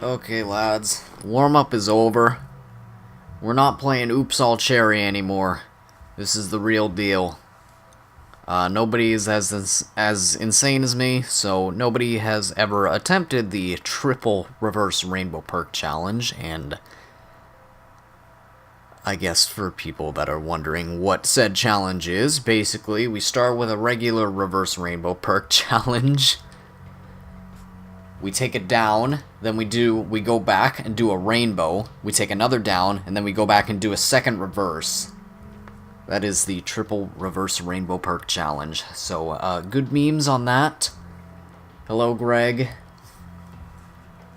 Okay, lads. Warm-up is over. We're not playing Oops All Cherry anymore. This is the real deal. Nobody is as insane as me, so nobody has ever attempted the triple reverse rainbow perk challenge, and I guess for people that are wondering what said challenge is, basically we start with a regular reverse rainbow perk challenge. We take it down, then we go back and do a rainbow, we take another down, and then we go back and do a second reverse. That is the triple reverse rainbow perk challenge. So, good memes on that. Hello, Greg.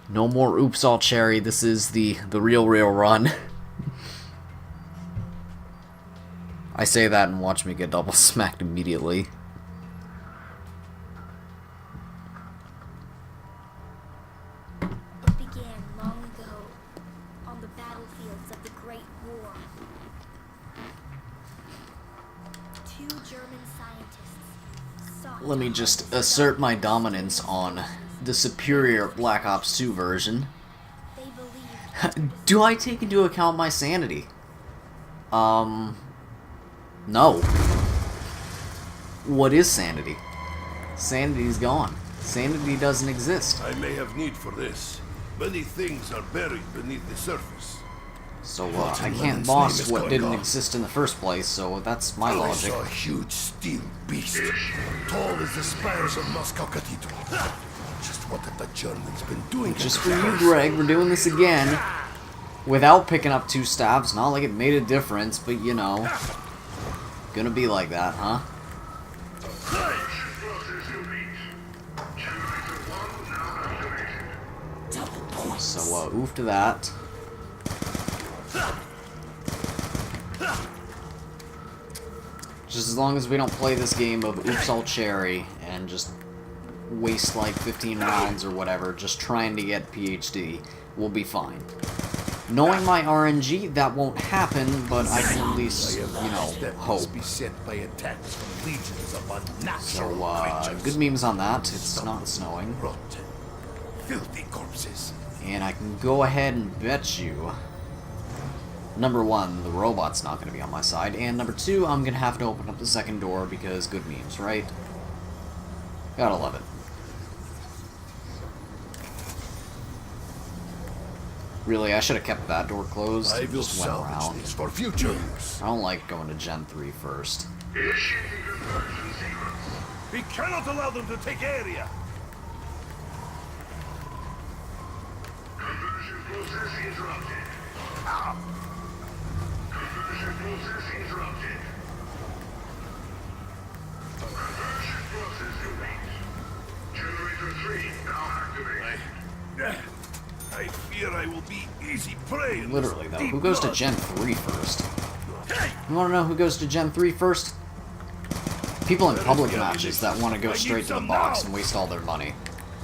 No more Oops All Cherry, this is the real run. I say that and watch me get double smacked immediately. Let me just assert my dominance on the superior Black Ops 2 version. Do I take into account my sanity? No. What is sanity? Sanity's gone. Sanity doesn't exist. I may have need for this. Many things are buried beneath the surface. So, I can't boss what didn't exist in the first place, so that's my logic. I saw a huge steel beast, tall as the spires of Moscow Cathedral. Just what have the Germans been doing? Just for you, Greg, we're doing this again. Without picking up 2 stabs, not like it made a difference, but you know. Gonna be like that, huh? So, oof to that. Just as long as we don't play this game of Oops All Cherry and just waste like 15 rounds or whatever just trying to get PhD, we'll be fine. Knowing my RNG, that won't happen, but I can at least, you know, hope. So, good memes on that. It's not snowing. Filthy corpses. And I can go ahead and bet you, number 1, the robot's not going to be on my side, and number 2, I'm going to have to open up the second door because good memes, right? Gotta love it. Really, I should have kept that door closed and just went around. For future use. I don't like going to Gen 3 first. We cannot allow them to take area. Conversion process interrupted. Conversion process interrupted. Conversion process complete. Generator 3 now activated. I fear I will be easy prey. Literally, though. Who goes to Gen 3 first? You want to know who goes to Gen 3 first? People in public matches that want to go straight to the box and waste all their money.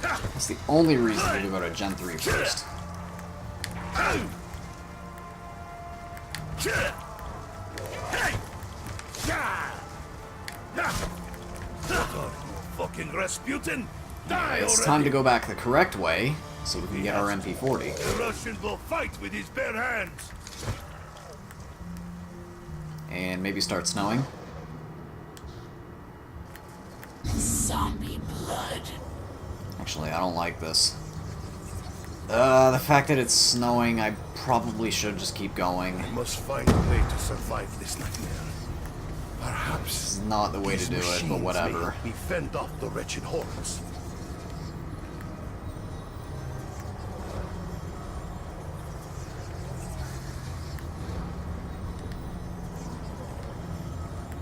That's the only reason people go to Gen 3 first. Fucking Rasputin! Yeah, it's time to go back the correct way, so we can get our MP40. The Russian will fight with his bare hands. And maybe start snowing. Zombie blood. Actually, I don't like this. The fact that it's snowing, I probably should just keep going. I must find a way to survive this nightmare. Perhaps It's not the way to do it, but whatever. We fend off the wretched hordes.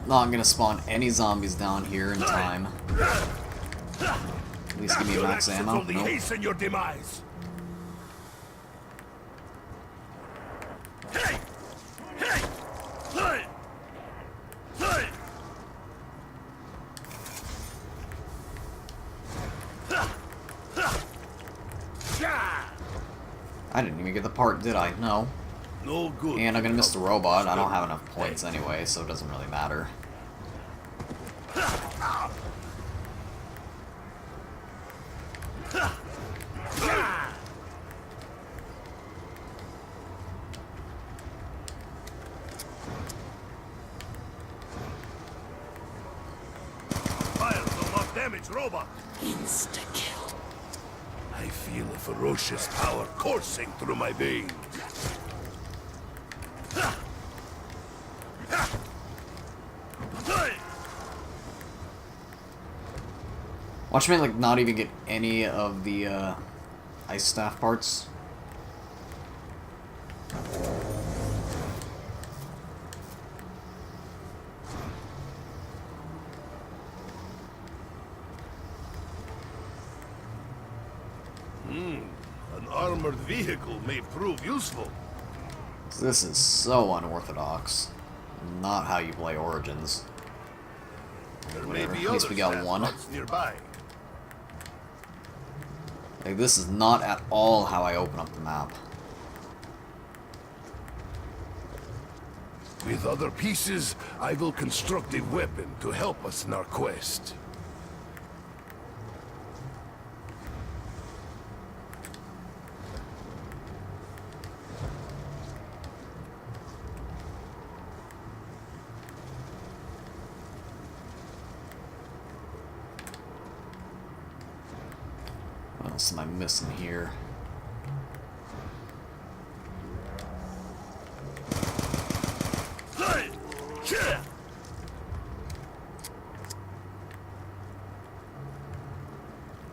Not gonna spawn any zombies down here in time. At least give me max ammo. Only hasten your demise. Hey! Hey! Hey! Hey! I didn't even get the part, did I? No. No good. And I'm gonna miss the robot. I don't have enough points anyway, so it doesn't really matter. damage, robot! Insta-kill. I feel a ferocious power coursing through my veins. Watch me, like, not even get any of the, ice staff parts. An armored vehicle may prove useful. This is so unorthodox. Not how you play Origins. There Whatever, may be at least other we got staff one. parts nearby. Like, this is not at all how I open up the map. With other pieces, I will construct a weapon to help us in our quest. What else am I missing here?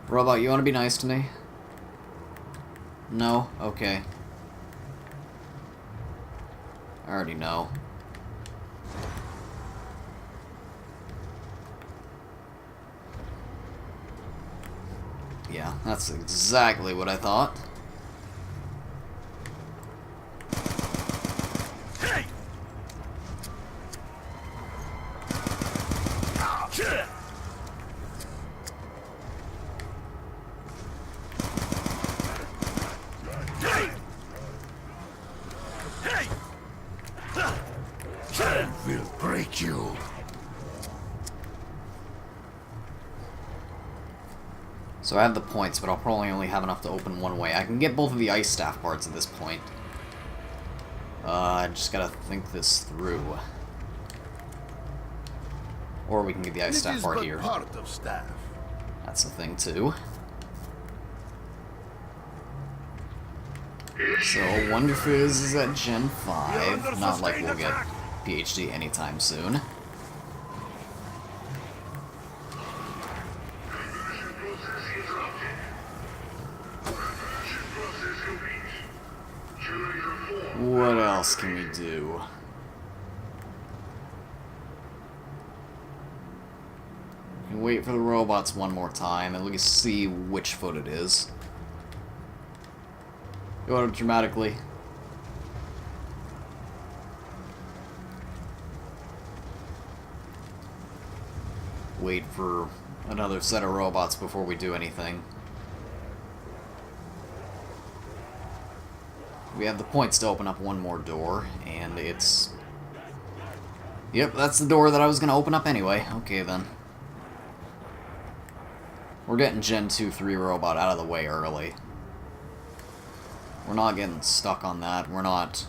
Robot, you want to be nice to me? No? Okay. I already know. Yeah, that's exactly what I thought. Hey! I will break you. So I have the points, but I'll probably only have enough to open one way. I can get both of the ice staff parts at this point. I just gotta think this through. Or we can get the ice staff part here. Part of staff. That's the thing too. So Wonder Fizz is at Gen 5. Not like we'll get PhD anytime soon. What else can we do? Wait for the robots one more time, and we can see which foot it is. Go out dramatically. Wait for another set of robots before we do anything. We have the points to open up one more door, and it's... Yep, that's the door that I was going to open up anyway. Okay, then. We're getting Gen 2-3 robot out of the way early. We're not getting stuck on that. We're not...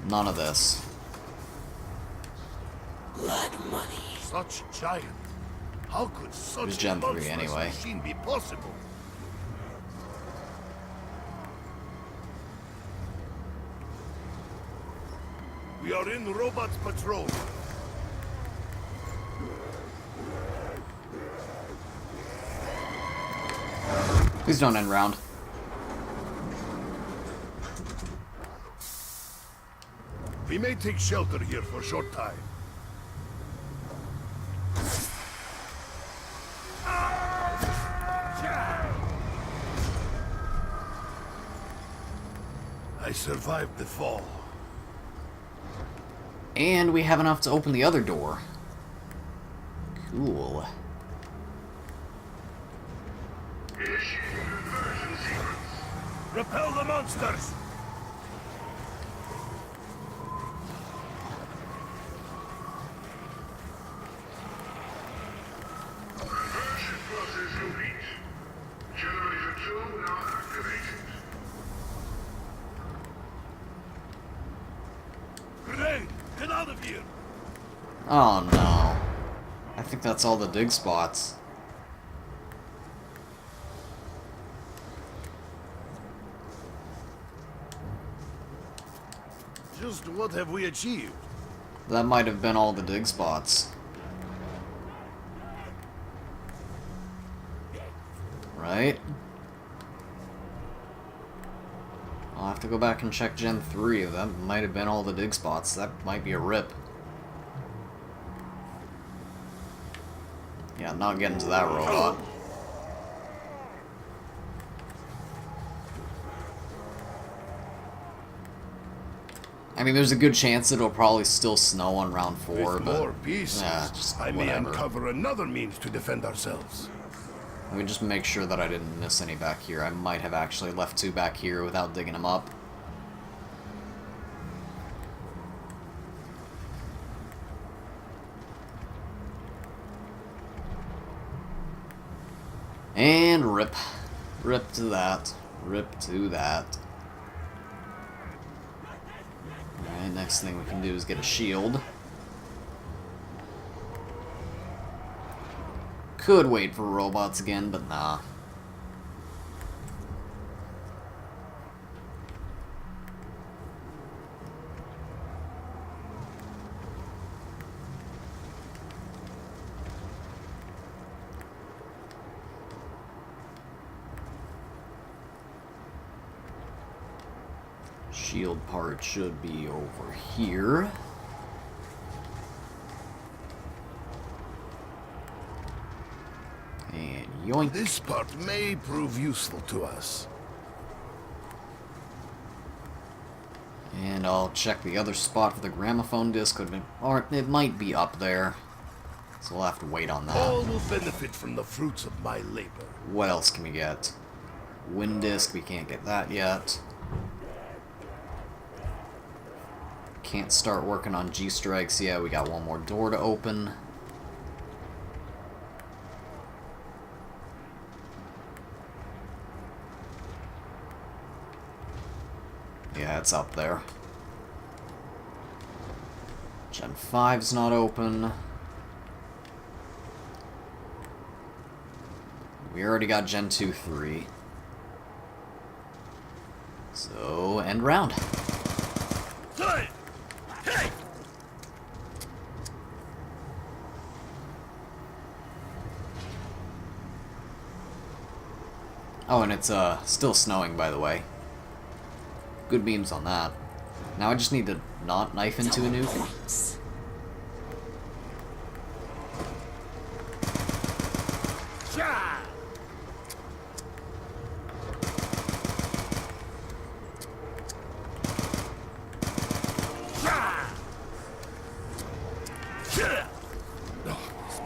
None of this. Blood money. Such giant. How could such Gen a 3 monstrous anyway. machine be possible? We are in Robot's patrol. Please don't end round. We may take shelter here for a short time. I survived the fall. And we have enough to open the other door. Cool. Repel the monsters! Conversion process complete. Generator 2 now activated. Grenade! Get out of here! Oh no. I think that's all the dig spots. Just what have we achieved? That might have been all the dig spots. Right? I'll have to go back and check Gen 3. That might have been all the dig spots. That might be a rip. Yeah, not getting to that robot. I mean, there's a good chance it'll probably still snow on round 4, With but more pieces, just I may whatever. uncover another means to defend ourselves. Let me just make sure that I didn't miss any back here. I might have actually left 2 back here without digging them up. And rip. Rip to that. Rip to that. Alright, next thing we can do is get a shield. Could wait for robots again, but nah. Shield part should be over here. And yoink. This part may prove useful to us. And I'll check the other spot for the gramophone disc, or it might be up there. So we'll have to wait on that. All will benefit from the fruits of my labor. What else can we get? Wind disc, we can't get that yet. Can't start working on G-strikes yet. We got one more door to open. Yeah, it's up there. Gen 5's not open. We already got Gen 2, 3. So, end round. Hey! Oh, and it's still snowing, by the way. Good beams on that. Now I just need to not knife into a nuke. Thanks.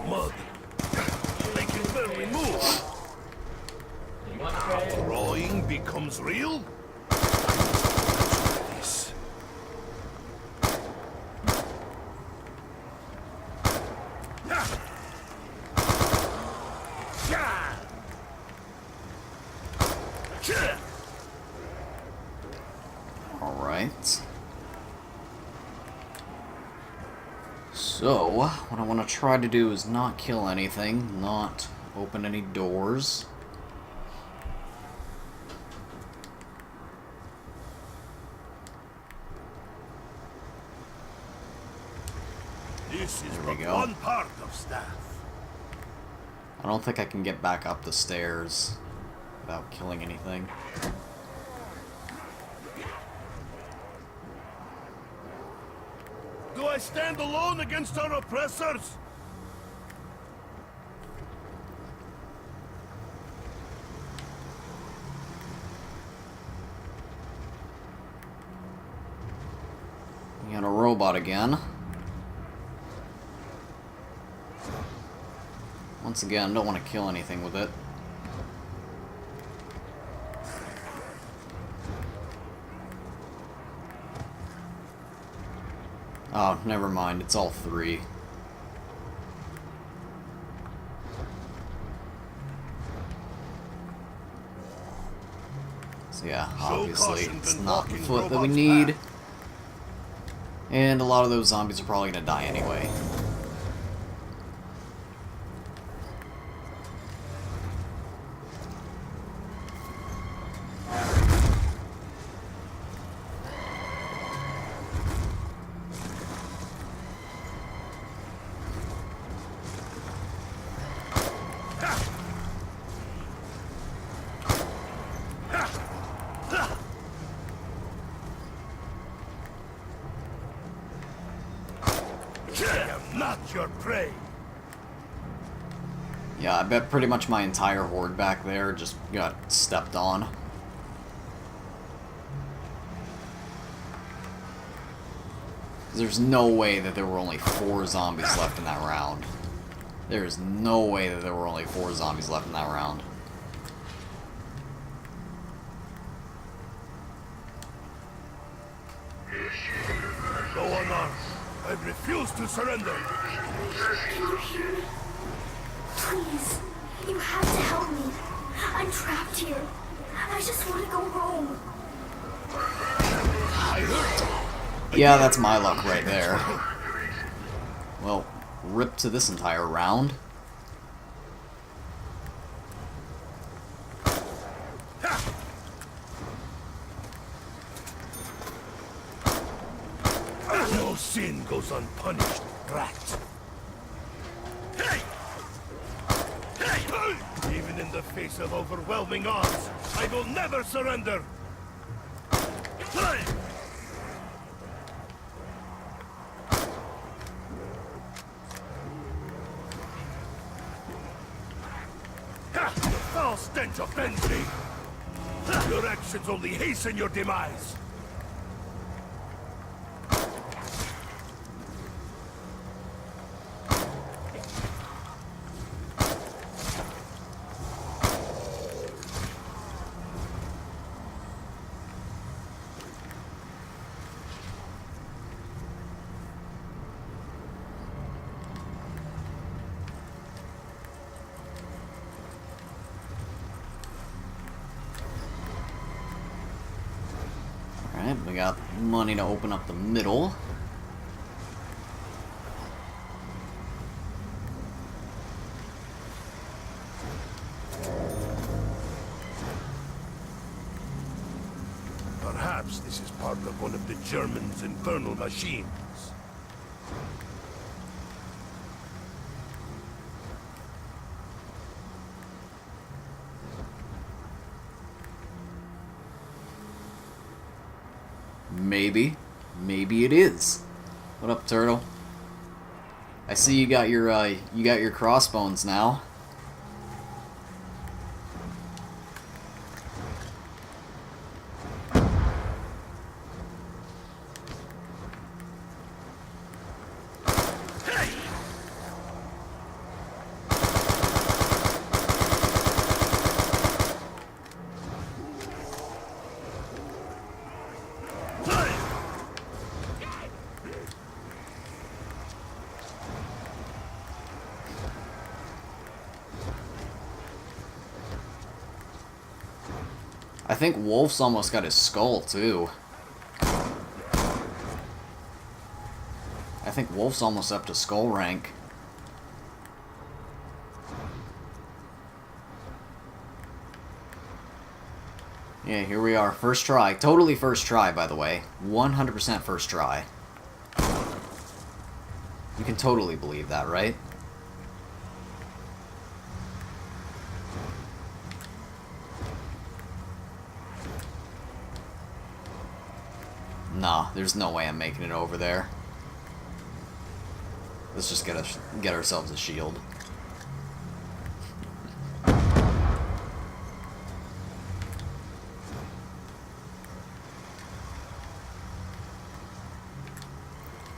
Mud. They can barely move. Drawing becomes real? This. Alright. So, what I want to try to do is not kill anything, not open any doors. This is There we but go. one part of staff. I don't think I can get back up the stairs without killing anything. Do I stand alone against our oppressors? We got a robot again. Once again, don't want to kill anything with it. Oh, never mind. It's all 3. So yeah, obviously caution it's when not the walking foot that we robots' need. path. And a lot of those zombies are probably gonna die anyway. your prey. Yeah, I bet pretty much my entire horde back there just got stepped on. There's no way that there were only 4 zombies left in that round. There's no way that there were only 4 zombies left in that round. Go unarmed. I refuse to surrender. Can you hear me? Please, you have to help me. I'm trapped here. I just want to go home. I hurt. Yeah, that's my luck right there. Well, rip to this entire round. No sin goes unpunished, rat. Hey! Hey! Even in the face of overwhelming odds, I will never surrender. Hey! Ha! The foul stench offends me. Your actions only hasten your demise. Alright, we got money to open up the middle. Perhaps this is part of one of the Germans' infernal machines. Maybe. Maybe it is. What up, turtle? I see you got your crossbones now. I think Wolf's almost got his skull, too. I think Wolf's almost up to skull rank. Yeah, here we are. First try. Totally first try, by the way. 100% first try. You can totally believe that, right? Nah, there's no way I'm making it over there. Let's just get ourselves a shield.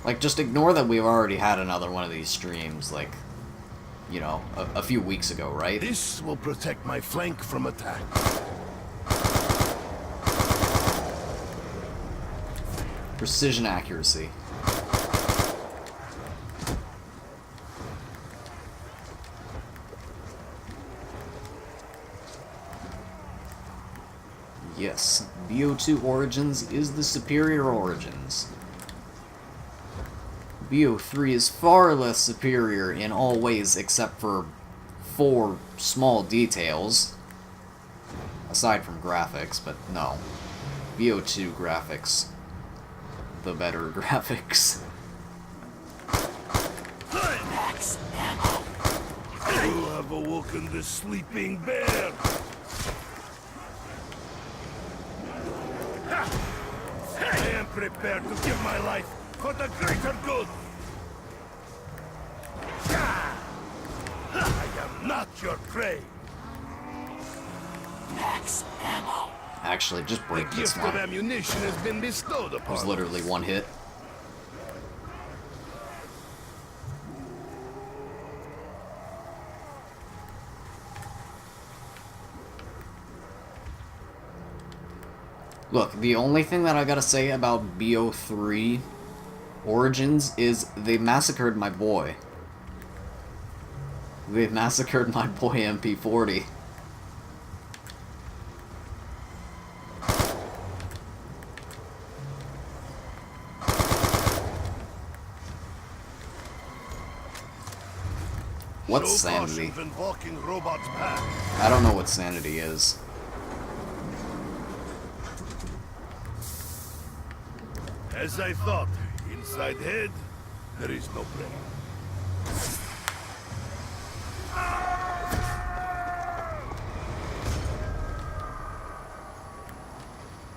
Like, just ignore that we've already had another one of these streams, like, you know, a few weeks ago, right? This will protect my flank from attack. Precision accuracy. Yes, BO2 Origins is the superior Origins. BO3 is far less superior in all ways except for 4 small details. Aside from graphics, but no. BO2 graphics. The better graphics. Max ammo. You have awoken the sleeping bear. I am prepared to give my life for the greater good. not your prey. Max ammo. Actually, just The break this gift one. of ammunition has been bestowed It was upon literally us. one hit. Look, the only thing that I gotta say about BO3 Origins is they massacred my boy. They massacred my boy MP40. What's Show sanity? caution when walking robots path. I don't know what sanity is. As I thought, inside head, there is no brain.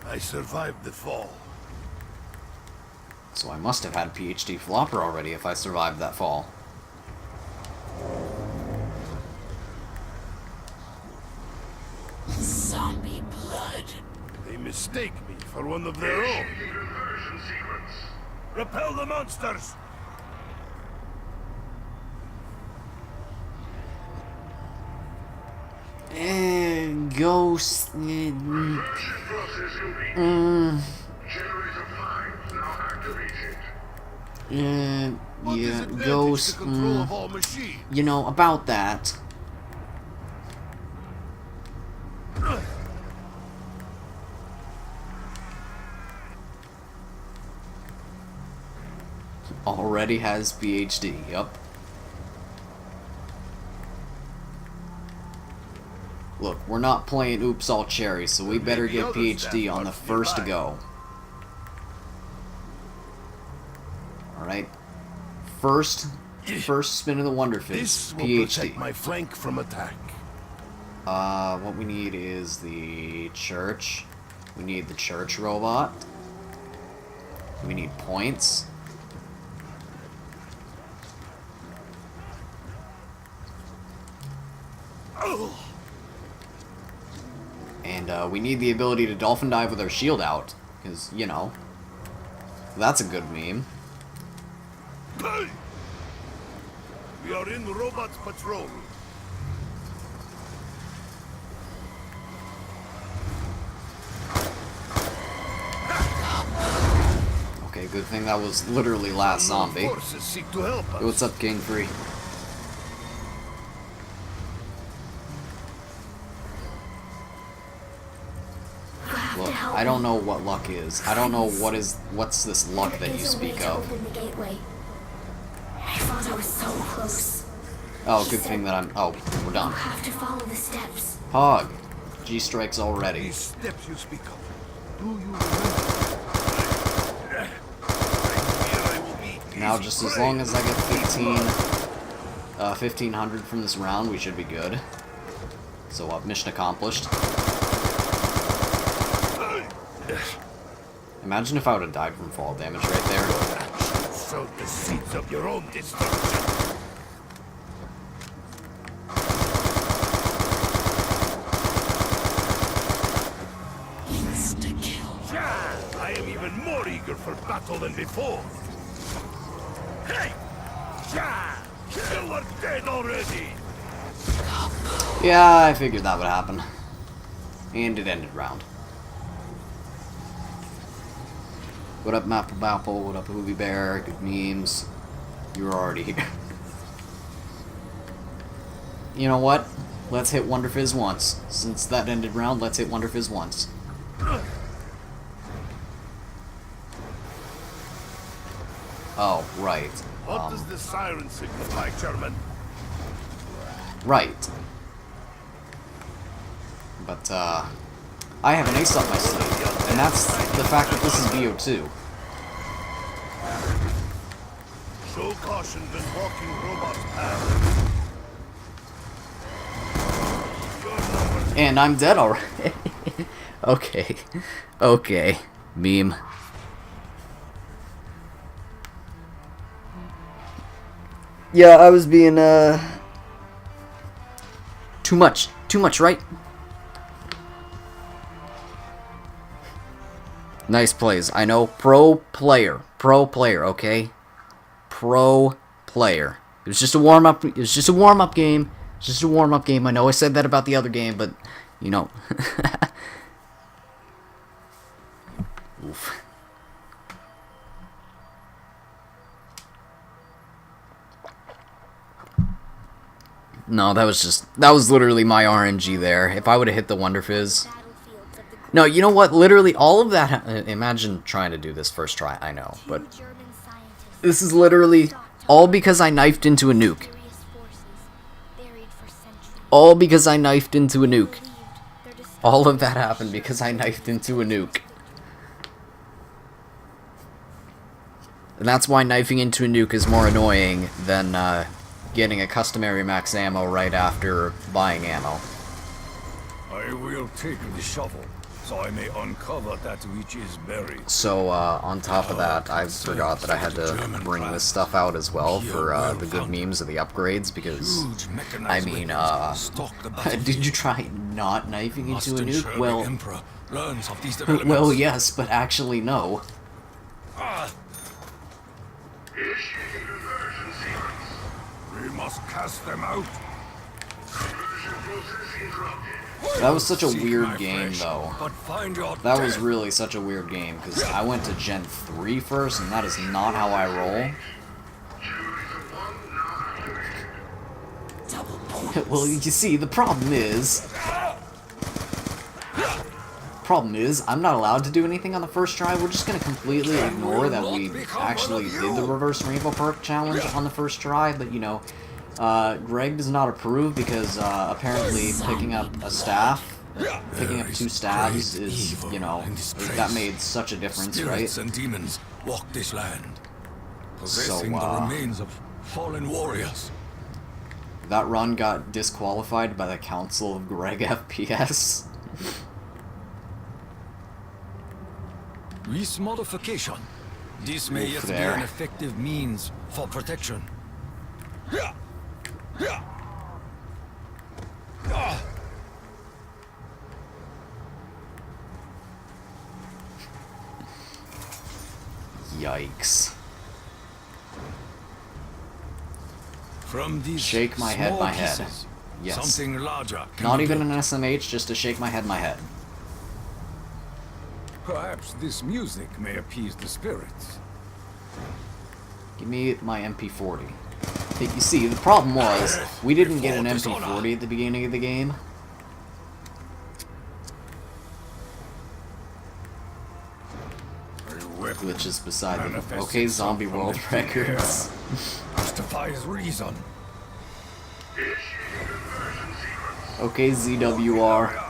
I survived the fall. So I must have had PhD flopper already if I survived that fall. Zombie blood. They mistake me for one of their own. Conversion sequence. Repel the monsters! Ghost. Conversion process complete. Generator 5 now activated. What Yeah, disadvantage ghost. to control of all machines? You know, about that. Already has PhD, yup. Look, we're not playing Oops All Cherry, so we better Maybe get other PhD staff on the parts first to nearby. go. Alright. First spin of the Wonder This Fizz, will PhD. protect my flank from attack. What we need is the church. We need the church robot. We need points. And we need the ability to dolphin dive with our shield out. Because, you know, that's a good meme. Hey! We are in Robots Patrol. Okay, good thing that was literally last zombie. Forces seek to help us. Hey, what's up, King Free? You have to Look, help I don't me. know what luck is. I don't know what's this luck that you There's a way speak to of. open the gateway. I thought I was so close. Oh, good thing that I'm... Oh, we're You done. have to follow the steps. Hog. G-strikes already. These steps you speak of. Do you remember? I will be Now, easy just as prey. long as I get 1500 from this round, we should be good. So, mission accomplished. Imagine if I would have died from fall damage right there. Sowed the seeds of your own destruction. Insta-kill. I am even more eager for battle than before. Hey! You are dead already! Yeah, I figured that would happen. And it ended round. What up, Mapple Bapple? What up, Hoovy Bear? Good memes. You were already here. You know what? Let's hit Wonder Fizz once. Since that ended round, let's hit Wonder Fizz once. Oh, right. What does the siren signify, Chairman? Right. But, I have an ace up my sleeve, and that's the fact that this is BO2. Show caution when walking robots path. Your number And I'm dead already. Okay. Okay. Meme. Yeah, I was being, Too much, right? Nice plays. I know, pro player, okay? Pro player. It was just a warm-up, game. It's just a warm-up game. I know I said that about the other game, but, you know. Oof. No, that was literally my RNG there. If I would have hit the Wonder Fizz. No, you know what? Literally, all of that... Imagine trying to do this first try. I know, but... This is literally all because I knifed into a nuke. All because I knifed into a nuke. All of that happened because I knifed into a nuke. And that's why knifing into a nuke is more annoying than getting a customary max ammo right after buying ammo. I will take the shovel, so I may uncover that which is buried. So, on top of that, I forgot that I had to bring this stuff out as well for the good memes of the upgrades, because, I mean, did you try not knifing into a nuke? Well, yes, but actually no. We must cast them out. That was such a weird game, though. That was really such a weird game, because I went to Gen 3 first, and that is not how I roll. Well, you see, the problem is, I'm not allowed to do anything on the first try. We're just going to completely ignore that we actually did the reverse rainbow perk challenge on the first try, but, you know, Greg does not approve because, apparently picking up a staff, picking up 2 staves is, you know, that made such a difference, right? And demons walk this land, possessing So, the remains of fallen warriors. That run got disqualified by the Council of Greg FPS. This modification. This may yet be an effective means for protection. Yikes. From these Shake my head, my head. pieces, Yes. something larger can Not be even built. an SMH, just to shake my head, my head. Perhaps this music may appease the spirits. Give me my MP40. You see, the problem was, we didn't get an MP40 at the beginning of the game. Which is beside the... Okay, Zombie World Records. Justifies reason. Okay, ZWR.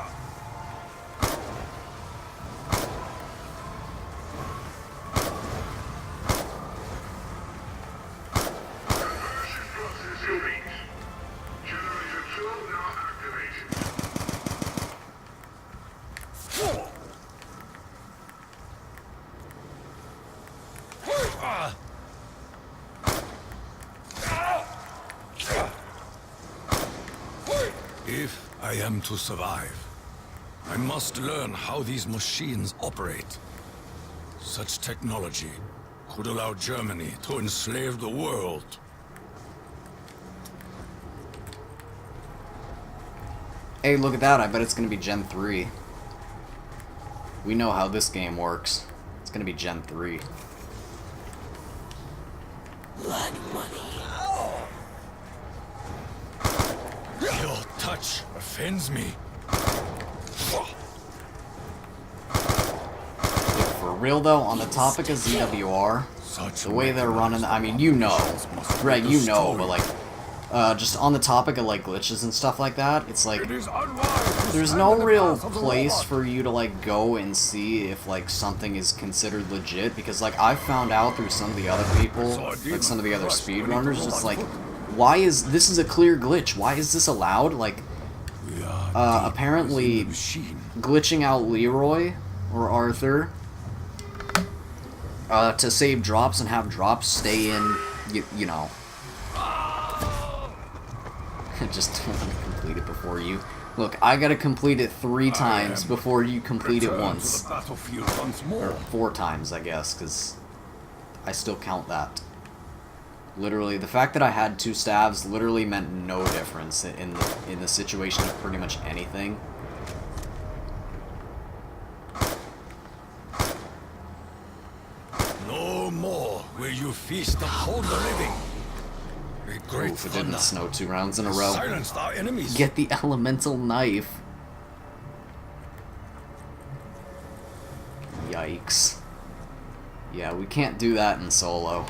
If I am to survive, I must learn how these machines operate. Such technology could allow Germany to enslave the world. Hey, look at that. I bet it's going to be Gen 3. We know how this game works. It's going to be Gen 3. Blood money. Your touch offends me. For real, though, on the topic of ZWR, the way they're running... I mean, you know. Greg, you know, but, like... just on the topic of, like, glitches and stuff like that, it's like... There's no real place for you to, like, go and see if, like, something is considered legit, because, like, I've found out through some of the other people, like, some of the other speedrunners, just, like, why is... This is a clear glitch. Why is this allowed? Like, apparently, glitching out Leroy, or Arthur, to save drops and have drops stay in, you know... Just complete it before you. Look, I gotta complete it 3 times before you complete it once. To the battlefield once more. Or 4 times, I guess, because I still count that. Literally, the fact that I had 2 stabs literally meant no difference in the situation of pretty much anything. No more will you feast upon the living. A great Oof, it didn't thunder snow 2 rounds in a row. silenced our enemies. Get the elemental knife. Yikes. Yeah, we can't do that in solo.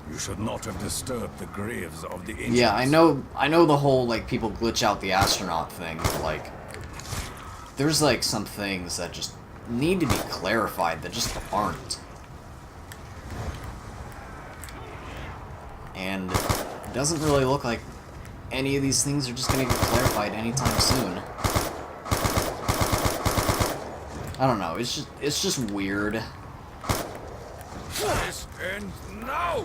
You should not have disturbed the graves of the ancients. Yeah, I know the whole, like, people glitch out the astronaut thing, but, like, there's, like, some things that just need to be clarified that just aren't. And it doesn't really look like any of these things are just gonna get clarified anytime soon. I don't know, it's just weird. This ends now.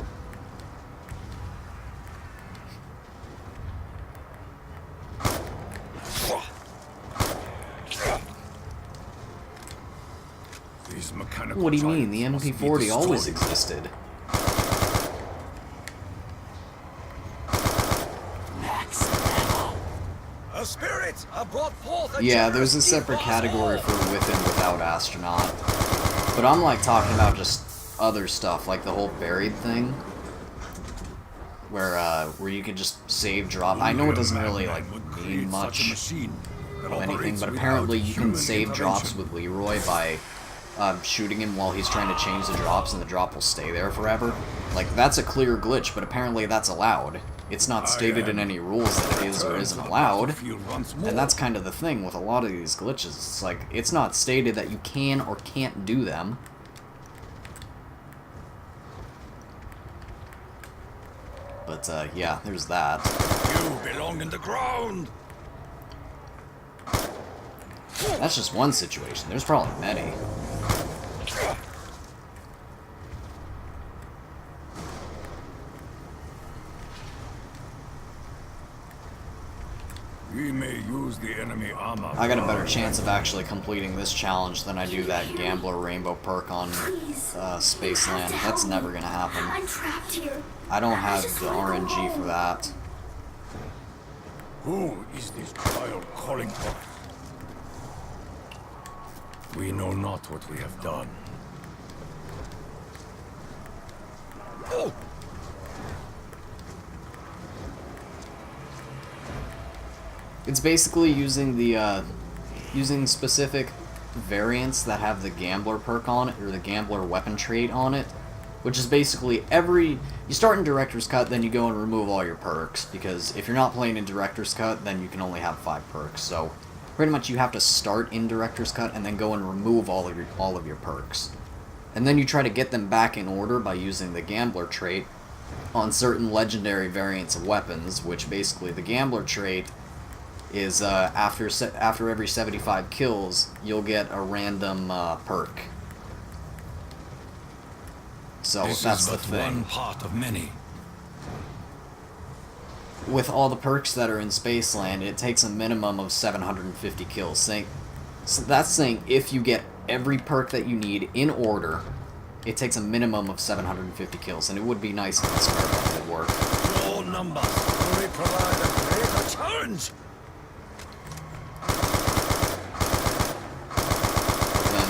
These mechanical What do you mean? The giants must be MP40 always destroyed. existed. Max ammo. A spirit! I brought forth a Yeah, there's a generous separate gift category us for all. with and without astronaut. But I'm like talking about just other stuff, like the whole buried thing. Where you could just save drop. I know it doesn't really like mean much of anything, but apparently you can save drops with Leroy by shooting him while he's trying to change the drops, and the drop will stay there forever. Like, that's a clear glitch, but apparently that's allowed. It's not stated in any rules that it is or isn't allowed, and that's kind of the thing with a lot of these glitches. It's like, it's not stated that you can or can't do them. But, yeah, there's that. You belong in the ground. That's just one situation. There's probably many. We may use the enemy armor. I got a better chance of actually completing this challenge than I do that Gambler Rainbow perk on Spaceland. That's never gonna happen. I'm trapped here. I don't have the RNG for that. Who is this child calling for? We know not what we have done. Oh! It's basically using the using specific variants that have the Gambler perk on it, or the Gambler weapon trait on it, which is basically you start in Director's Cut, then you go and remove all your perks, because if you're not playing in Director's Cut, then you can only have 5 perks. So pretty much you have to start in Director's Cut and then go and remove all of your perks. And then you try to get them back in order by using the Gambler trait on certain legendary variants of weapons, which basically the Gambler trait is after every 75 kills, you'll get a random perk. So This that's is the but thing. one part of many. With all the perks that are in Spaceland, it takes a minimum of 750 kills. So that's saying if you get every perk that you need in order, it takes a minimum of 750 kills, and it would be nice if the square button would work. More numbers only provide a greater challenge. Then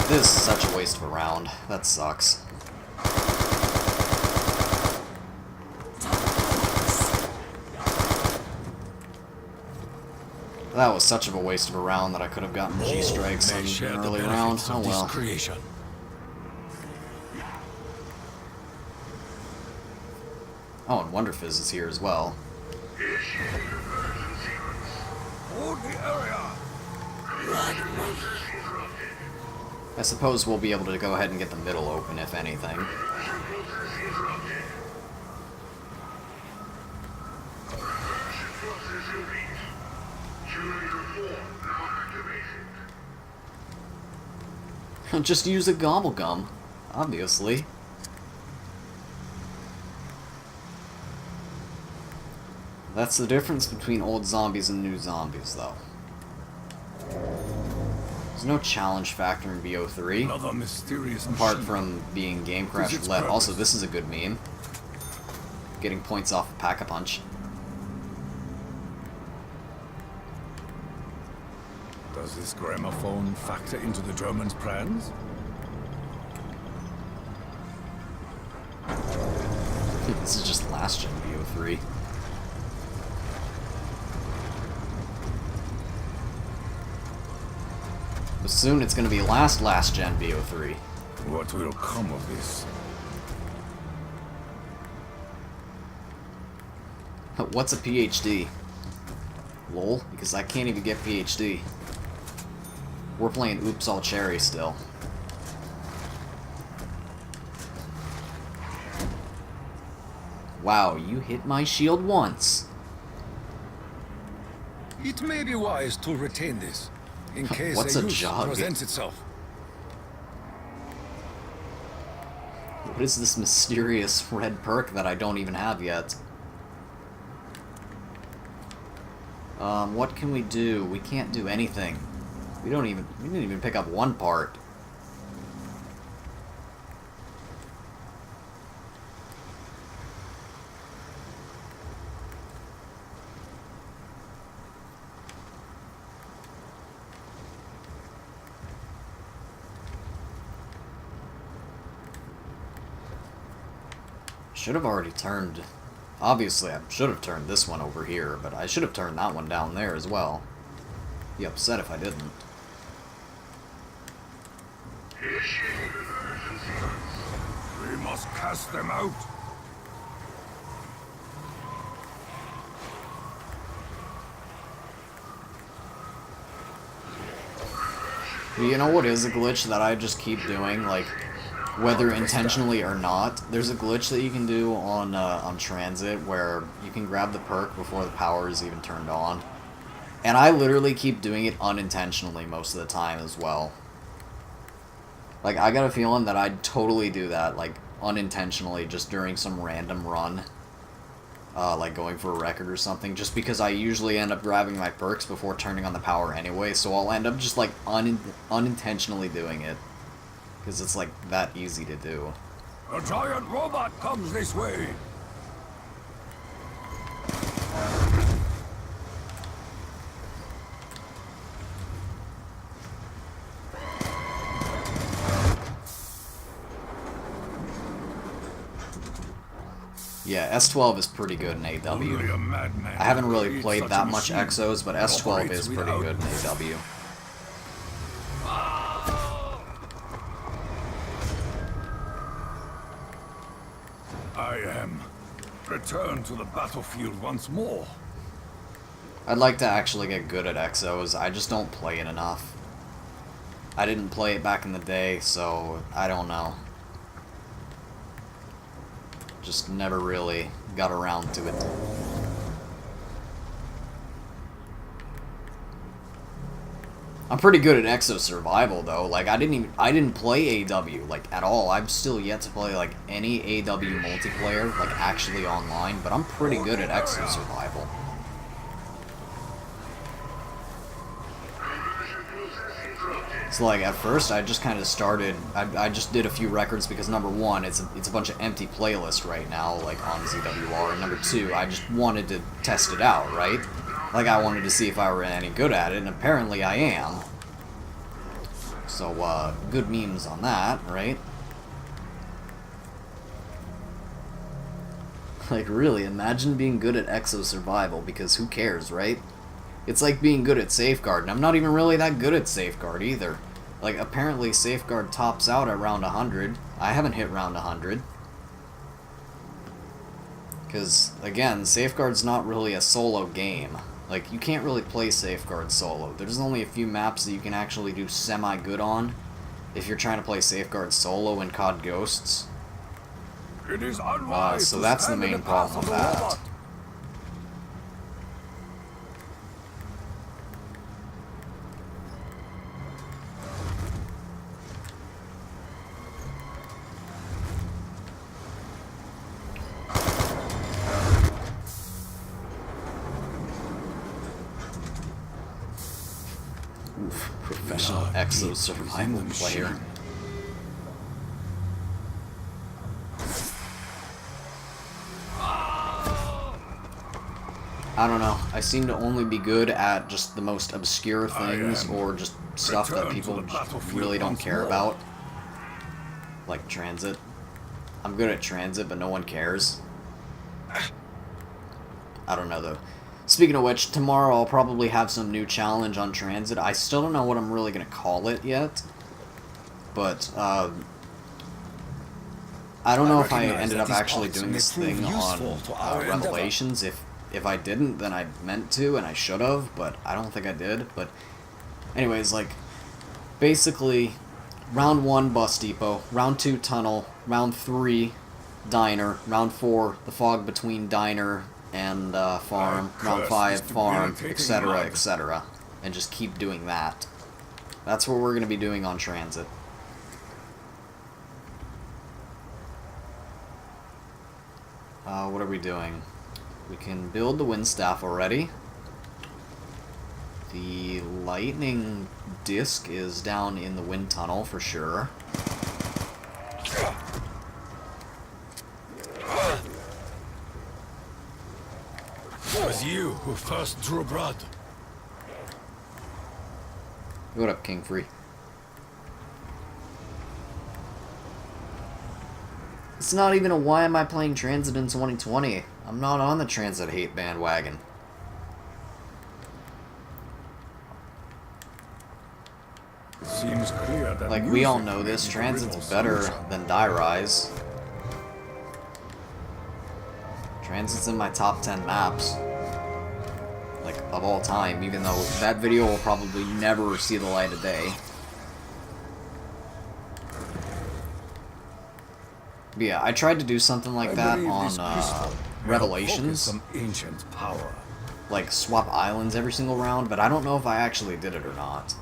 this is such a waste of a round. That sucks. That was such of a waste of a round that I could have gotten G strikes in an early round. Oh well. Creation. Oh, and Wonderfizz is here as well. Hold the area. I suppose we'll be able to go ahead and get the middle open, if anything. Just use a gobble gum, obviously. That's the difference between old zombies and new zombies, though. There's no challenge factor in BO3, Another mysterious apart machine. from being game What is crash its led. purpose? Also, this is a good meme. Getting points off of Pack-a-Punch. Does this gramophone factor into the Germans' plans? This is just last gen BO3. But soon it's gonna be last gen BO3. What will come of this? What's a PhD? Lol, because I can't even get PhD. We're playing Oops All Cherry still. Wow, you hit my shield once. It may be wise to retain this, in case What's a a use jug? presents itself. What is this mysterious red perk that I don't even have yet? What can we do? We can't do anything. We didn't even pick up one part. Should have already turned... Obviously, I should have turned this one over here, but I should have turned that one down there as well. Be upset if I didn't. We must cast them out. You know what is a glitch that I just keep doing, like, whether intentionally or not? There's a glitch that you can do on Transit where you can grab the perk before the power is even turned on. And I literally keep doing it unintentionally most of the time as well. Like, I got a feeling that I'd totally do that, like, unintentionally, just during some random run. Like going for a record or something, just because I usually end up grabbing my perks before turning on the power anyway, so I'll end up just, like, unintentionally doing it. Because it's, like, that easy to do. A giant robot comes this way. Yeah, S12 is pretty good in AW. Only a madman I haven't really creates played such that a much machine. Exos, but It S12 operates is pretty without good in AW. I am. Return to the battlefield once more. I'd like to actually get good at Exos, I just don't play it enough. I didn't play it back in the day, so I don't know. Just never really got around to it. I'm pretty good at Exo Survival though. Like I didn't play AW like at all. I've still yet to play like any AW multiplayer like actually online, but I'm pretty good at Exo Survival. So like at first I just kind of started, I just did a few records because number one, it's a bunch of empty playlists right now like on ZWR, and number two, I just wanted to test it out, right? Like I wanted to see if I were any good at it, and apparently I am. So good memes on that, right? Like really, imagine being good at Exo Survival, because who cares, right? It's like being good at Safeguard, and I'm not even really that good at Safeguard either. Like, apparently Safeguard tops out at round 100. I haven't hit round 100. Because, again, Safeguard's not really a solo game. Like, you can't really play Safeguard solo. There's only a few maps that you can actually do semi-good on if you're trying to play Safeguard solo in COD Ghosts. It is unwise So to that's the stand in main path problem of with the that. robot. professional exo survival player. I don't know. I seem to only be good at just the most obscure things or just stuff that people just really don't care about. Like transit. I'm good at transit, but no one cares. I don't know though. Speaking of which, tomorrow I'll probably have some new challenge on transit. I still don't know what I'm really going to call it yet. But, I don't know if I ended up actually doing this thing on Revelations. If I didn't, then I meant to, and I should have, but I don't think I did. But anyways, like, basically, round 1, bus depot, round 2, tunnel, round 3, diner, round 4, the fog between diner and farm, round 5, farm, etc., etc. And just keep doing that. That's what we're going to be doing on transit. What are we doing? We can build the wind staff already. The lightning disc is down in the wind tunnel for sure. It was you who first drew blood. What up, King Free? It's not even a why am I playing transit in 2020. I'm not on the transit hate bandwagon. It seems clear that Like, we all know this, transit's better than Die Rise. Transit's in my top 10 maps. Like, of all time, even though that video will probably never see the light of day. But yeah, I tried to do something like that on Revelations. Some ancient power. Like, swap islands every single round, but I don't know if I actually did it or not.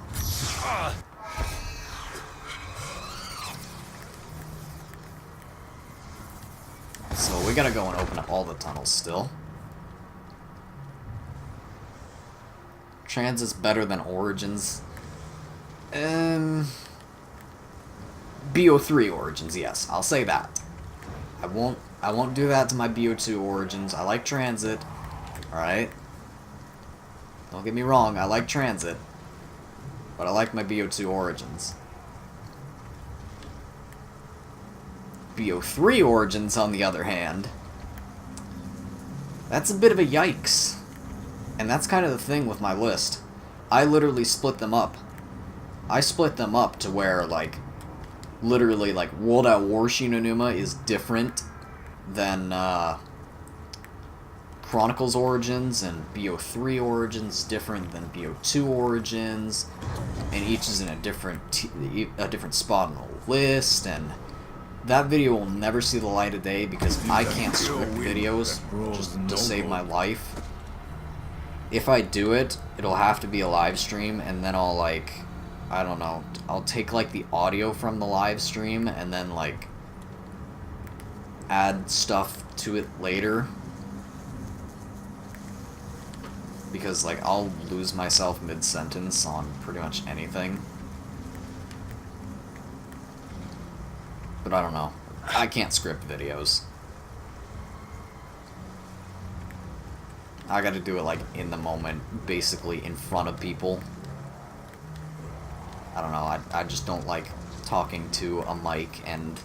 So we gotta go and open up all the tunnels still. Transit's better than Origins. BO3 Origins, yes, I'll say that. I won't do that to my BO2 Origins. I like Transit. Alright? Don't get me wrong, I like Transit. But I like my BO2 Origins. BO3 Origins, on the other hand, that's a bit of a yikes. And that's kind of the thing with my list. I literally split them up. I split them up to where, like, literally, like, World at War Shinonuma is different than Chronicles Origins, and BO3 Origins different than BO2 Origins, and each is in a different spot on the list, and that video will never see the light of day because I can't script videos just to save my life. If I do it, it'll have to be a live stream, and then I'll, like, I don't know, I'll take, like, the audio from the live stream and then, like, add stuff to it later. Because, like, I'll lose myself mid-sentence on pretty much anything. But I don't know. I can't script videos. I gotta do it, like, in the moment, basically in front of people. I don't know, I just don't like talking to a mic and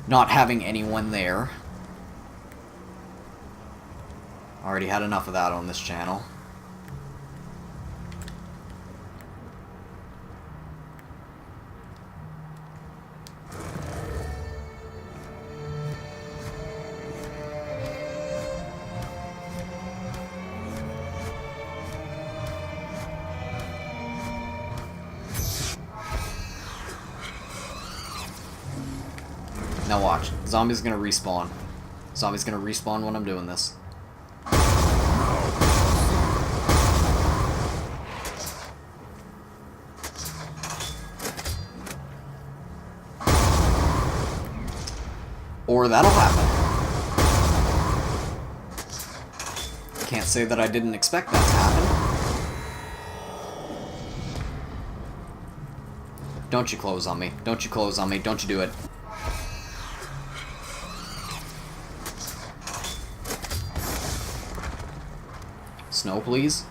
not having anyone there. Already had enough of that on this channel. Now watch. Zombie's gonna respawn. Zombie's gonna respawn when I'm doing this. Or that'll happen. Can't say that I didn't expect that to happen. Don't you close on me. Don't you close on me. Don't you do it. Snow, please.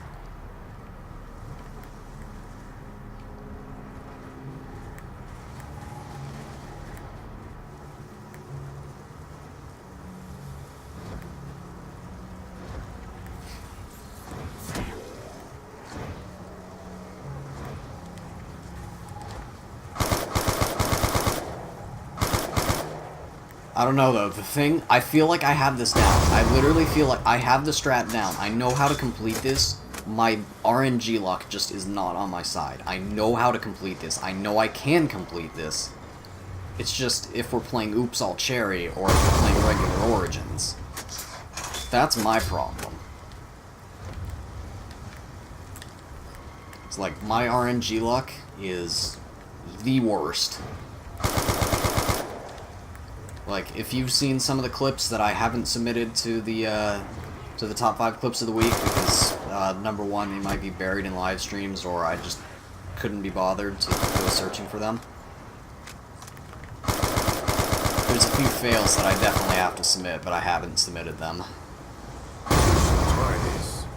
I don't know though, the thing, I feel like I have this down. I literally feel like I have the strat down. I know how to complete this. My RNG luck just is not on my side. I know how to complete this. I know I can complete this. It's just if we're playing Oops All Cherry or if we're playing regular Origins. That's my problem. It's like, my RNG luck is the worst. Like, if you've seen some of the clips that I haven't submitted to the top 5 clips of the week, because, number one, they might be buried in live streams, or I just couldn't be bothered to go searching for them. There's a few fails that I definitely have to submit, but I haven't submitted them.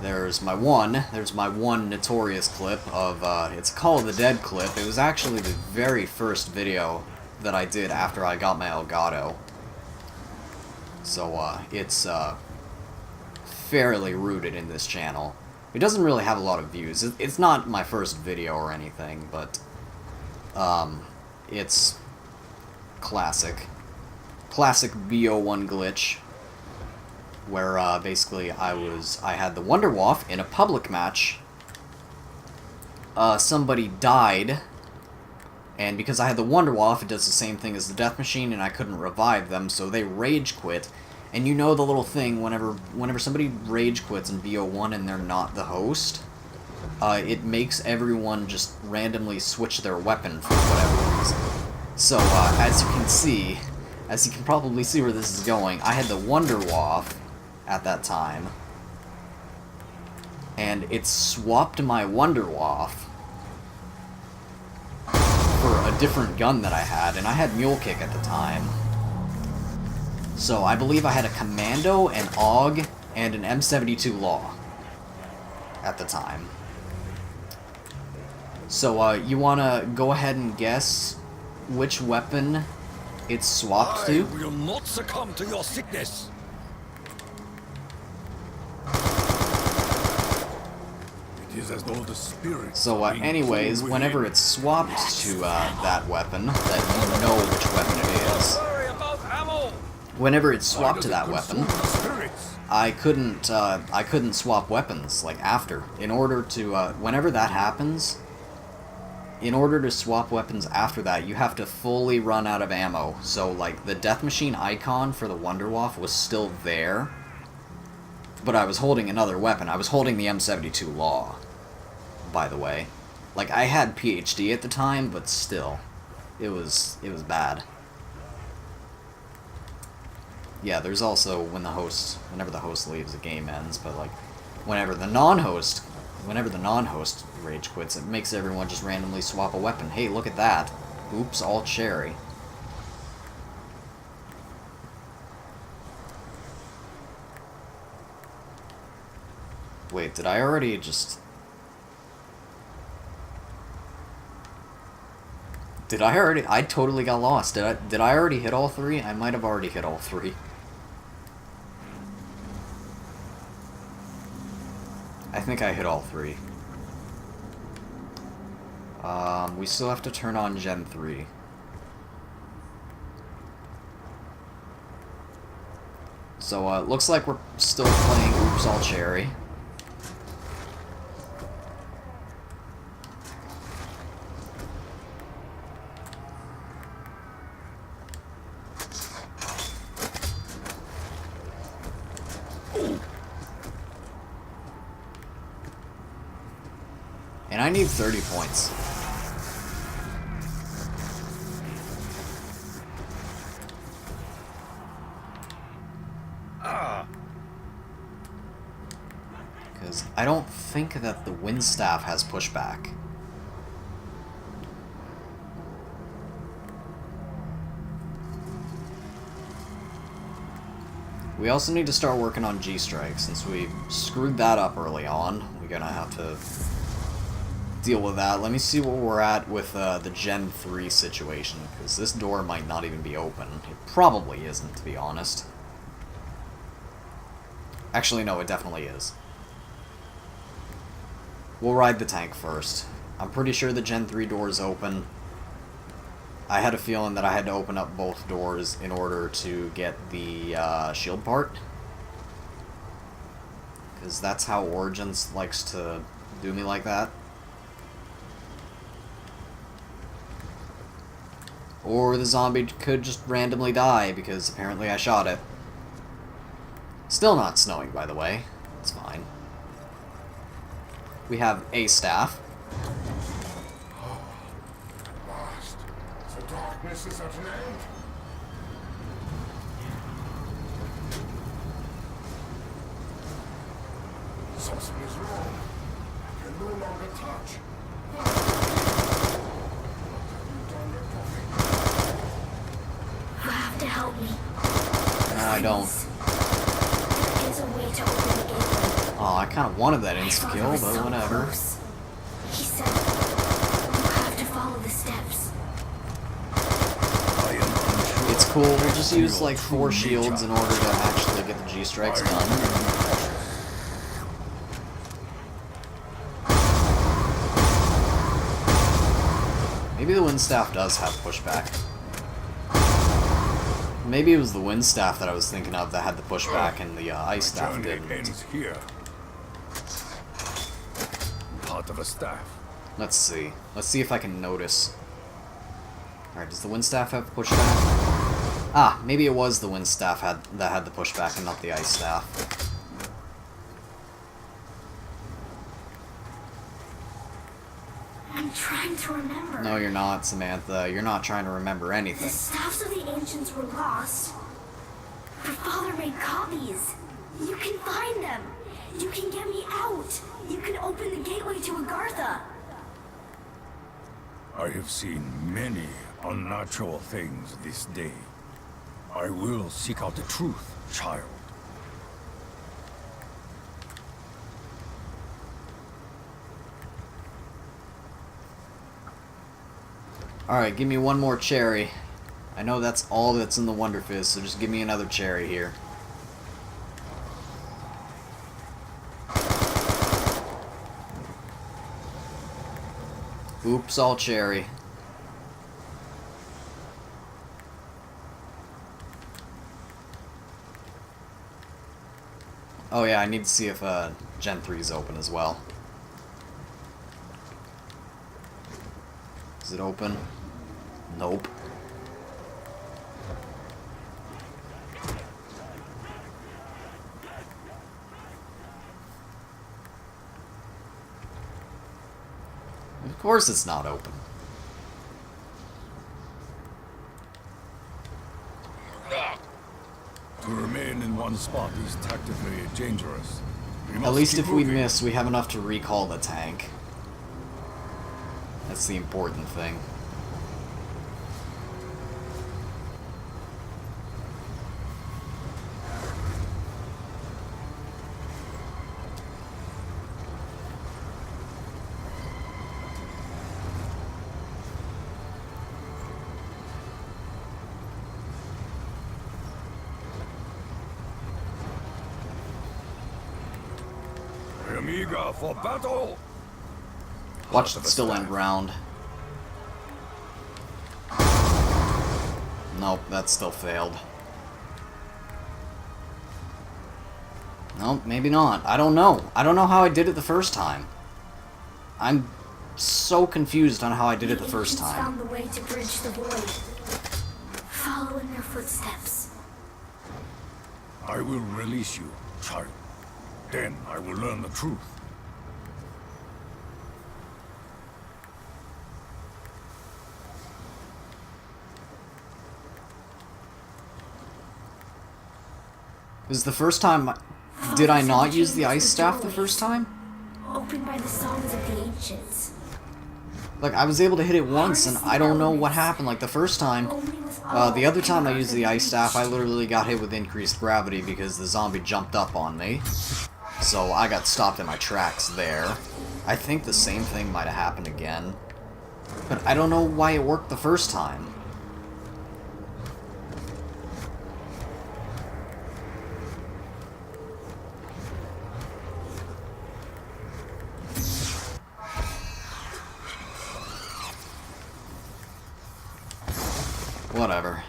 There's my one notorious clip of, it's a Call of the Dead clip. It was actually the very first video that I did after I got my Elgato. So, it's, fairly rooted in this channel. It doesn't really have a lot of views. It's not my first video or anything, but, it's classic. Classic BO1 glitch, where, basically I had the Wonderwaff in a public match. Somebody died, and because I had the Wonderwaff, it does the same thing as the Death Machine, and I couldn't revive them, so they rage quit. And you know the little thing, whenever somebody rage quits in BO1 and they're not the host, it makes everyone just randomly switch their weapon for whatever reason. So, as you can probably see where this is going, I had the Wonderwaff at that time, and it swapped my Wonderwaff for a different gun that I had, and I had Mule Kick at the time. So I believe I had a Commando, an AUG, and an M72 Law at the time. So you wanna go ahead and guess which weapon it's swapped to? I will not succumb to your sickness. It is as though the spirits. So, anyways, whenever it's swapped to that weapon, that you know which weapon it is. Worry about ammo. Whenever it's swapped to that weapon, Spirits. I couldn't swap weapons like after. In order to whenever that happens, in order to swap weapons after that, you have to fully run out of ammo. So, like, the Death Machine icon for the Wonderwaff was still there, but I was holding another weapon. I was holding the M72 Law, by the way. Like, I had PhD at the time, but still, it was bad. Yeah, there's also whenever the host leaves, the game ends, but, like, whenever the non-host rage quits, it makes everyone just randomly swap a weapon. Hey, look at that. Oops, all cherry. Wait, did I already just... I totally got lost. Did I already hit all three? I might have already hit all three. I think I hit all three. We still have to turn on Gen 3. So, it looks like we're still playing Oops All Cherry. And I need 30 points. Because I don't think that the Wind Staff has pushback. We also need to start working on G-Strike, since we screwed that up early on. We're gonna have to deal with that. Let me see where we're at with the Gen 3 situation, because this door might not even be open. It probably isn't, to be honest. Actually, no, it definitely is. We'll ride the tank first. I'm pretty sure the Gen 3 door is open. I had a feeling that I had to open up both doors in order to get the shield part. Because that's how Origins likes to do me like that. Or the zombie could just randomly die because apparently I shot it. Still not snowing, by the way. It's fine. We have a staff. At last, the darkness is at an end. Something is wrong. I can no longer touch. What have you done, Coffee? You have to help me. No, I don't. There is a way to open the gateway. Oh, I kind of wanted that My father insta-kill, was but so whatever. close. He said, you have to follow the steps. I am unsure. It's cool, we'll just use like 4 shields in order to actually get the G-Strikes done. Maybe the Wind Staff does have pushback. Maybe it was the Wind Staff that I was thinking of that had the pushback and the Ice Staff Journey didn't. ends here. Part of a staff. Let's see. Let's see if I can notice. Alright, does the Wind Staff have pushback? Ah, maybe it was the Wind Staff that had the pushback and not the Ice Staff. I'm trying to remember. No, you're not, Samantha. You're not trying to remember The anything. staffs of the ancients were lost. Your father made copies. You can find them. You can get me out. You can open the gateway to Agartha. I have seen many unnatural things this day. I will seek out the truth, child. Alright, give me one more cherry. I know that's all that's in the Wonder Fizz, so just give me another cherry here. Oops, all cherry. Oh yeah, I need to see if Gen 3 is open as well. Is it open? Nope. Of course it's not open. To remain in one spot is tactically dangerous. We At must least keep if we moving. miss, we have enough to recall the tank. That's the important thing. I am eager for battle. Watch of the a still staff. end round. Nope, that still failed. Nope, maybe not. I don't know. I don't know how I did it the first time. I'm so confused on how I did it the first ancients time. found the way to bridge the void. Follow in their footsteps. I will release you, child. Then I will learn the truth. Because the first time... Did I not use the Ice Staff the first time? Opened by the songs of the ancients. Like, I was able to hit it once, and I don't know what happened, like, the first time. Only with That's all. The other time I used the ice staff, I literally got hit with increased gravity because the zombie jumped up on me. So I got stopped in my tracks there. I think the same thing might have happened again. But I don't know why it worked the first time. Whatever.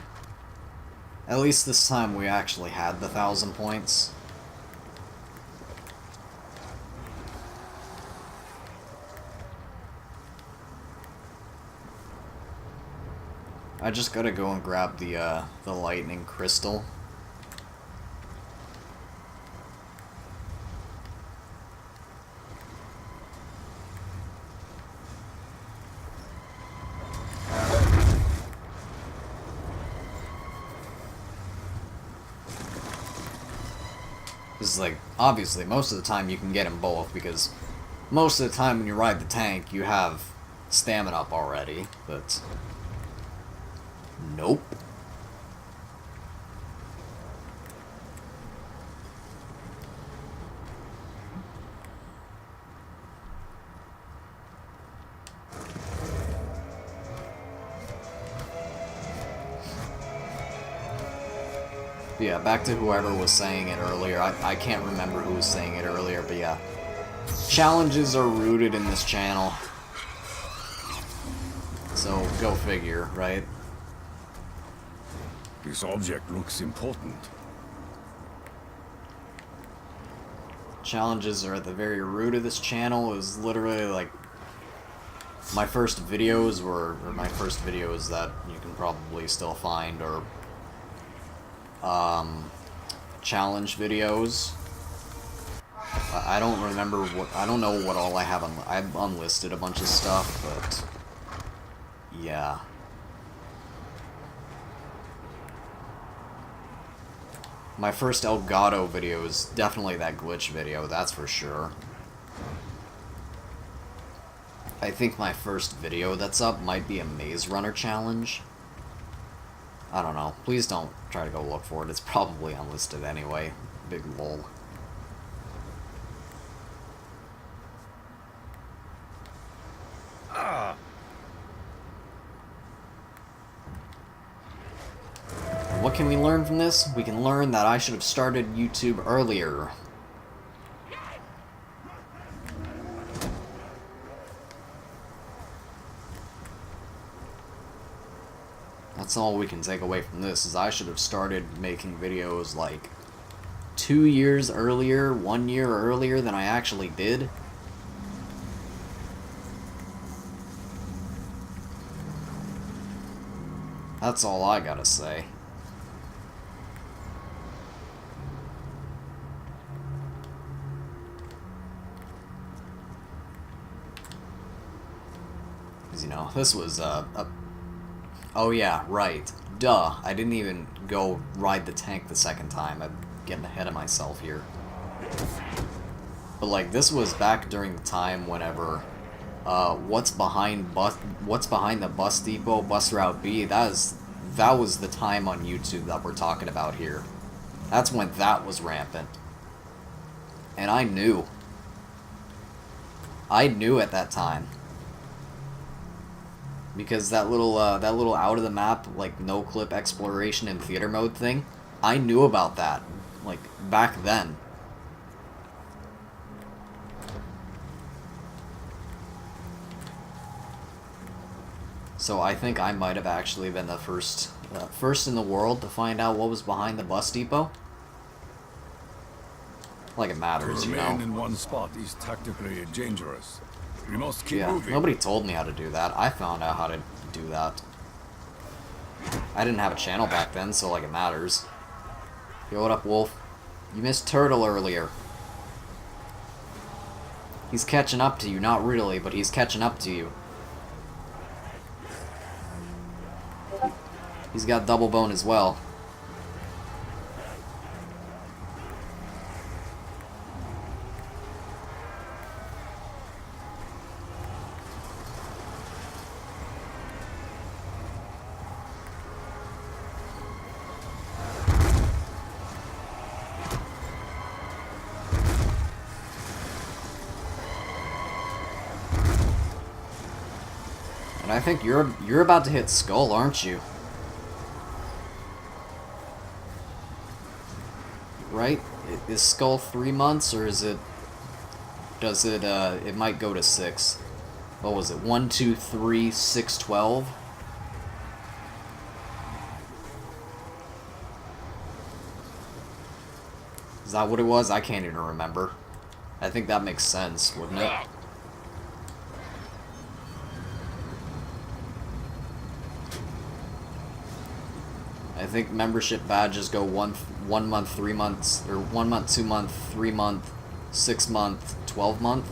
At least this time we actually had the 1,000 points. I just gotta go and grab the lightning crystal. Because, like, obviously, most of the time you can get them both, because most of the time when you ride the tank, you have stamina up already, but... Nope. Yeah, back to whoever was saying it earlier. I can't remember who was saying it earlier, but yeah. Challenges are rooted in this channel. So, go figure, right? This object looks important. Challenges are at the very root of this channel. It was literally like my first videos or my first videos that you can probably still find are challenge videos. I don't remember what, I don't know what all I have I've unlisted a bunch of stuff, but yeah. My first Elgato video is definitely that glitch video, that's for sure. I think my first video that's up might be a Maze Runner challenge. I don't know. Please don't try to go look for it. It's probably unlisted anyway. Big lol. What can we learn from this? We can learn that I should have started YouTube earlier. That's all we can take away from this, is I should have started making videos like 2 years earlier, 1 year earlier than I actually did. That's all I gotta say. Because, you know, this was oh yeah, right. Duh, I didn't even go ride the tank the second time. I'm getting ahead of myself here. But, like, this was back during the time whenever, what's behind the bus depot, bus route B, that was the time on YouTube that we're talking about here. That's when that was rampant. And I knew. I knew at that time. Because that little out of the map, like, no clip exploration in theater mode thing, I knew about that, like, back then. So I think I might have actually been the first in the world to find out what was behind the bus depot. Like it matters, To you know. remain in one spot is tactically dangerous. We must keep Yeah, moving. nobody told me how to do that. I found out how to do that. I didn't have a channel back then, so like it matters. Yo, what up, Wolf? You missed Turtle earlier. He's catching up to you. Not really, but he's catching up to you. He's got double bone as well. And I think you're about to hit Skull, aren't you? Right? Is Skull 3 months, or is it... Does it, it might go to 6. What was it? 1, 2, 3, 6, 12? Is that what it was? I can't even remember. I think that makes sense, wouldn't it? I think membership badges go 1 month, 3 months, or 1 month, 2 month, 3 month, 6 month, 12 month.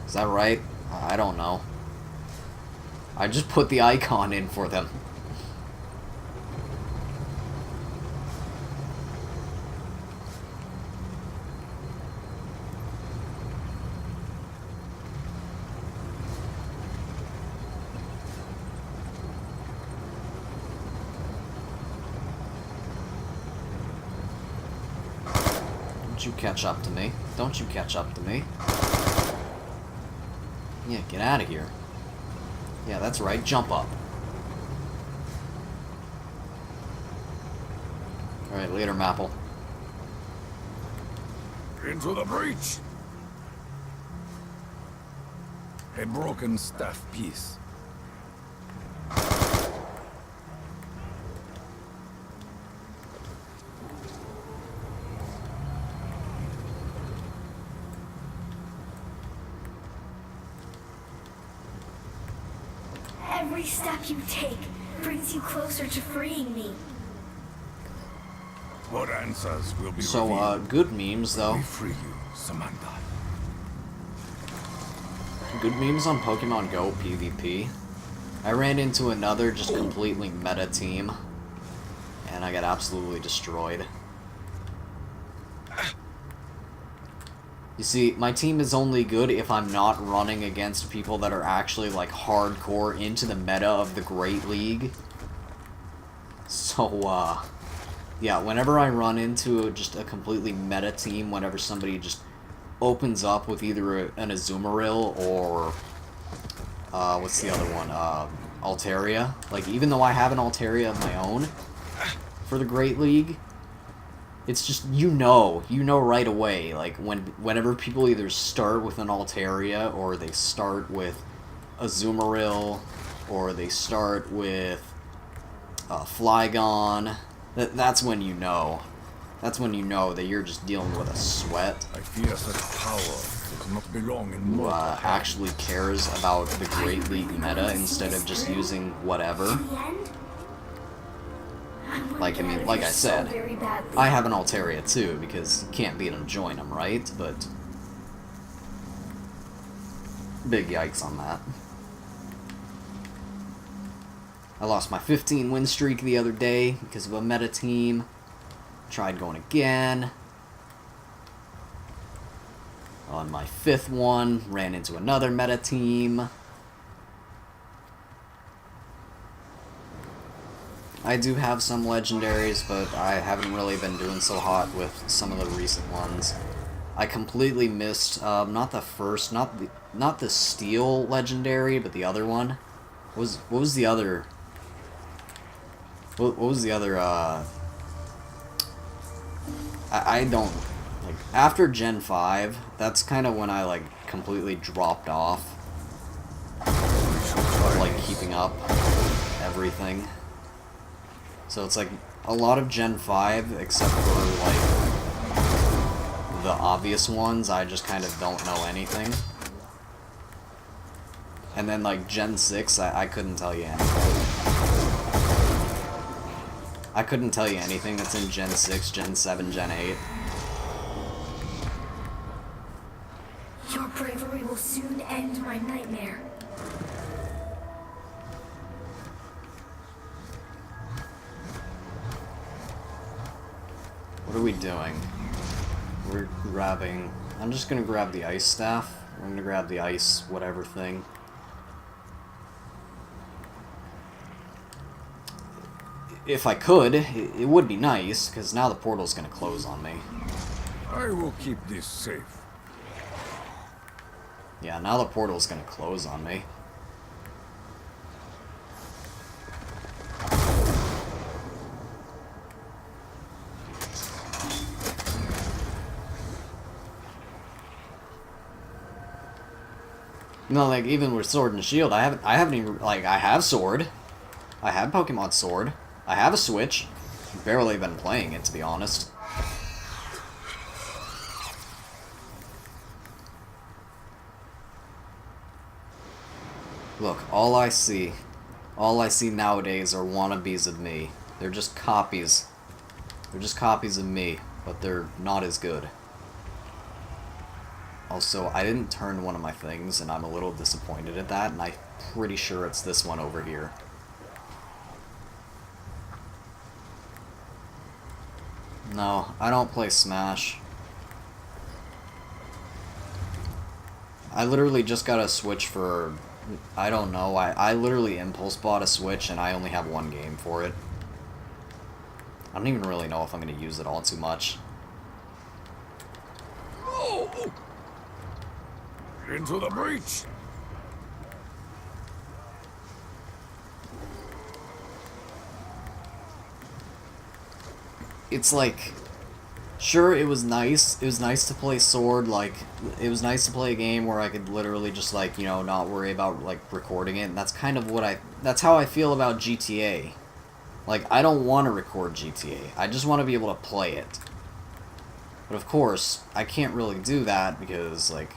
Is that right? I don't know. I just put the icon in for them. Don't you catch up to me. Don't you catch up to me. Yeah, get out of here. Yeah, that's right. Jump up. Alright, later, Mapple. Into the breach! A broken staff piece. Every step you take brings you closer to freeing me. What answers will be So, revealed good memes, though. when we free you, Samantha. Good memes on Pokemon Go PvP. I ran into another just completely meta team, and I got absolutely destroyed. You see, my team is only good if I'm not running against people that are actually, like, hardcore into the meta of the Great League. So, yeah, whenever I run into just a completely meta team, whenever somebody just opens up with either an Azumarill or, what's the other one, Altaria. Like, even though I have an Altaria of my own for the Great League, it's just, you know right away, like, whenever people either start with an Altaria, or they start with Azumarill, or they start with Flygon, that's when you know. That's when you know that you're just dealing with a sweat I fear such power does not belong in who mortal hands. actually cares about the Great League meta instead of just using whatever. To the end? Like, I mean, like I said, I have an Altaria too, because you can't beat them, join them, right? But big yikes on that. I lost my 15 win streak the other day because of a meta team. Tried going again. On my 5th one, ran into another meta team. I do have some legendaries, but I haven't really been doing so hot with some of the recent ones. I completely missed, not the steel legendary, but the other one. What was the other? What was the other? I don't like after Gen 5. That's kind of when I like completely dropped off of like keeping up everything. So it's like a lot of Gen 5, except for like the obvious ones, I just kind of don't know anything. And then like Gen 6, I couldn't tell you anything. I couldn't tell you anything that's in Gen 6, Gen 7, Gen 8. Your bravery will soon end my nightmare. What are we doing? We're grabbing... I'm just gonna grab the ice staff. I'm gonna grab the ice whatever thing. If I could, it would be nice, because now the portal's gonna close on me. I will keep this safe. Yeah, now the portal's gonna close on me. No, like, even with Sword and Shield, I haven't even, like, I have Sword. I have Pokemon Sword. I have a Switch. Barely been playing it, to be honest. Look, all I see nowadays are wannabes of me. They're just copies. They're just copies of me, but they're not as good. Also, I didn't turn one of my things, and I'm a little disappointed at that, and I'm pretty sure it's this one over here. No, I don't play Smash. I literally just got a Switch for... I don't know, I literally impulse bought a Switch, and I only have one game for it. I don't even really know if I'm going to use it all too much. Oh! Into the breach! It's like, sure, it was nice. It was nice to play Sword, like, it was nice to play a game where I could literally just, like, you know, not worry about, like, recording it, and that's kind of what that's how I feel about GTA. Like, I don't want to record GTA. I just want to be able to play it. But of course, I can't really do that because, like,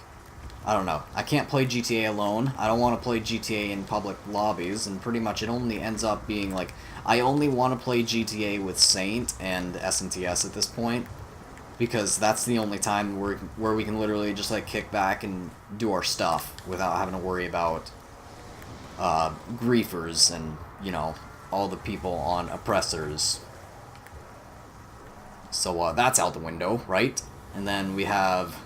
I don't know. I can't play GTA alone. I don't want to play GTA in public lobbies, and pretty much it only ends up being, like, I only want to play GTA with Saint and SNTS at this point, because that's the only time where we can literally just, like, kick back and do our stuff without having to worry about griefers and, you know, all the people on oppressors. So that's out the window, right? And then we have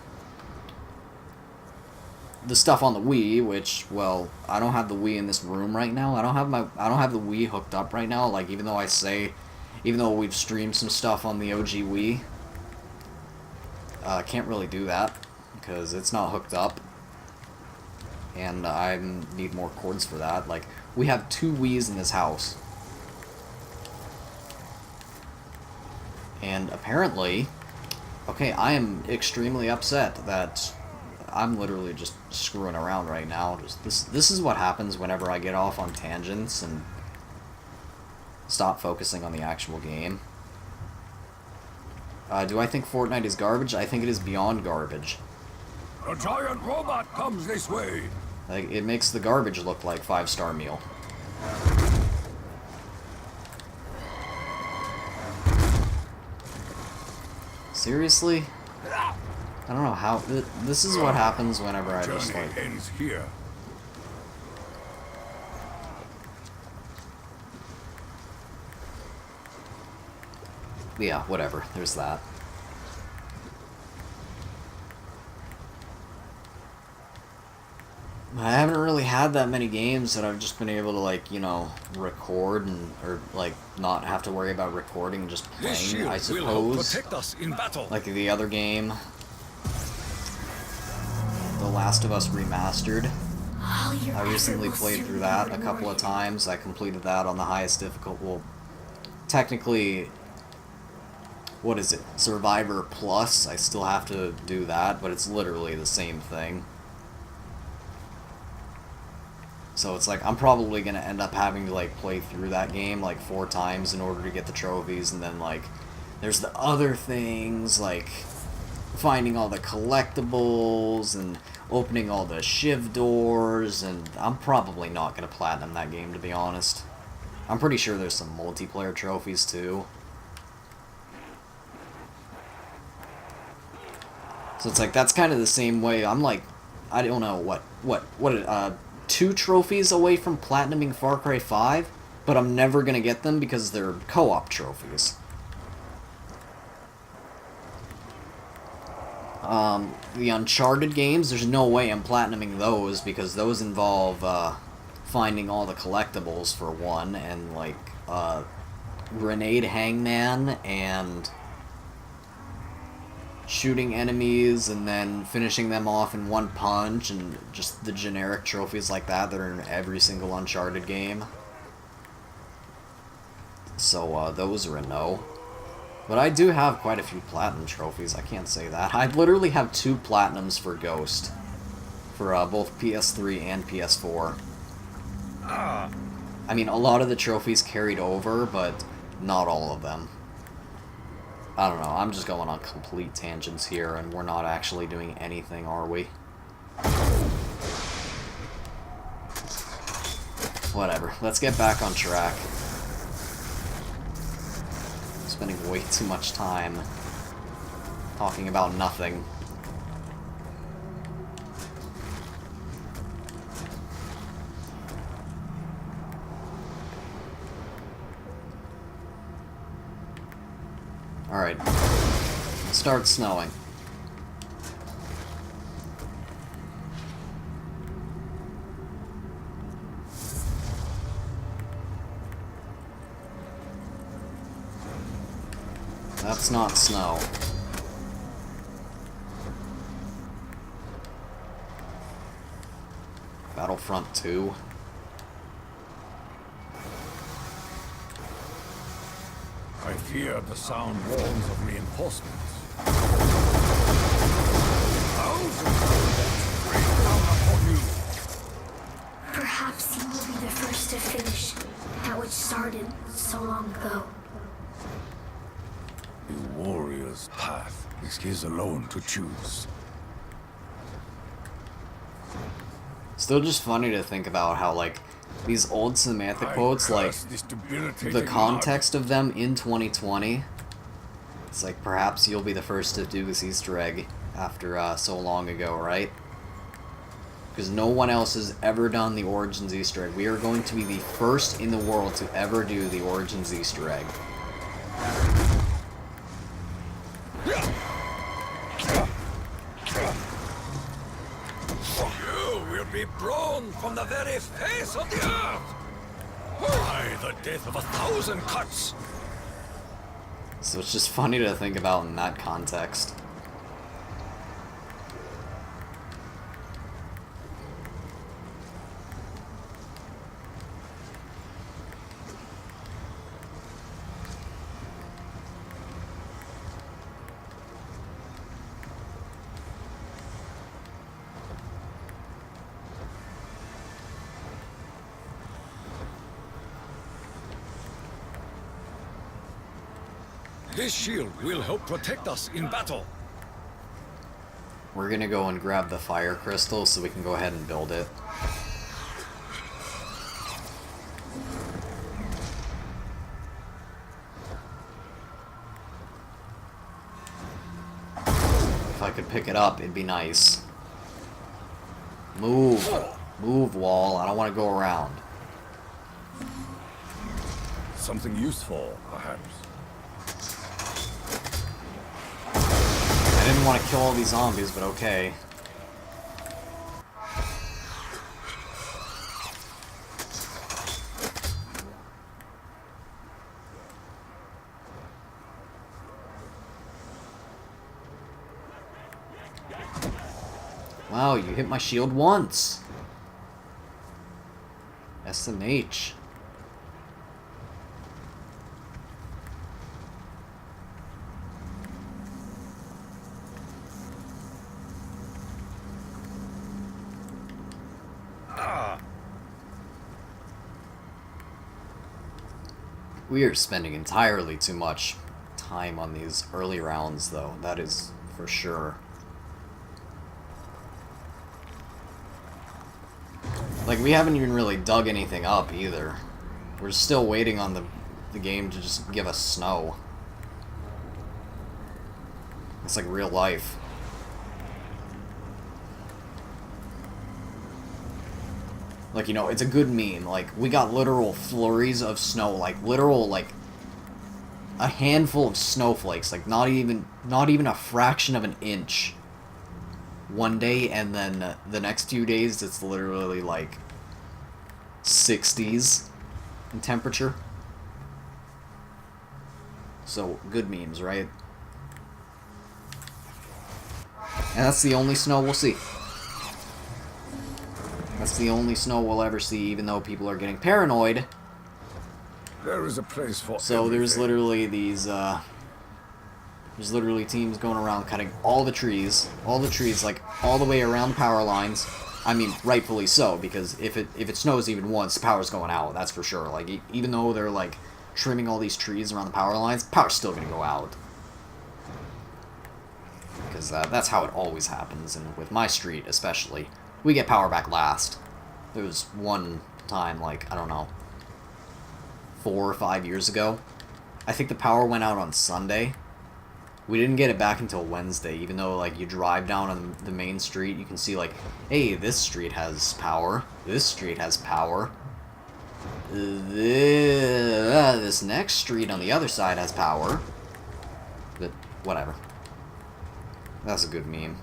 the stuff on the Wii, which, well, I don't have the Wii in this room right now. I don't have the Wii hooked up right now. Like, even though we've streamed some stuff on the OG Wii, can't really do that because it's not hooked up, and I need more cords for that. Like, we have 2 Wiis in this house, and apparently, okay, I am extremely upset that I'm literally just screwing around right now. This is what happens whenever I get off on tangents and stop focusing on the actual game. Do I think Fortnite is garbage? I think it is beyond garbage. A giant robot comes this way! Like, it makes the garbage look like 5-star meal. Seriously? I don't know how... This is what happens whenever I just, like... ends here. Yeah, whatever. There's that. I haven't really had that many games that I've just been able to, like, you know, record or, like, not have to worry about recording, just playing, I suppose. Protect us in battle. Like the other game, The Last of Us Remastered. I recently played through that a couple of times. I completed that on the highest difficulty. Well, technically, what is it? Survivor Plus. I still have to do that, but it's literally the same thing. So it's like, I'm probably going to end up having to, like, play through that game, like, 4 times in order to get the trophies, and then, like, there's the other things, like, finding all the collectibles, and opening all the shiv doors, and I'm probably not going to platinum that game, to be honest. I'm pretty sure there's some multiplayer trophies, too. So it's like, that's kind of the same way. I'm like, I don't know, what 2 trophies away from platinuming Far Cry 5, but I'm never gonna get them because they're co-op trophies. The Uncharted games, there's no way I'm platinuming those because those involve finding all the collectibles for one, and like grenade hangman and shooting enemies and then finishing them off in one punch, and just the generic trophies like that are in every single Uncharted game. So those are a no. But I do have quite a few platinum trophies, I can't say that. I literally have 2 platinums for Ghost. for both PS3 and PS4. I mean, a lot of the trophies carried over, but not all of them. I don't know, I'm just going on complete tangents here, and we're not actually doing anything, are we? Whatever, let's get back on track. Spending way too much time talking about nothing. Alright, it starts snowing. That's not snow. Battlefront 2. I fear the sound walls of reinforcements. Thousands of them rain down upon you. Perhaps you will be the first to finish that which started so long ago. The warrior's path is his alone to choose. Still just funny to think about how, like, these old Samantha quotes, like, the context of them in 2020, it's like, perhaps you'll be the first to do this Easter egg after so long ago, right? Because no one else has ever done the Origins Easter egg. We are going to be the first in the world to ever do the Origins Easter egg. You will be blown from the very face of the earth! By the death of 1,000 cuts! So it's just funny to think about in that context. This shield will help protect us in battle. We're gonna go and grab the fire crystal so we can go ahead and build it. If I could pick it up, it'd be nice. Move! Move, wall. I don't want to go around. Something useful, perhaps. I didn't want to kill all these zombies, but okay. Wow, you hit my shield once. SMH. We are spending entirely too much time on these early rounds, though. That is for sure. Like, we haven't even really dug anything up, either. We're still waiting on the game to just give us snow. It's like real life. Like, you know, it's a good meme. Like, we got literal flurries of snow. Like, literal, like, a handful of snowflakes. Like, not even a fraction of an inch. One day, and then the next few days, it's literally, like, 60s in temperature. So, good memes, right? And that's the only snow we'll see. That's the only snow we'll ever see, even though people are getting paranoid. There is a place for So there's everything. literally these, there's literally teams going around cutting all the trees, like, all the way around the power lines, I mean, rightfully so, because if it snows even once, the power's going out, that's for sure. Like, even though they're, like, trimming all these trees around the power lines, power's still gonna go out. Because that's how it always happens, and with my street especially, we get power back last. There was one time, like, I don't know, 4 or 5 years ago, I think the power went out on Sunday. We didn't get it back until Wednesday, even though, like, you drive down on the main street, you can see, like, hey, this street has power, this street has power, this next street on the other side has power, but whatever. That's a good meme.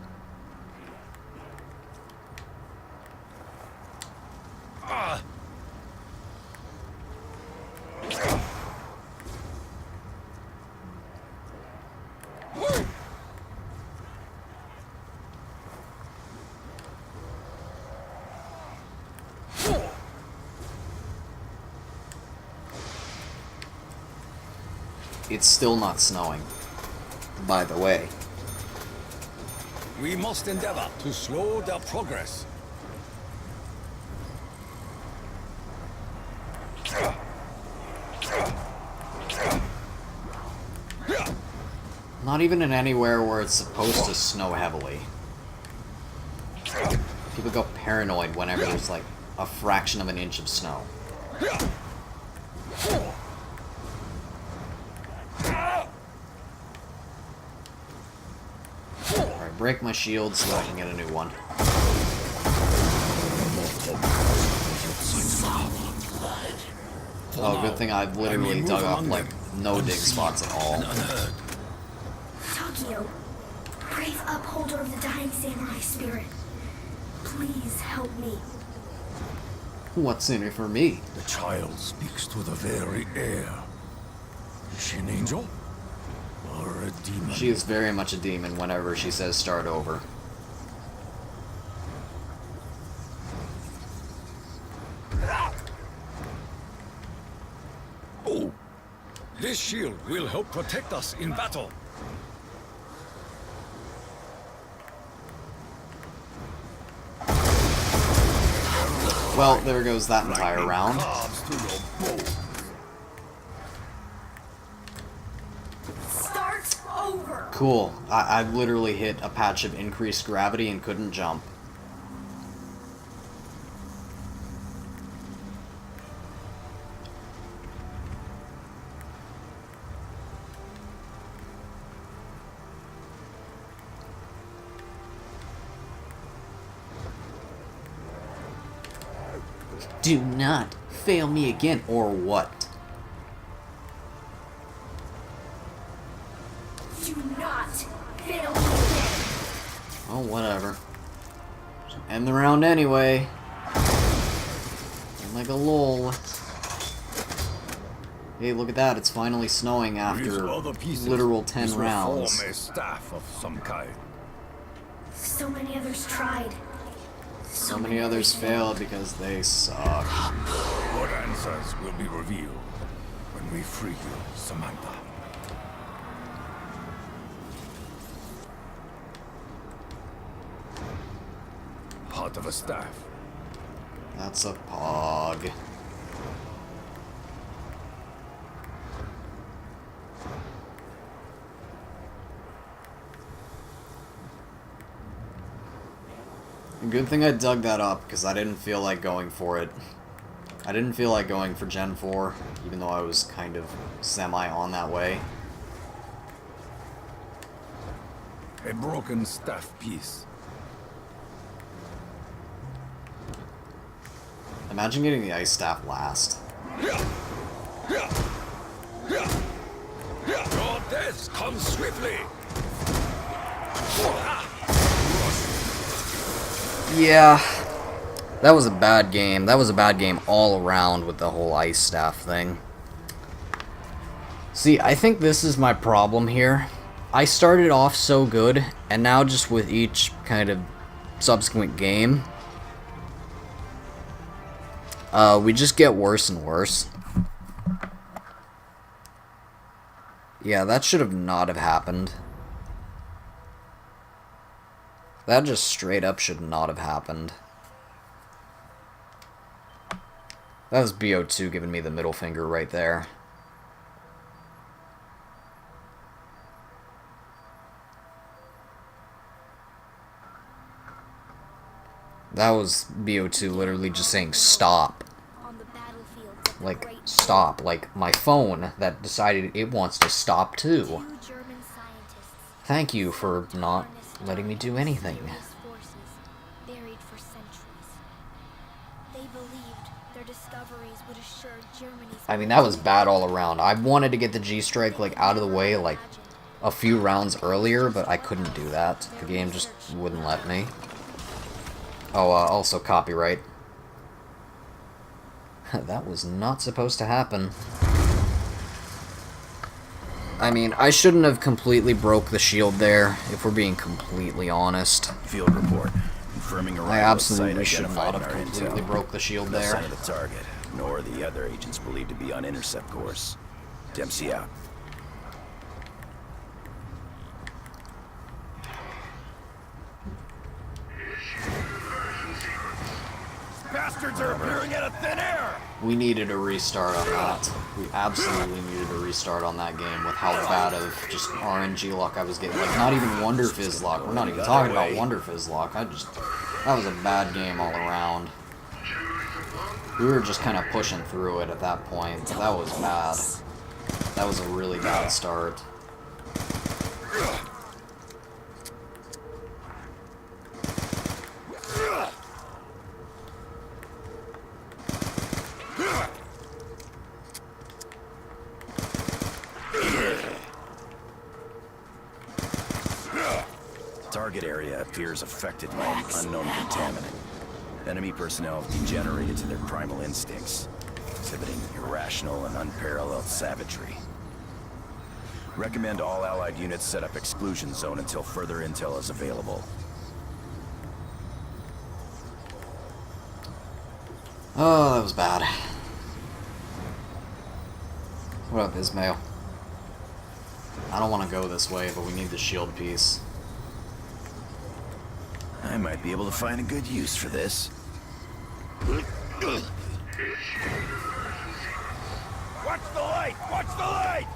It's still not snowing, by the way. We must endeavor to slow their progress. Not even in anywhere where it's supposed to snow heavily. People go paranoid whenever there's like a fraction of an inch of snow. Alright, break my shield so I can get a new one. Oh, good thing I've literally dug up like no dig spots at all. Takio, brave upholder of the dying samurai spirit, please help me. What's in it for me? The child speaks to the very air. Is she an angel? Or a demon? She is very much a demon whenever she says start over. Oh! This shield will help protect us in battle. Well, there goes that entire round. Start over. Cool. I literally hit a patch of increased gravity and couldn't jump. Do not fail me again, or what? Do not fail me again. Oh, whatever. End the round anyway. I'm like a lol. Hey, look at that. It's finally snowing after literal 10 rounds. A staff of some kind. So many others tried. So many others failed because they suck. What answers will be revealed when we free you, Samantha? Part of a staff. That's a pog. Good thing I dug that up, because I didn't feel like going for it. I didn't feel like going for Gen 4, even though I was kind of semi on that way. A broken staff piece. Imagine getting the ice staff last. Your death comes swiftly. Yeah, that was a bad game. That was a bad game all around with the whole ice staff thing. See, I think this is my problem here. I started off so good, and now just with each kind of subsequent game, we just get worse and worse. Yeah, that should have not have happened. That just straight up should not have happened. That was BO2 giving me the middle finger right there. That was BO2 literally just saying stop. On the battlefields of the Like, great stop. Like, my phone that decided it wants to stop too. 2 German scientists Thank you for not letting me do anything. mysterious forces buried for centuries. They believed their discoveries would assure Germany's I mean, that was bad all around. I wanted to get the G-Strike, like, out of the way, like, a few rounds earlier, but I couldn't do that. The game just wouldn't let me. Oh, also copyright. That was not supposed to happen. I mean, I shouldn't have completely broke the shield there, if we're being completely honest. Field report. Confirming arrival I at site absolutely should not identified have in our completely intel. broke the shield No there. sign of the target, nor the other agents believed to be on intercept course. Dempsey out. Bastards are appearing out of thin air! We needed a restart on that. We absolutely needed a restart on that game with how bad of just RNG luck I was getting. Like, not even Wonder Fizz luck. We're not even talking about Wonder Fizz luck. That was a bad game all around. We were just kind of pushing through it at that point. That was bad. That was a really bad start. Target area appears affected by an unknown contaminant. Enemy personnel have degenerated to their primal instincts, exhibiting irrational and unparalleled savagery. Recommend all Allied units set up exclusion zone until further intel is available. Oh, that was bad. What up, Ismail? I don't want to go this way, but we need the shield piece. I might be able to find a good use for this. Watch the light! Watch the light!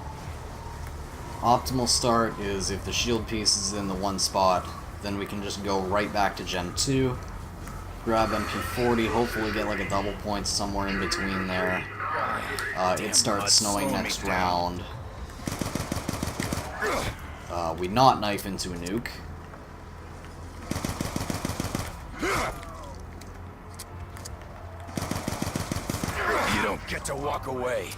Optimal start is if the shield piece is in the one spot, then we can just go right back to Gen 2, grab MP40, hopefully get like a double point somewhere in between there. It starts snowing next round. We not knife into a nuke. You don't get to walk away.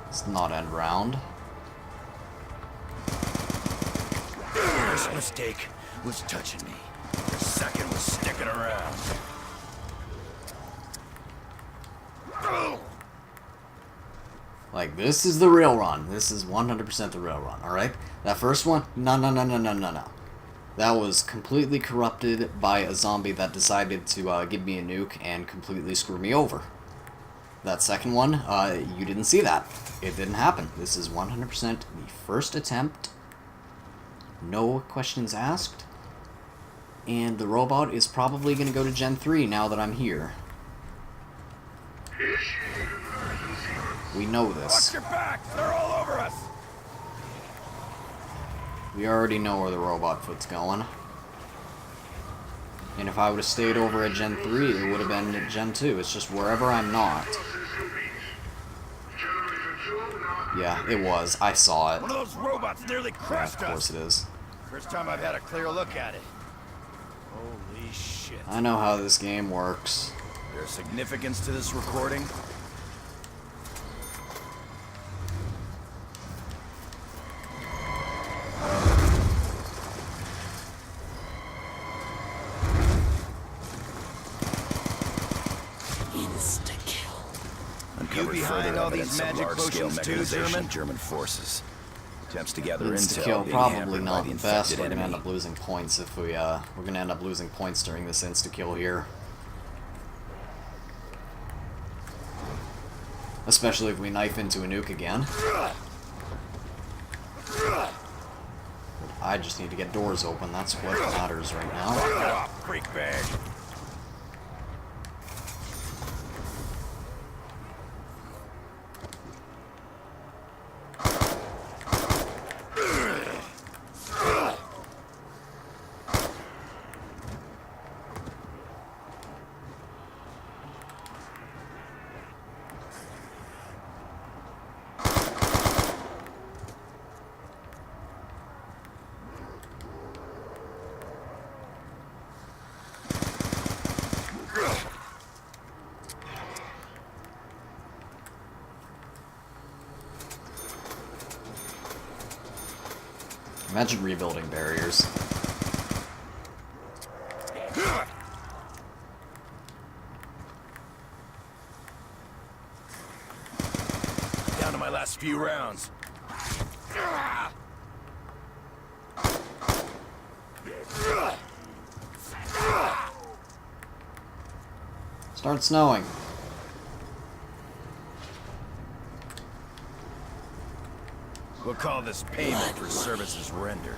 It's not end round. First mistake was touching me. The second was sticking around. Like, this is the real run. This is 100% the real run, alright? That first one, no. That was completely corrupted by a zombie that decided to give me a nuke and completely screw me over. That second one, you didn't see that. It didn't happen. This is 100% the first attempt. No questions asked. And the robot is probably going to go to Gen 3 now that I'm here. We know this. Watch your backs! They're all over us! We already know where the robot foot's going. And if I would have stayed over at Gen 3, it would have been at Gen 2. It's just wherever I'm not. Yeah, it was. I saw it. One of those robots nearly Of crushed course us! it is. First time I've had a clear look at it. Holy shit. I know how this game works. There's significance to this recording. Uncovered behind further all evidence these of magic large-scale potions too, mechanization German? of German forces. Attempts to gather Insta intel kill being probably hampered by not the the best. infected We're gonna end enemy. up losing points if we we're gonna end up losing points during this insta kill here. Especially if we knife into a nuke again. I just need to get doors open. That's what matters right now. Get off, freak bag. Imagine rebuilding barriers. Down to my last few rounds. Start snowing. We'll call this payment for services rendered.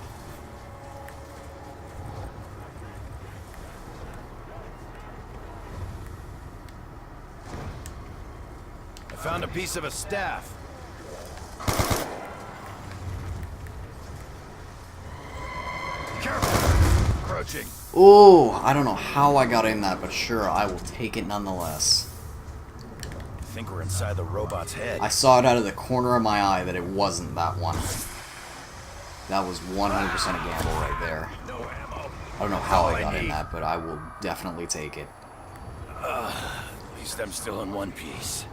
I found a piece of a staff. Careful! Approaching. Ooh, I don't know how I got in that, but sure, I will take it nonetheless. I think we're inside the robot's head. I saw it out of the corner of my eye that it wasn't that one. That was 100% a gamble right there. No ammo. I don't know how All I got in need. that, but I will definitely take it. At least I'm still in one piece.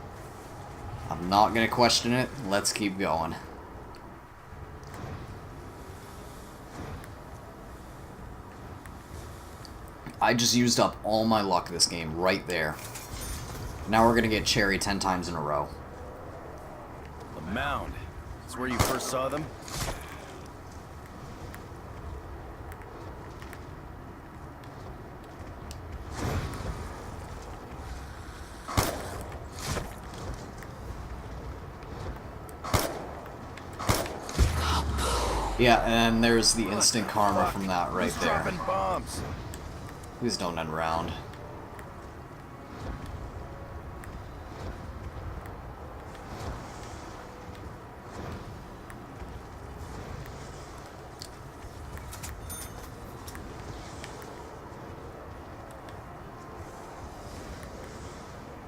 I'm not gonna question it. Let's keep going. I just used up all my luck this game right there. Now we're gonna get Cherry 10 times in a row. The mound. It's where you first saw them? Yeah, and there's the instant karma from that right Who's there. dropping bombs? Please don't end round.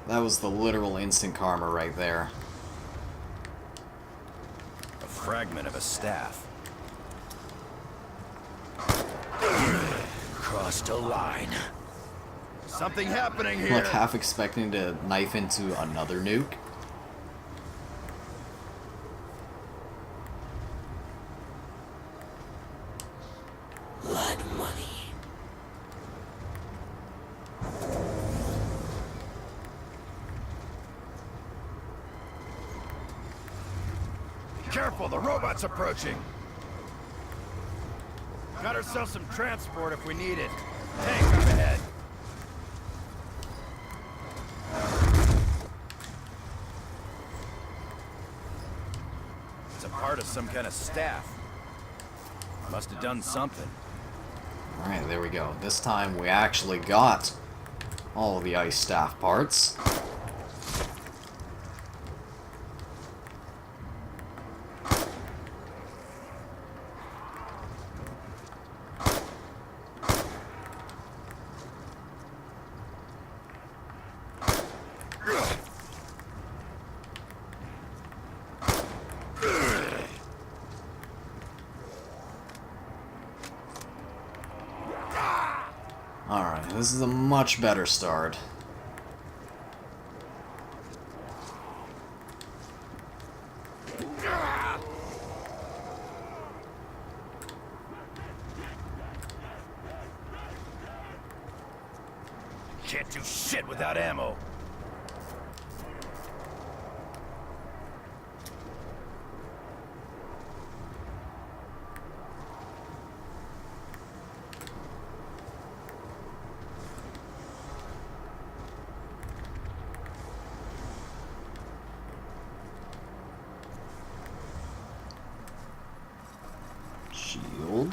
That was the literal instant karma right there. A fragment of a staff. Crossed a line. Something happening here. Like half expecting to knife into another nuke. Blood money. Careful, the robot's approaching. Got ourselves some transport if we need it. Tank up ahead. It's a part of some kind of staff. Must have done something. Alright, there we go. This time we actually got all of the ice staff parts. Alright, this is a much better start. Can't do shit without ammo. Shield.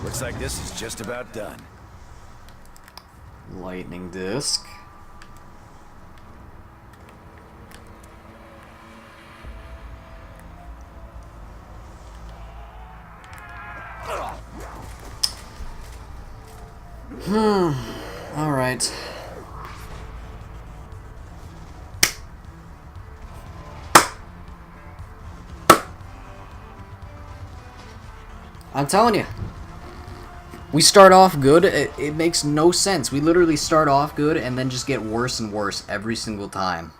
Looks like this is just about done. Lightning disc. Alright. I'm telling you. We start off good, it makes no sense. We literally start off good and then just get worse and worse every single time.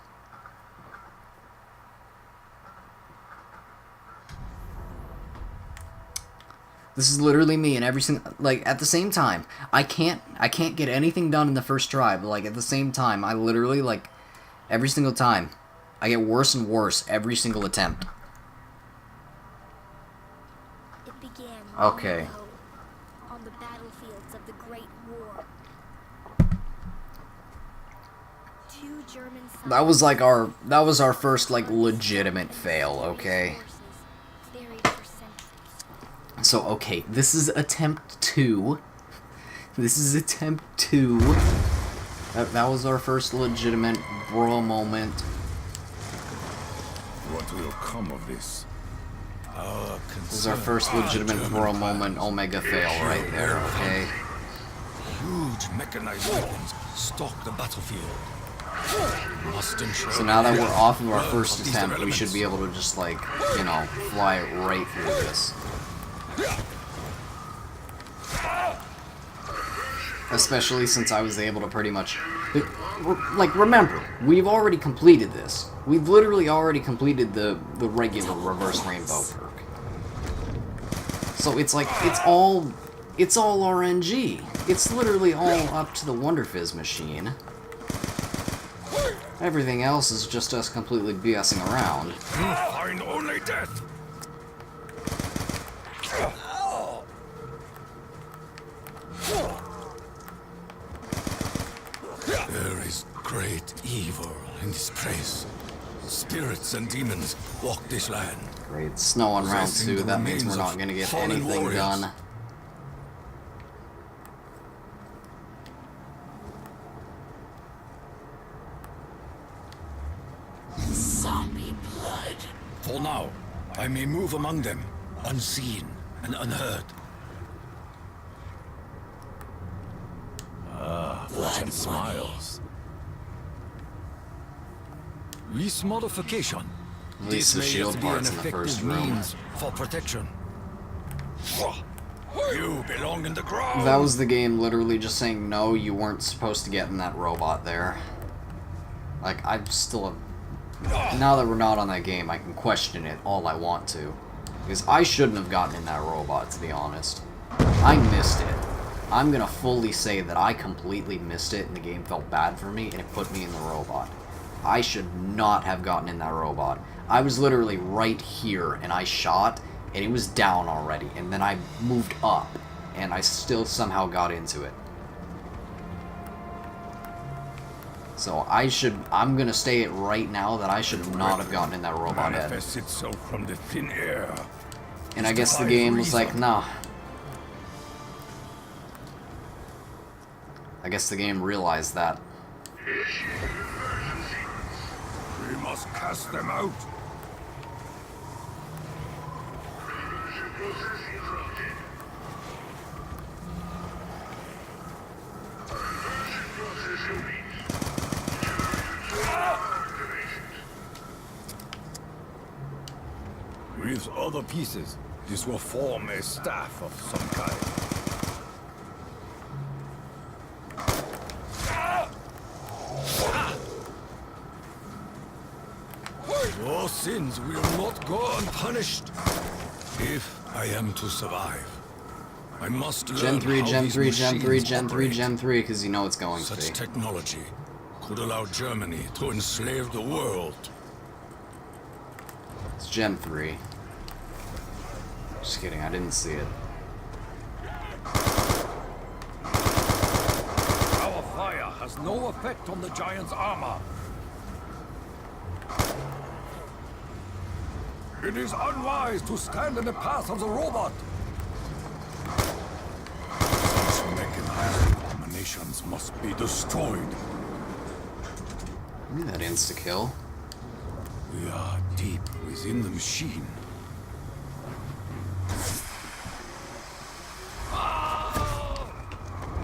This is literally me and every single, like, at the same time. I can't get anything done in the first try, but like at the same time, I literally, like, every single time, I get worse and worse every single attempt. It began Okay. long ago, on the battlefields of the Great War. Two German That was like that was our first, like, legitimate fail, okay? buried for centuries. So, okay, this is attempt 2. This is attempt 2. That was our first legitimate bro moment. What will come of this? Our This is our first legitimate bro moment omega fail right there, okay? Huge mechanized weapons stalk the battlefield. Must ensure So now that we're off of our learn first of these attempt, we should be able to just, like, you know, fly right through this. Especially since I was able to pretty much... Like, remember, we've already completed this. We've literally already completed the regular reverse rainbow perk. So it's like, it's all RNG. It's literally all up to the Wonder Fizz machine. Everything else is just us completely BSing around. Find only death. There is great evil in this place. Spirits and demons walk this land. Great, snow on round Possessing 2, the that means we're remains not of gonna get fallen anything warriors. done. Zombie blood. For now, I may move among them, unseen and unheard. Blood And smiles. This modification. At least the may shield yet be part's an in the first effective room. means for protection. You belong in the ground. That was the game literally just saying, no, you weren't supposed to get in that robot there. Like, I still have... Now that we're not on that game, I can question it all I want to. Because I shouldn't have gotten in that robot, to be honest. I missed it. I'm gonna fully say that I completely missed it, and the game felt bad for me, and it put me in the robot. I should not have gotten in that robot. I was literally right here, and I shot, and it was down already, and then I moved up, and I still somehow got into it. So I'm gonna say it right now that I should not have gotten in that robot head. Manifests itself from the thin air. And I guess the game was like, nah. I guess the game realized that. We must cast them out. With other pieces, this will form a staff of some kind. Your sins will not go unpunished. If I am to survive, I must learn Gen 3, how Gen these 3, Gen 3, machines Gen 3, operate. Gen 3, because you know it's going to Such be. technology could allow Germany to enslave the world. It's Gen 3. Just kidding, I didn't see it. Our fire has no effect on the giant's armor. It is unwise to stand in the path of the robot. Such mechanized abominations must be destroyed. Look at that insta-kill. We are deep within the machine. I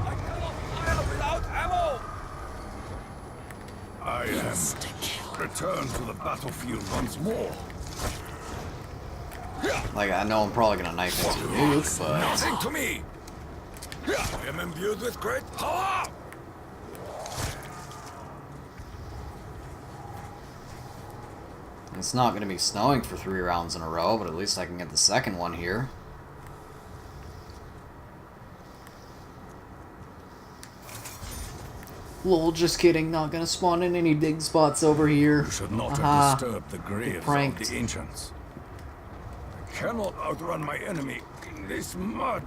cannot fire without ammo! I am returned to the battlefield once more. Like, I know I'm probably gonna knife into Nuke, but... Nothing to me! I am imbued with great power! It's not gonna be snowing for 3 rounds in a row, but at least I can get the second one here. Lol, just kidding, not gonna spawn in any dig spots over here. You should not Aha. have disturbed the graves of pranked. the ancients. I cannot outrun my enemy in this mud.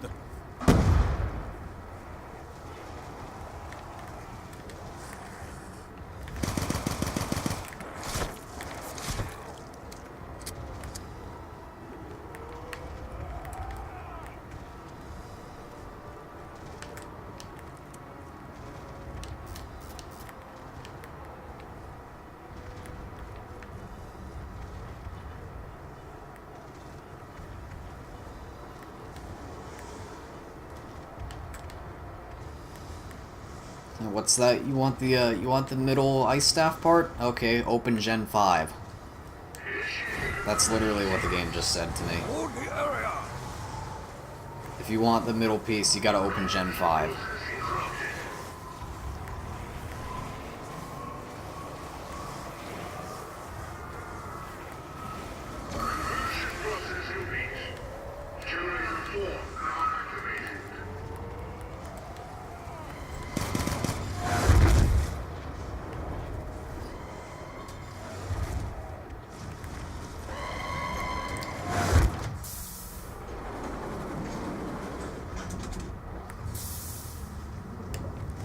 What's that? You want the middle ice staff part? Okay, open Gen 5. That's literally what the game just said to me. Hold the area. If you want the middle piece, you gotta open Gen 5.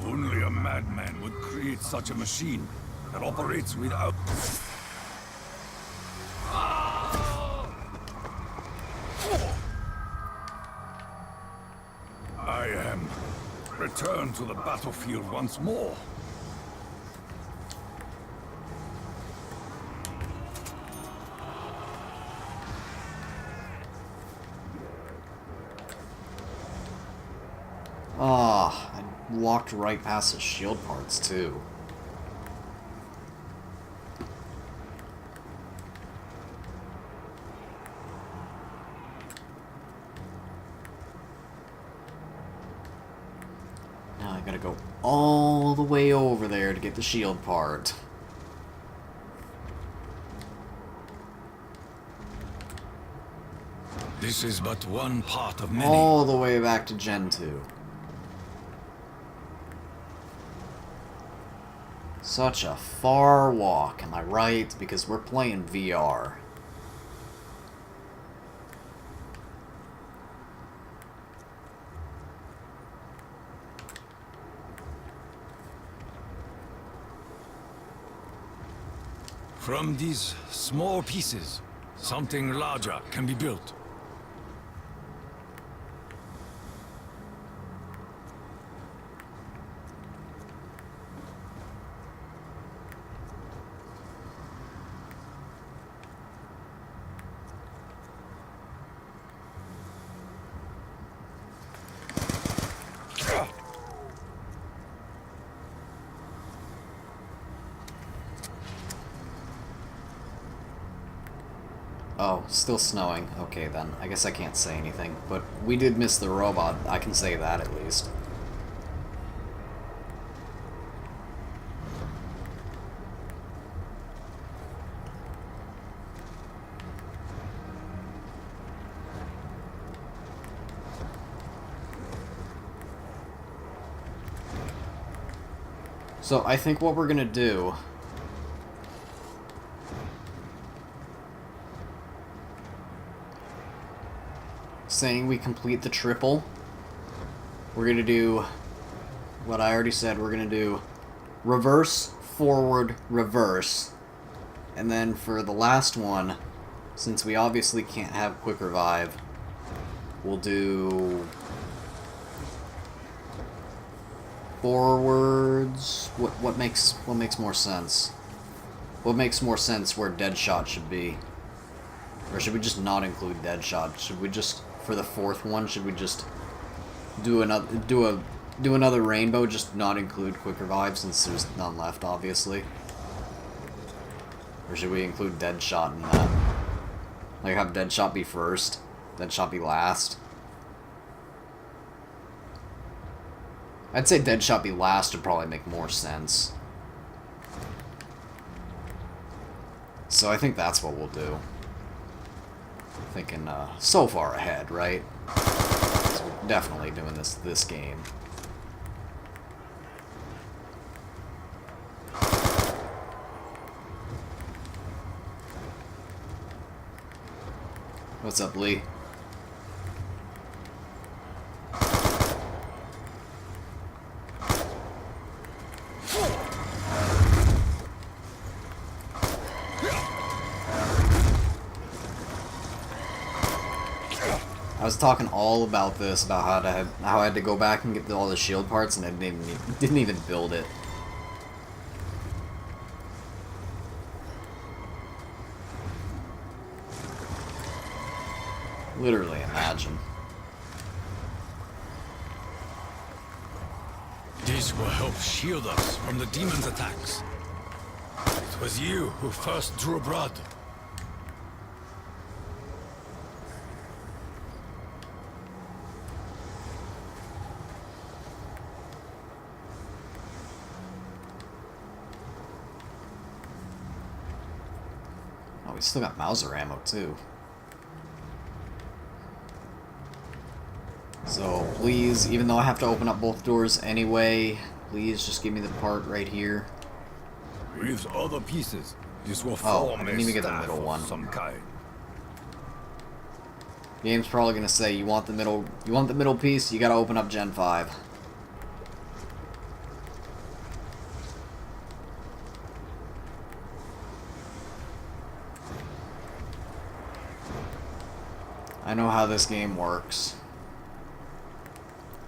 Only a madman would create such a machine that operates without... I am returned to the battlefield once more. Ah, I walked right past the shield parts too. Now I gotta go all the way over there to get the shield part. This is but one part of many. All the way back to Gen 2. Such a far walk, am I right? Because we're playing VR. From these small pieces, something larger can be built. Oh, still snowing. Okay then, I guess I can't say anything. But we did miss the robot, I can say that at least. So I think what we're gonna do... saying we complete the triple, we're gonna do what I already said. We're gonna do reverse, forward, reverse, and then for the last one, Since we obviously can't have quick revive, we'll do forwards. What makes more sense? What makes more sense where Deadshot should be? Or should we just not include Deadshot? Should we just, for the fourth one, should we just do another rainbow, just not include quick revive since there's none left, obviously? Or should we include Deadshot in that? Like have Deadshot be first, Deadshot be last? I'd say Deadshot be last would probably make more sense. So I think that's what we'll do. Thinking so far ahead, right? So we're definitely doing this game. What's up, Lee? I was talking all about this, about how I had to go back and get all the shield parts, and I didn't even build it. Literally, imagine. This will help shield us from the demon's attacks. It was you who first drew blood. Oh, we still got Mauser ammo, too. So, please, even though I have to open up both doors anyway, please just give me the part right here. With other pieces, this will Oh, form I didn't even get the staff middle of one. some kind. Game's probably gonna say you want the middle piece, you gotta open up Gen 5. I know how this game works.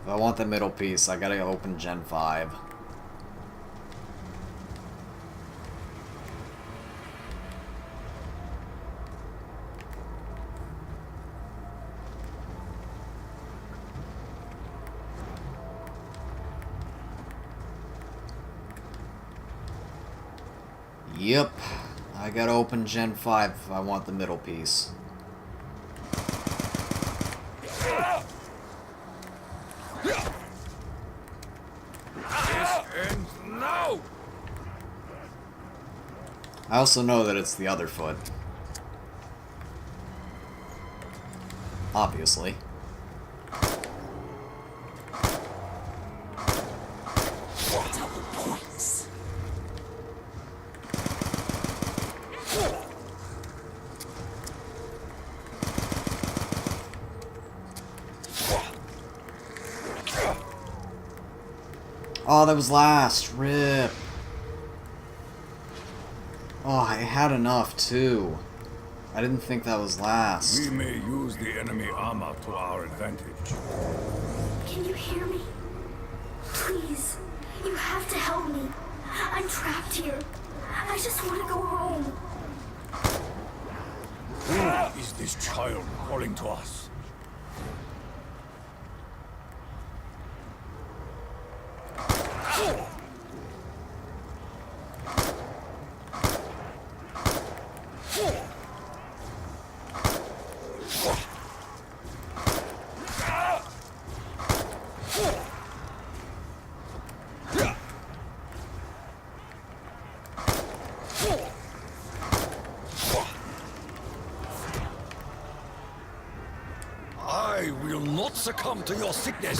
If I want the middle piece, I gotta open Gen 5. Yep, I gotta open Gen 5 if I want the middle piece. I also know that it's the other foot. Obviously. Double points. Oh, that was last. RIP. Oh, I had enough, too. I didn't think that was last. We may use the enemy armor to our advantage. Can you hear me? Please, you have to help me. I'm trapped here. I just want to go home. Who is this child calling to us? I will not succumb to your sickness.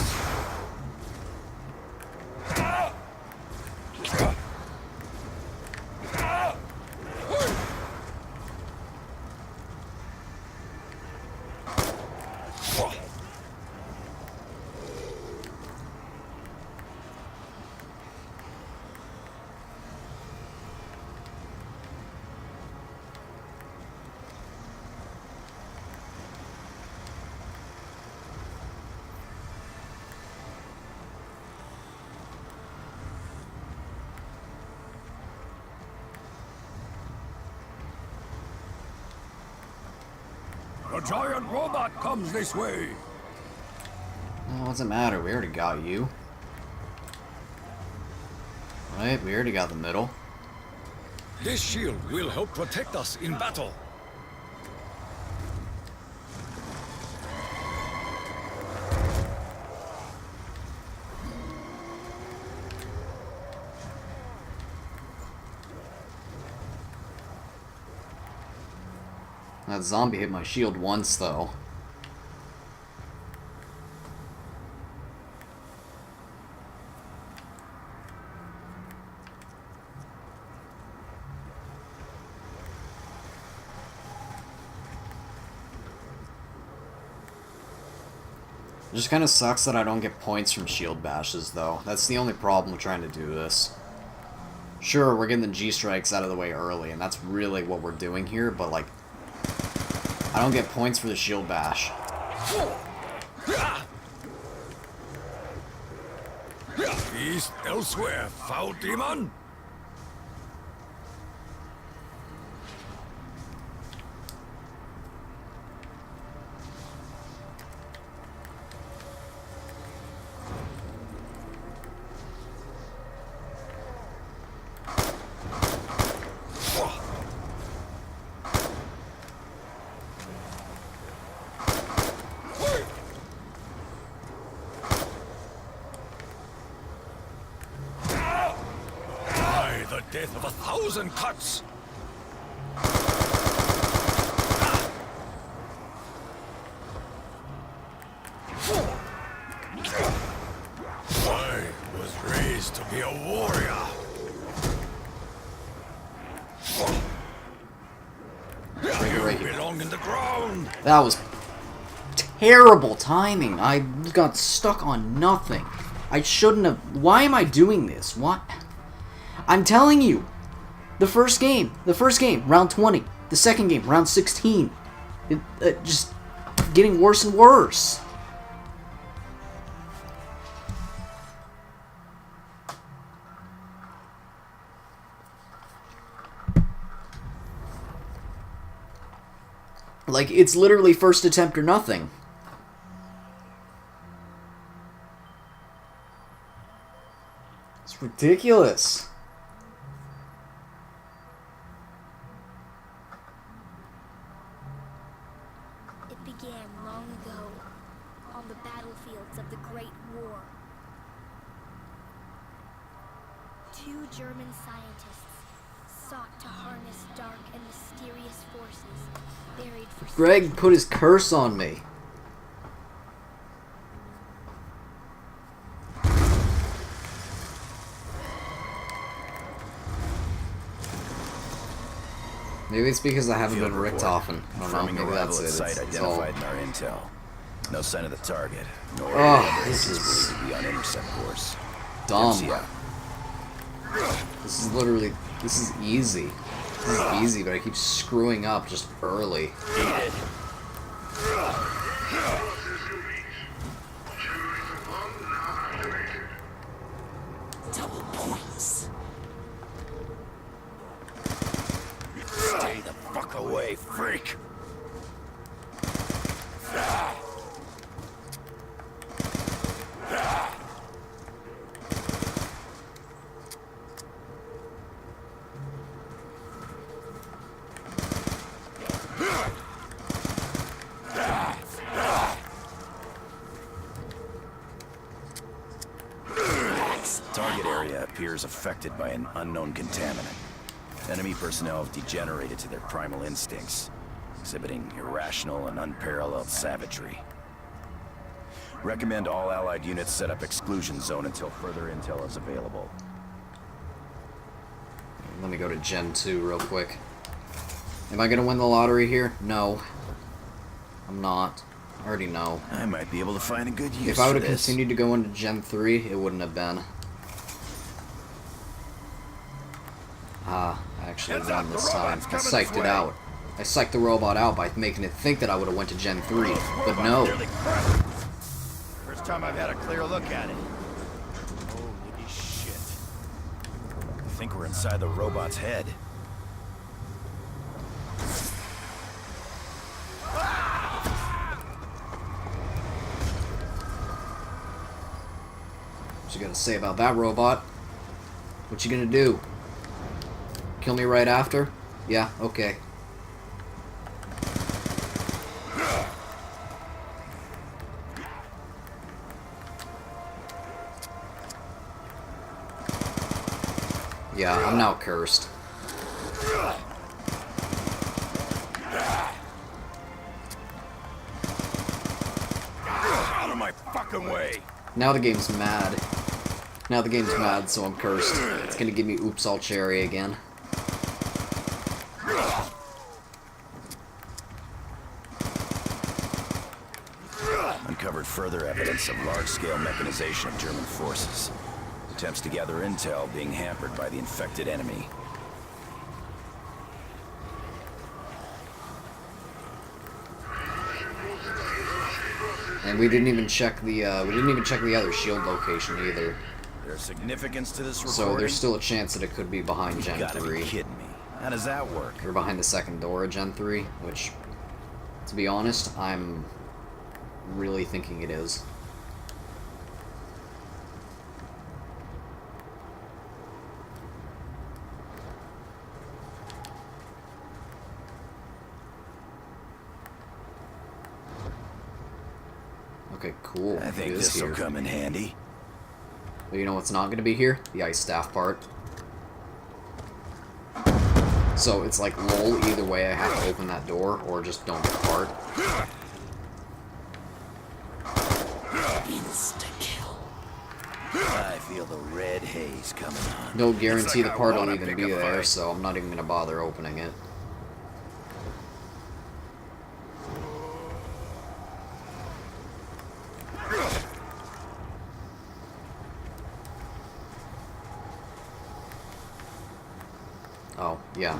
giant robot comes this way. Well, what's it matter? We already got you. Right, we already got the middle. This shield will help protect us in battle. That zombie hit my shield once, though. It just kind of sucks that I don't get points from shield bashes, though. That's the only problem with trying to do this. Sure, we're getting the G-strikes out of the way early, and that's really what we're doing here, but, like, I don't get points for the shield bash. Feast elsewhere, foul demon! Death of 1,000 cuts! I was raised to be a warrior. You belong in the ground. That was terrible timing. I got stuck on nothing. I shouldn't have. Why am I doing this? What? I'm telling you, the first game, round 20. The second game, round 16. Just getting worse and worse. Like, it's literally first attempt or nothing. It's ridiculous. Began long ago on the battlefields of the Great War. Two German scientists sought to harness dark and mysterious forces buried for Greg put his curse on me. Maybe it's because I haven't been ricked often. I don't know. Maybe that's it. Site It's all... identified in our intel. No sign of the target. Nor this is believed to be on intercept course. dumb. MCF. This is literally... This is easy. This is easy, but I keep screwing up just early. Double points. Stay the fuck away, freak! Target area appears affected by an unknown contaminant. Enemy personnel have degenerated to their primal instincts, exhibiting irrational and unparalleled savagery. Recommend all allied units set up exclusion zone until further intel is available. Let me go to Gen 2 real quick. Am I gonna win the lottery here? No. I'm not. I already know. I might be able to find a good use If I would have for this. continued to go into Gen 3, it wouldn't have been. I actually Heads won up, this the time. I robot's coming psyched this it way. out. I psyched the robot out by making it think that I would have went to Gen 3, but no. First time I've had a clear look at it. Holy shit. I think we're inside the robot's head. What you gotta say about that, robot? What you gonna do? Kill me right after? Yeah, okay. Yeah, I'm now cursed. Out of my fucking way! Now the game's mad. Now the game's mad, so I'm cursed. It's gonna give me oops all cherry again. Uncovered further evidence of large-scale mechanization of German forces. Attempts to gather intel being hampered by the infected enemy. And we didn't even check the other shield location either. There's significance to this recording. So there's still a chance that it could be behind You Gen gotta 3. be kidding me. How does that work? Or behind the second door of Gen 3, which, to be honest, I'm really thinking it is. Okay, cool. I think It is this will here. come in handy. But you know what's not going to be here? The ice staff part. So it's like, lol, either way I have to open that door, or just don't get the part. Insta-kill. I feel the red haze coming on. No guarantee It's like the I part will wanna even pick be a there, fight. so I'm not even going to bother opening it. Oh, yeah.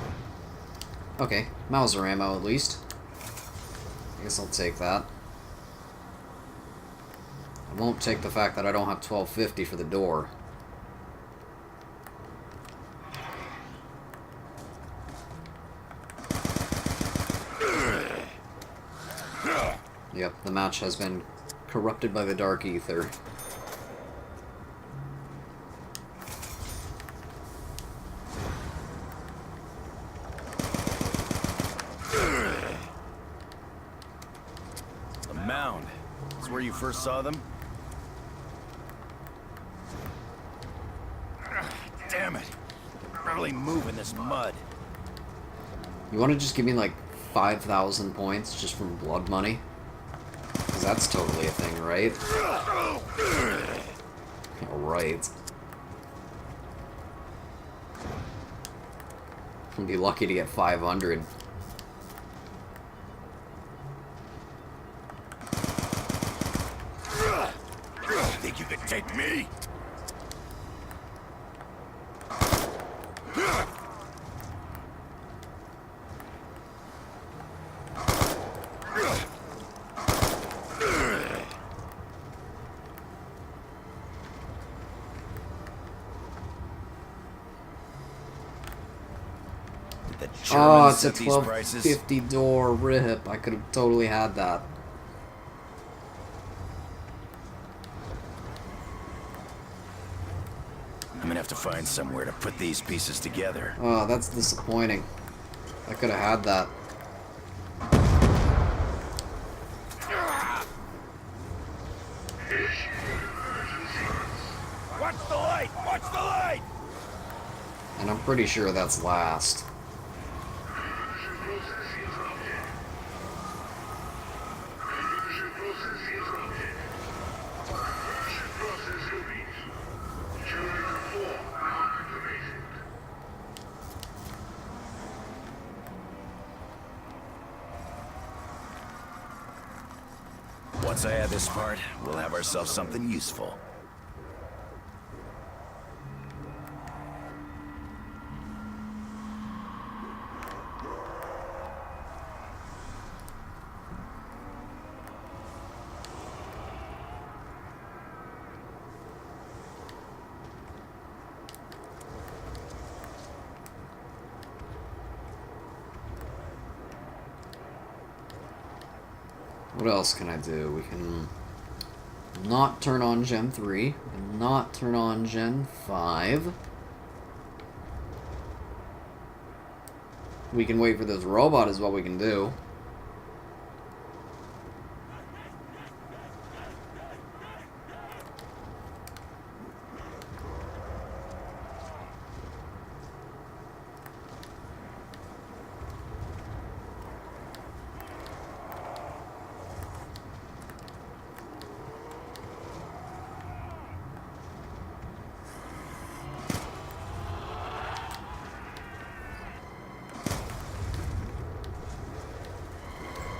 Okay, Mauser ammo at least. I guess I'll take that. I won't take the fact that I don't have 1250 for the door. Yep, the match has been corrupted by the Dark Ether. The mound. Is where you first saw them? Damn it. Barely move in this mud. You want to just give me like 5,000 points just from blood money? Because that's totally a thing, right? Alright. I'd be lucky to get 500. Think you could take me? Did the Oh, Germans it's a set these prices? 1250 door rip. I could have totally had that. I'm gonna have to find somewhere to put these pieces together. Oh, that's disappointing. I could have had that. Watch the light! Watch the light! And I'm pretty sure that's last. Once I add this part, we'll have ourselves something useful. What else can I do? We can... Not turn on Gen 3. Not turn on Gen 5. We can wait for this robot is what we can do.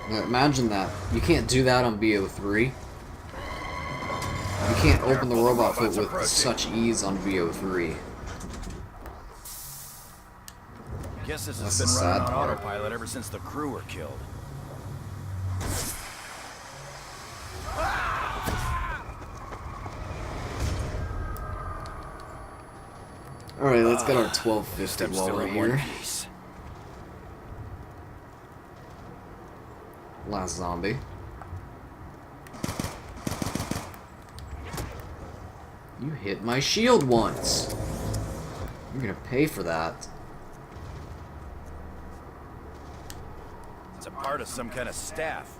Now, imagine that. You can't do that on BO3. You can't open the robot foot with such ease on BO3. Guess this That's has the been running sad on part. autopilot ever since the crew were killed. Alright, let's get our 1250 Steps while still we're in one here. piece. Last zombie. You hit my shield once. You're gonna pay for that. It's a part of some kind of staff.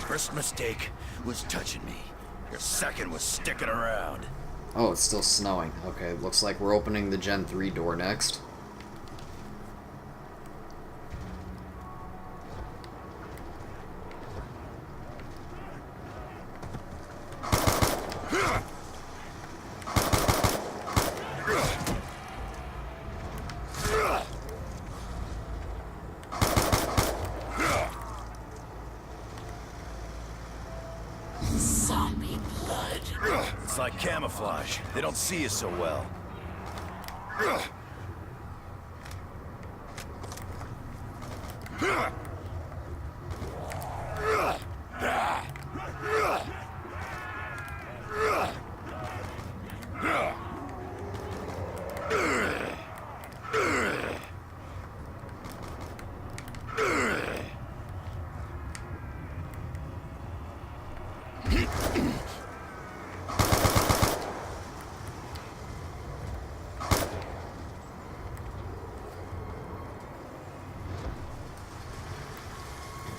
First mistake was touching me. Your second was sticking around. Oh, it's still snowing. Okay, looks like we're opening the Gen 3 door next. Zombie blood. It's like camouflage. They don't see you so well.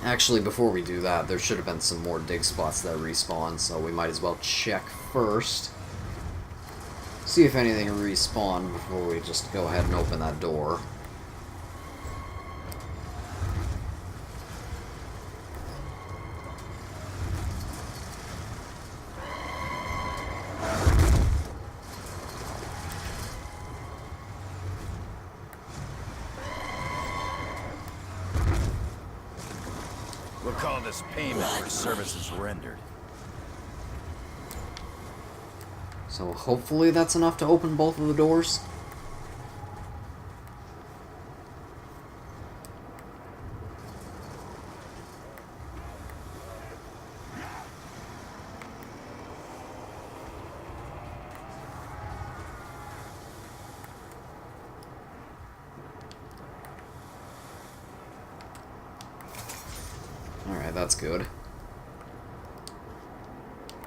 Actually, before we do that, there should have been some more dig spots that respawn, so we might as well check first. See if anything respawned before we just go ahead and open that door. We'll call this payment for services rendered. So hopefully that's enough to open both of the doors. Alright, that's good.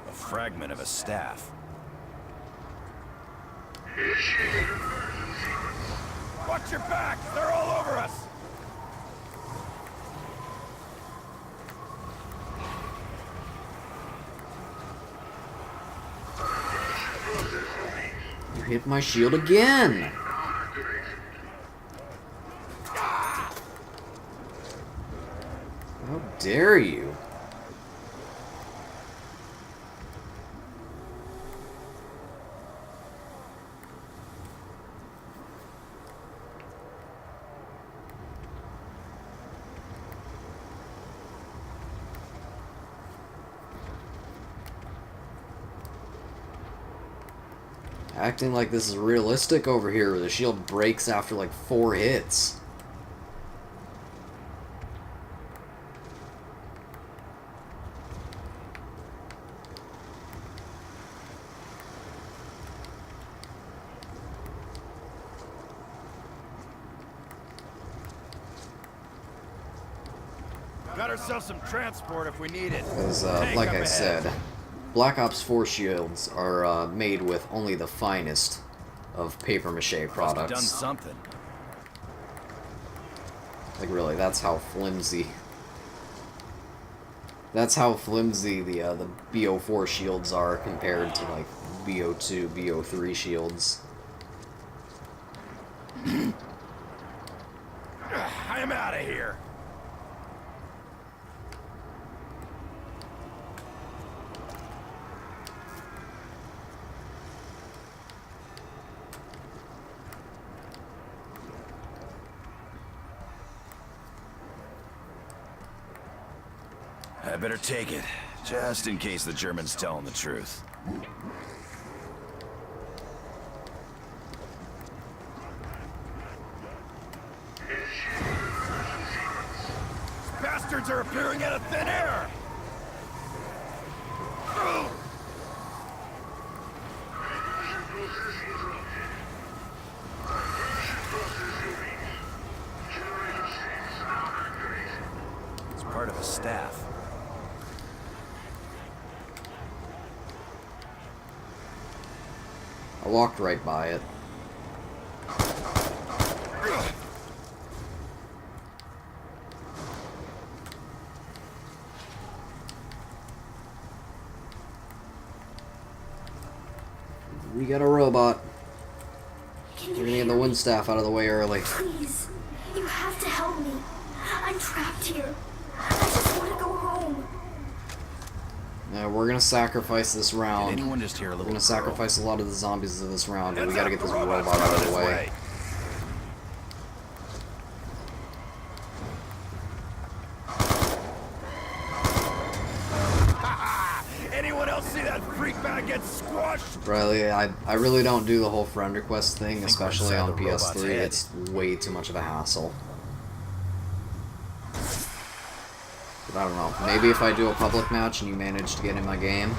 A fragment of a staff. Watch your back! They're all over us! You hit my shield again! How dare you? Acting like this is realistic over here, where the shield breaks after like 4 hits. Got ourselves some transport if we need it. Because, Tank like up I ahead. said, Black Ops 4 shields are made with only the finest of papier-mâché Must have done products. something. Like, really, that's how flimsy... That's how flimsy the BO4 shields are compared to, like, BO2, BO3 shields. I am out of here. I better take it, just in case the German's telling the truth. Bastards are appearing out of thin air! It's part of a staff. I walked right by it. We got a robot. Can We're you gonna get the hear wind me? staff out of the way early. Please, you have to help me. I'm trapped here. I just want to go home. We're gonna sacrifice this Did round. anyone just hear a We're little gonna sacrifice a lot of the zombies of this round, but we Heads gotta up, get this the robot's robot out of coming the this way. Anyone else see that freak bag get squashed? Riley, I really don't do the whole friend request thing, we're especially inside on the robot's PS3. head. It's way too much of a hassle. But I don't know. Maybe if I do a public match and you manage to get in my game,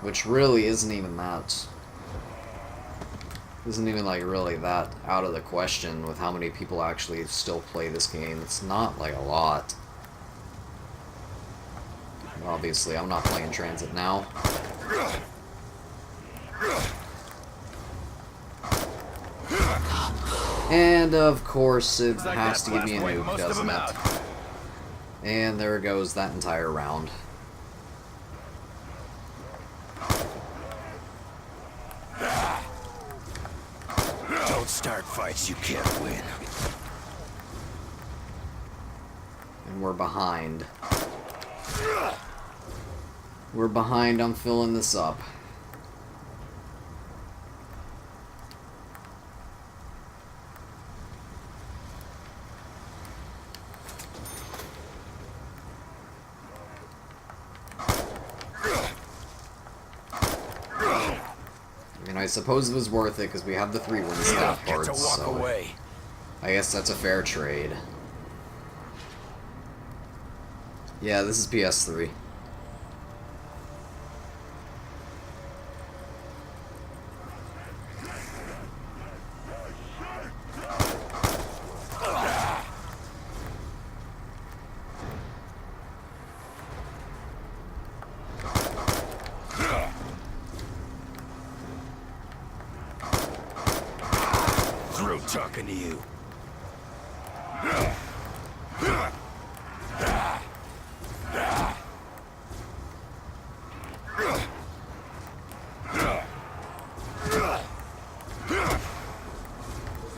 which really isn't even that. Isn't even like really that out of the question with how many people actually still play this game. It's not like a lot. Obviously, I'm not playing Transit now. And of course, it Like has that to give me a blast wiped nuke, most of doesn't them it? out. And there goes that entire round. Don't start fights you can't win. And we're behind. We're behind on filling this up. I mean, I suppose it was worth it because we have the 3 win staff Get to parts, walk so away. I guess that's a fair trade. Yeah, this is PS3. Through talking to you.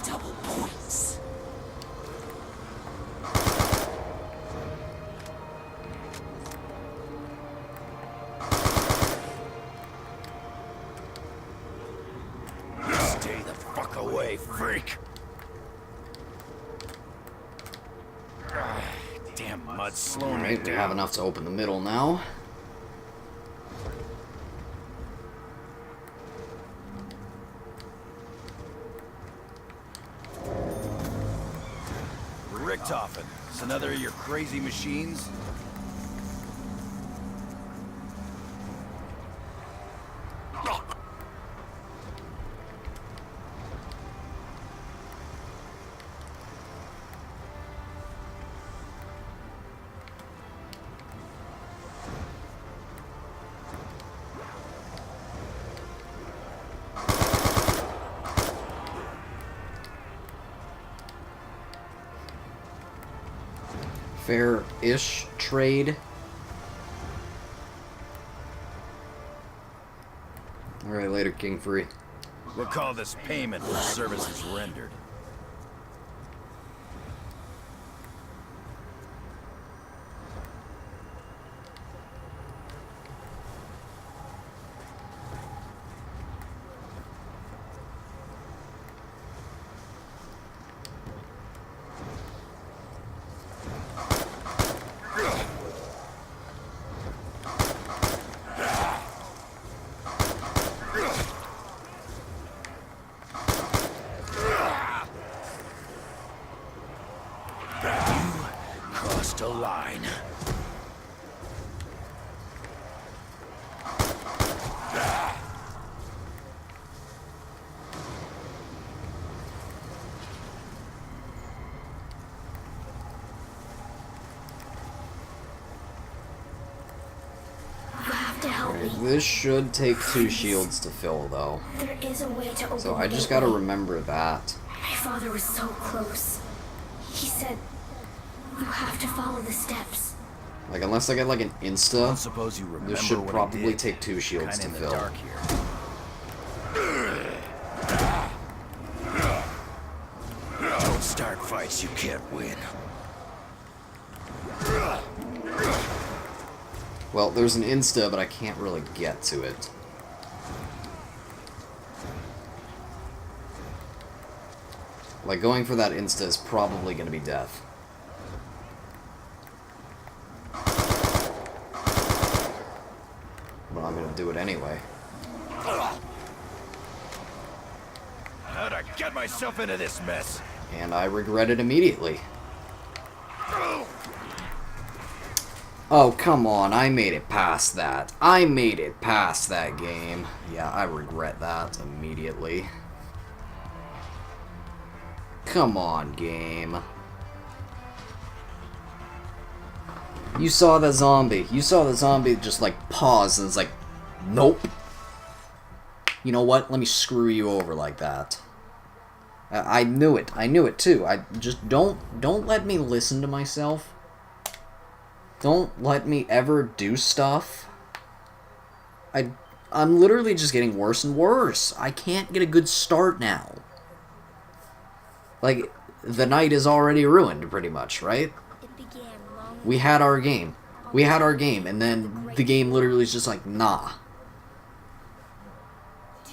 Double points. Stay the fuck away, freak. Damn mud slowing me Alright, we have down. enough to open the middle now. Richtofen, it's another of your crazy machines? fair-ish trade. Alright, later, King Free. We'll call this payment for services rendered. Crossed a line. You have to help me. This should take 2 shields to fill, though. There is a way to open So the I just gotta gateway. remember that. My father was so close. He said, you have to follow the steps. Like, unless I get, like, an I don't insta, suppose you remember this should what I probably did. take 2 shields Kinda to in the fill. dark here. Don't start fights you can't win. Well, there's an insta, but I can't really get to it. Like, going for that insta is probably gonna be death. But I'm gonna do it anyway. How'd I get myself into this mess? And I regret it immediately. Oh, come on, I made it past that. I made it past that game. Yeah, I regret that immediately. Come on, game. You saw the zombie. You saw the zombie just, like, pause and it's like, nope. You know what? Let me screw you over like that. I knew it. I knew it, too. I just don't let me listen to myself. Don't let me ever do stuff. I'm literally just getting worse and worse. I can't get a good start now. Like, the night is already ruined, pretty much, right? It began long We had our game. We had our game, and then the game literally is just like, nah.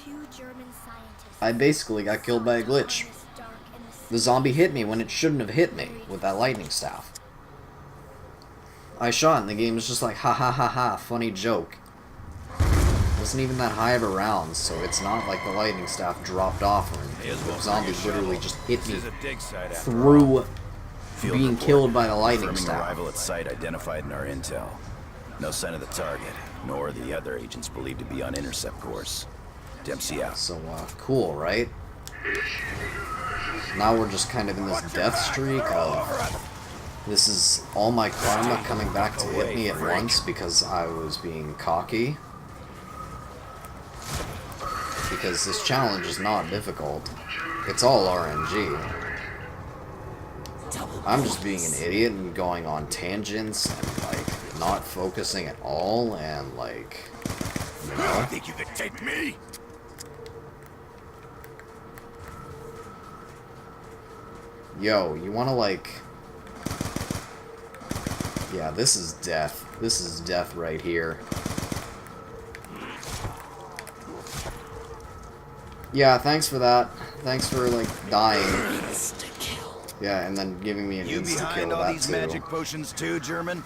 2 German scientists. I basically got killed by a glitch. The zombie hit me when it shouldn't have hit me with that lightning staff. I shot and the game was just like, ha ha ha ha, funny joke. It wasn't even that high of a round, so it's not like the lightning staff dropped off or anything. The zombie literally just hit me This is a dig site after through Field being report. killed by the lightning Confirming staff. arrival at site identified in our intel. No sign of the target, nor the other agents believed to be on intercept course. Dempsey out. So, cool, right? Now we're just kind of in this death streak of... This is all my karma coming back to hit me at once because I was being cocky. Because this challenge is not difficult. It's all RNG. I'm just being an idiot and going on tangents and, like, not focusing at all and, like, you know? Think you could take me? Yo, you wanna, like... Yeah, this is death. This is death right here. Yeah, thanks for that. Thanks for, like, dying. Yeah, and then giving me an You insta-kill behind of all that, these too. magic potions too, German?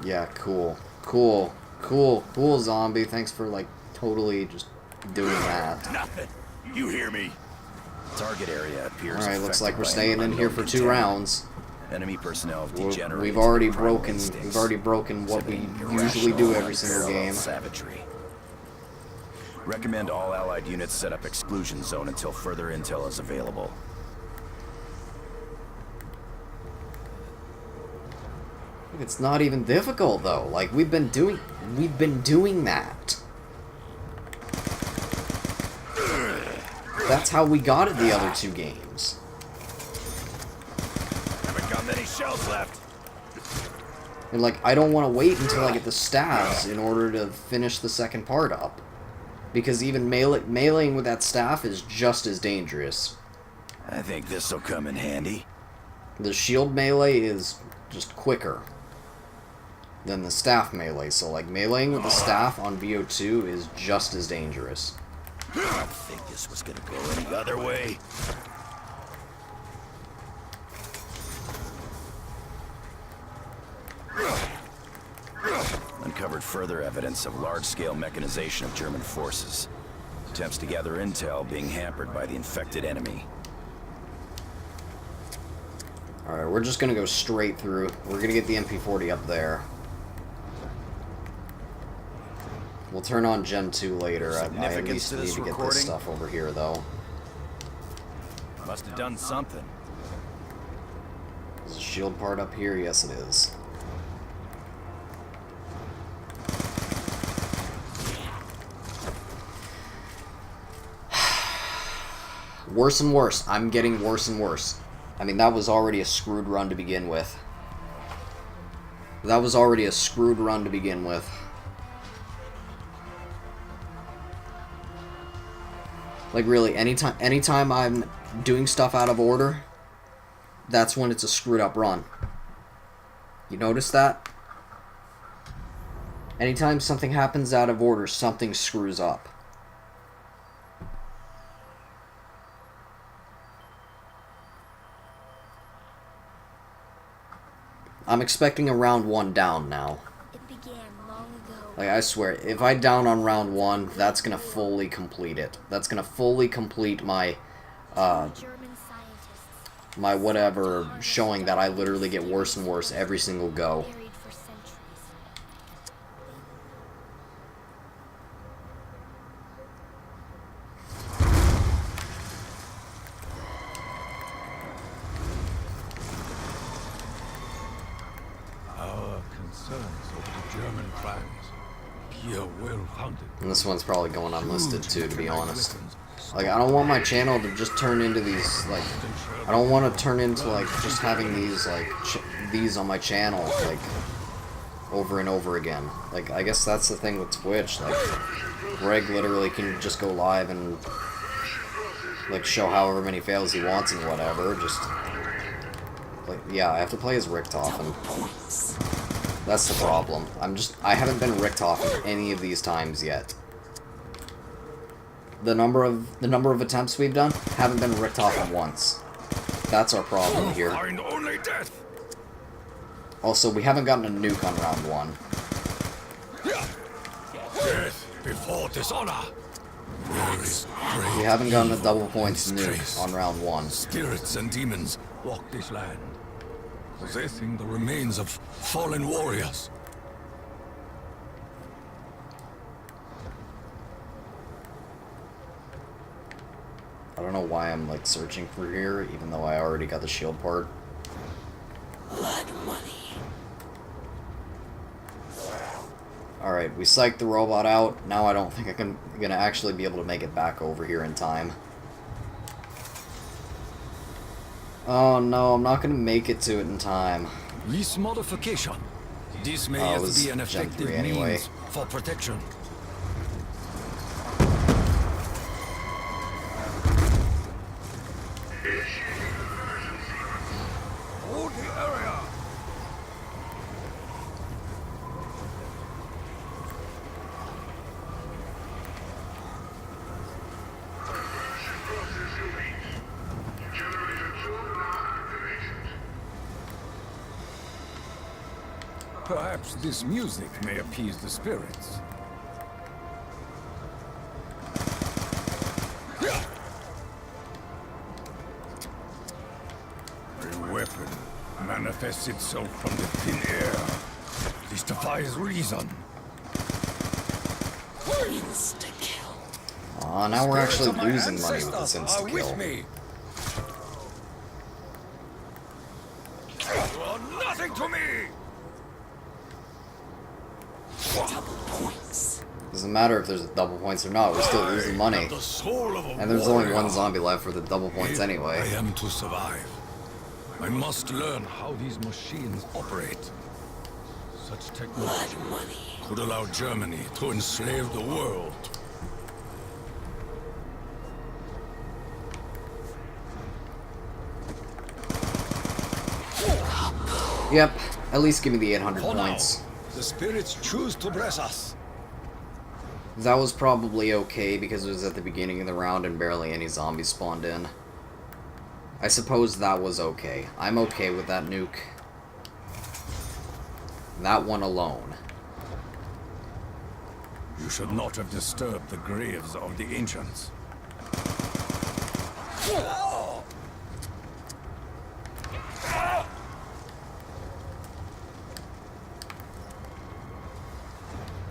Yeah, cool. Cool. Cool. Cool, zombie. Thanks for, like, totally just doing that. Nothing. You hear me? Target area appears. Alright, looks like we're affected by staying an in here unknown for 2 contaminant. rounds. Enemy personnel have We're- degenerated. We've to already their primal broken. instincts, We've already broken what we exhibiting usually do irrational every single unparalleled game. Savagery. Recommend all allied units set up exclusion zone until further intel is available. It's not even difficult though. Like we've been doing that. That's how we got it the other 2 games. Haven't got many shells left. And, like, I don't want to wait until I get the staves in order to finish the second part up. Because even meleeing with that staff is just as dangerous. I think this'll come in handy. The shield melee is just quicker than the staff melee. So, like, meleeing with the staff on VO2 is just as dangerous. I don't think this was gonna go any other way. Uncovered further evidence of large-scale mechanization of German forces. Attempts to gather intel being hampered by the infected enemy. Alright, we're just gonna go straight through. We're gonna get the MP40 up there. We'll turn on Gen 2 later. I at least need to get this stuff over here, though. Must have done something. Is the shield part up here? Yes, it is. Worse and worse. I'm getting worse and worse. I mean, that was already a screwed run to begin with. That was already a screwed run to begin with. Like, really, anytime I'm doing stuff out of order, that's when it's a screwed up run. You notice that? Anytime something happens out of order, something screws up. I'm expecting a round 1 down now. It began long ago. Like, I swear, if I down on round 1, that's gonna fully complete it. That's gonna fully complete my, German scientists my whatever, showing that I literally get worse and worse every single go. buried for centuries. Our concerns over the German plans appear well-founded. And this one's probably going unlisted too, to be honest. Like, I don't want my channel to just turn into these, like, I don't want to turn into, like, just having these, like, these on my channel, like, over and over again. Like, I guess that's the thing with Twitch, like, Greg literally can just go live and, like, show however many fails he wants and whatever, just, like, yeah, I have to play as Richtofen, and that's the problem. I haven't been Richtofen any of these times yet. The number of attempts we've done haven't been Richtofen once. That's our problem here. Find only death. Also, we haven't gotten a nuke on round 1. Death before dishonor. There is great We haven't gotten a double evil points in this nuke place. on round 1. Spirits and demons walk this land, possessing the remains of fallen warriors. I don't know why I'm, like, searching for here, even though I already got the shield part. Blood money. Alright, we psyched the robot out. Now I don't think I'm gonna actually be able to make it back over here in time. Oh no, I'm not gonna make it to it in time. This modification. This may Oh, it yet was be an Gen effective 3 anyway. means for protection. Hold the area. Perhaps this music may appease the spirits. A weapon manifests itself from the thin air. This defies reason. Insta-kill. Aw, now we're actually Spirits of my losing money with this ancestors are with insta-kill. me. You are nothing to me! Double points. Doesn't matter if there's double points or not, we're still losing money. The soul of a And there's only one warrior. zombie left for the double points I anyway. am to survive. I must learn how these machines operate. Such technology could allow Germany to enslave the world. Yep, at least give me the 800 For now, points. the spirits choose to bless us. That was probably okay because it was at the beginning of the round and barely any zombies spawned in. I suppose that was okay. I'm okay with that nuke. That one alone. You should not have disturbed the graves of the ancients.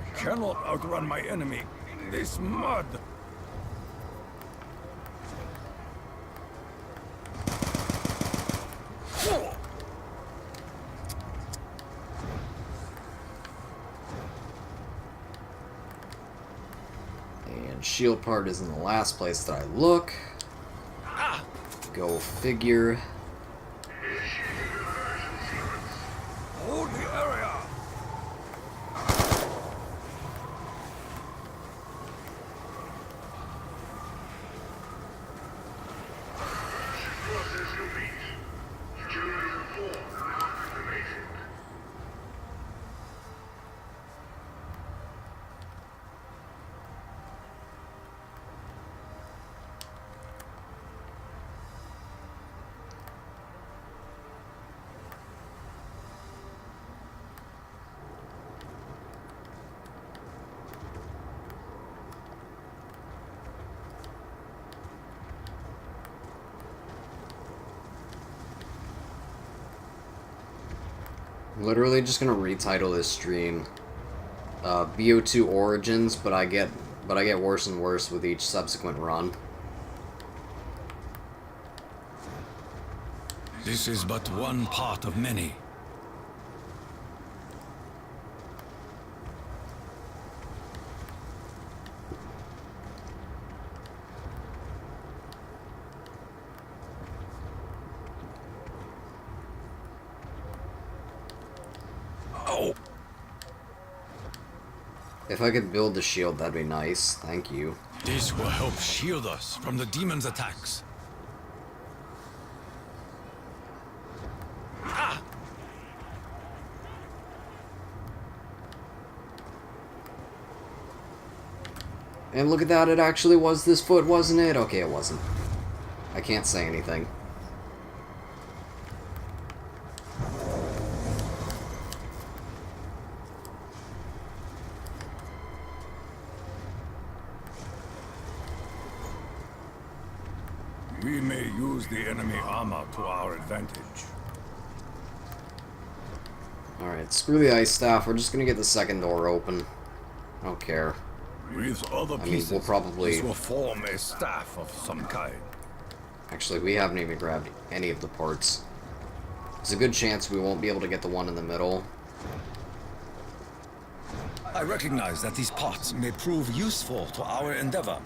I cannot outrun my enemy in this mud. And shield part is in the last place that I look. Go figure. Hold the area. Process complete. Generator 4 now activated. I'm literally just gonna retitle this stream BO2 Origins, but I get worse and worse with each subsequent run. This is but one part of many. Oh! If I could build the shield, that'd be nice. Thank you. This will help shield us from the demon's attacks. And look at that, it actually was this foot, wasn't it? Okay, it wasn't. I can't say anything. We may use the enemy armor to our advantage. Alright, screw the ice staff, we're just gonna get the second door open. I don't care. With other I mean, pieces, we'll probably... this will form a staff of some kind. Actually, we haven't even grabbed any of the parts. There's a good chance we won't be able to get the one in the middle. I recognize that these parts may prove useful to our endeavor.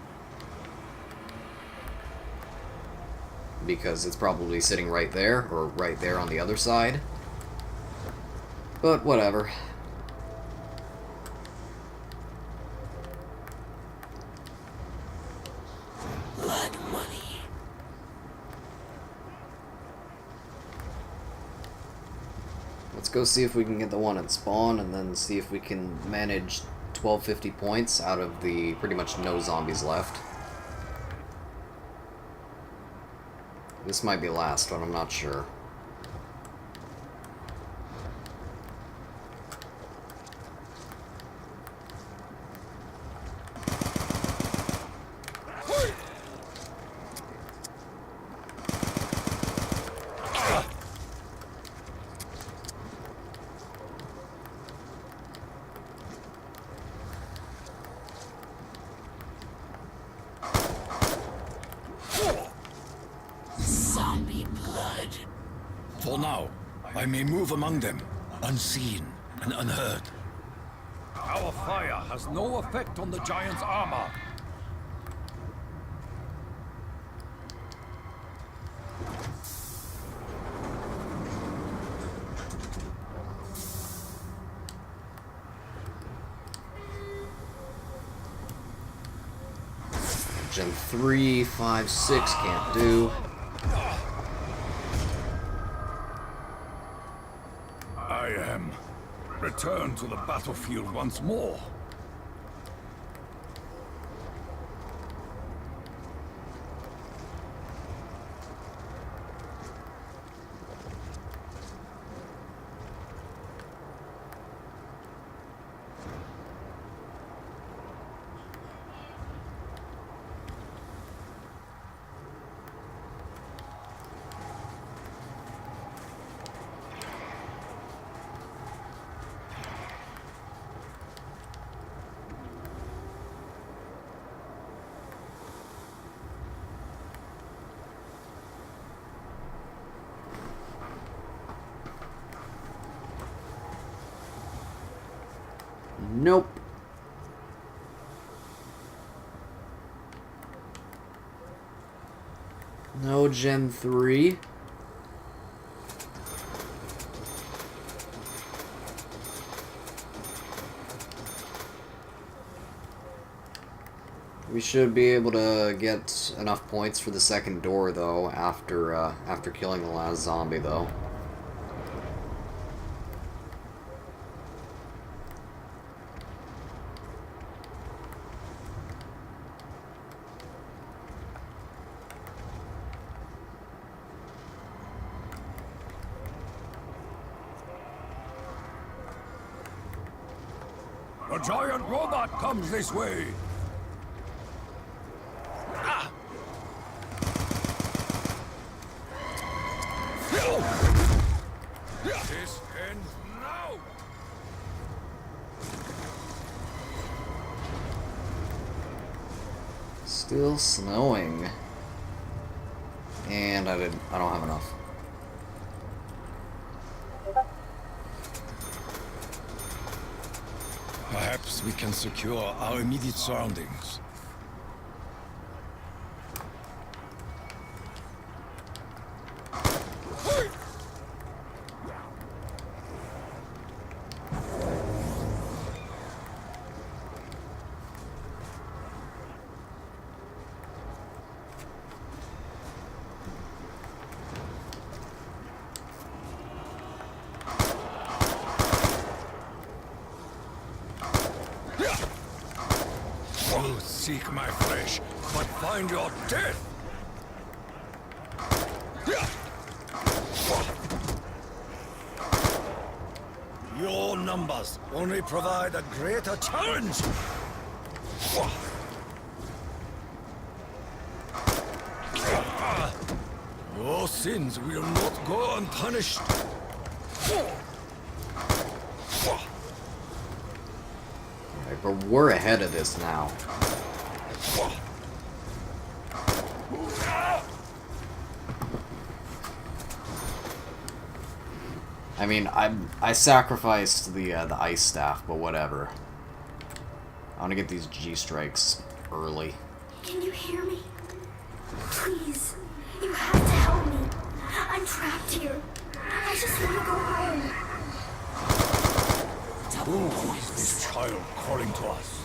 Because it's probably sitting right there, or right there on the other side. But whatever. Blood money. Let's go see if we can get the one at spawn, and then see if we can manage 1250 points out of the pretty much no zombies left. This might be last one, I'm not sure. Zombie blood. For now, I may move among them, unseen and unheard. Our fire has no effect on the giant's armor. Gen 3, 5, 6 can't do. I am returned to the battlefield once more. Nope. No Gen 3. We should be able to get enough points for the second door, though, after killing the last zombie, though. A giant robot comes this way! Ah! This ends now! Still snowing. And I don't have enough. Perhaps we can secure our immediate surroundings. Seek my flesh, but find your death! Your numbers only provide a greater challenge! Your sins will not go unpunished! Alright, but we're ahead of this now. I mean, I sacrificed the ice staff, but whatever. I want to get these G strikes early. Can you hear me? Please, you have to help me. I'm trapped here. I just want to go home. Who is this child calling to us?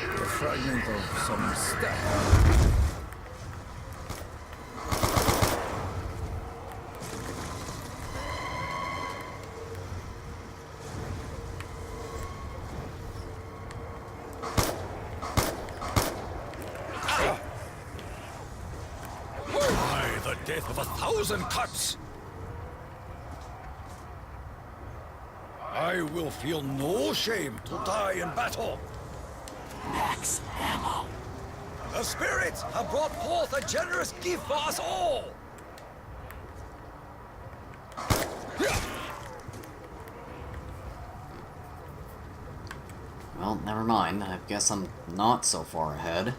A fragment of some stuff. Death of 1,000 cuts! I will feel no shame to die in battle! Max ammo. The spirits have brought forth a generous gift for us all! Well, never mind. I guess I'm not so far ahead.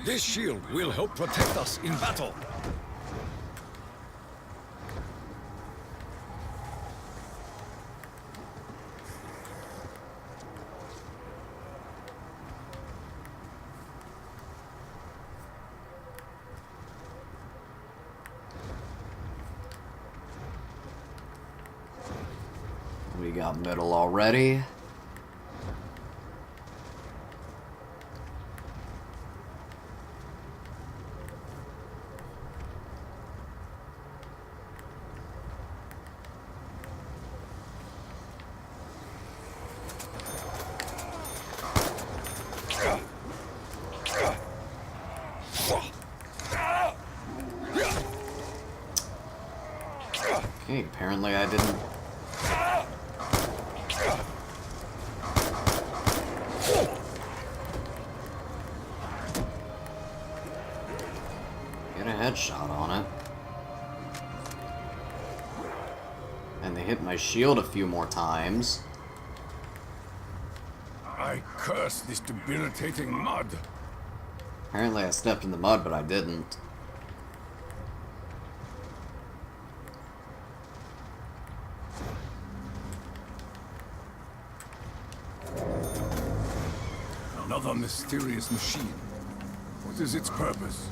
This shield will help protect us in battle. We got metal already. Okay, apparently I didn't. Get a headshot on it. And they hit my shield a few more times. I curse this debilitating mud. Apparently I stepped in the mud, but I didn't. Another mysterious machine. What is its purpose?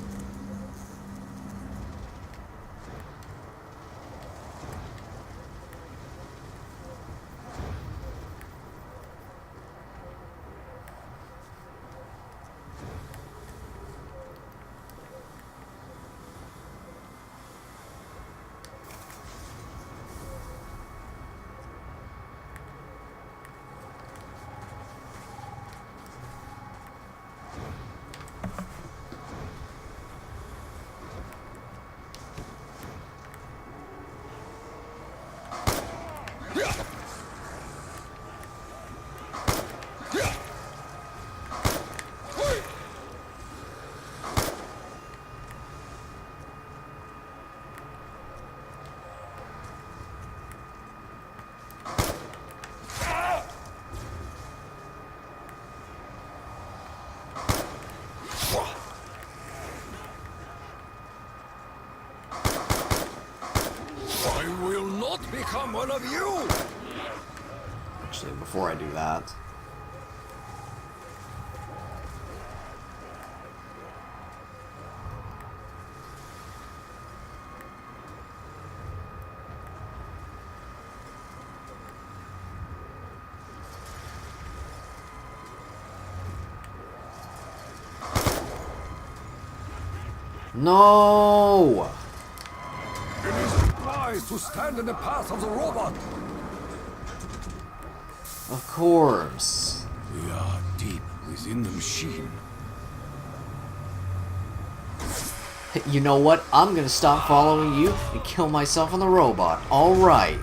I will not become one of you! Actually, before I do that. No! It is wise to stand in the path of the robot. Of course. We are deep within the machine. You know what? I'm gonna stop following you and kill myself on the robot. Alright.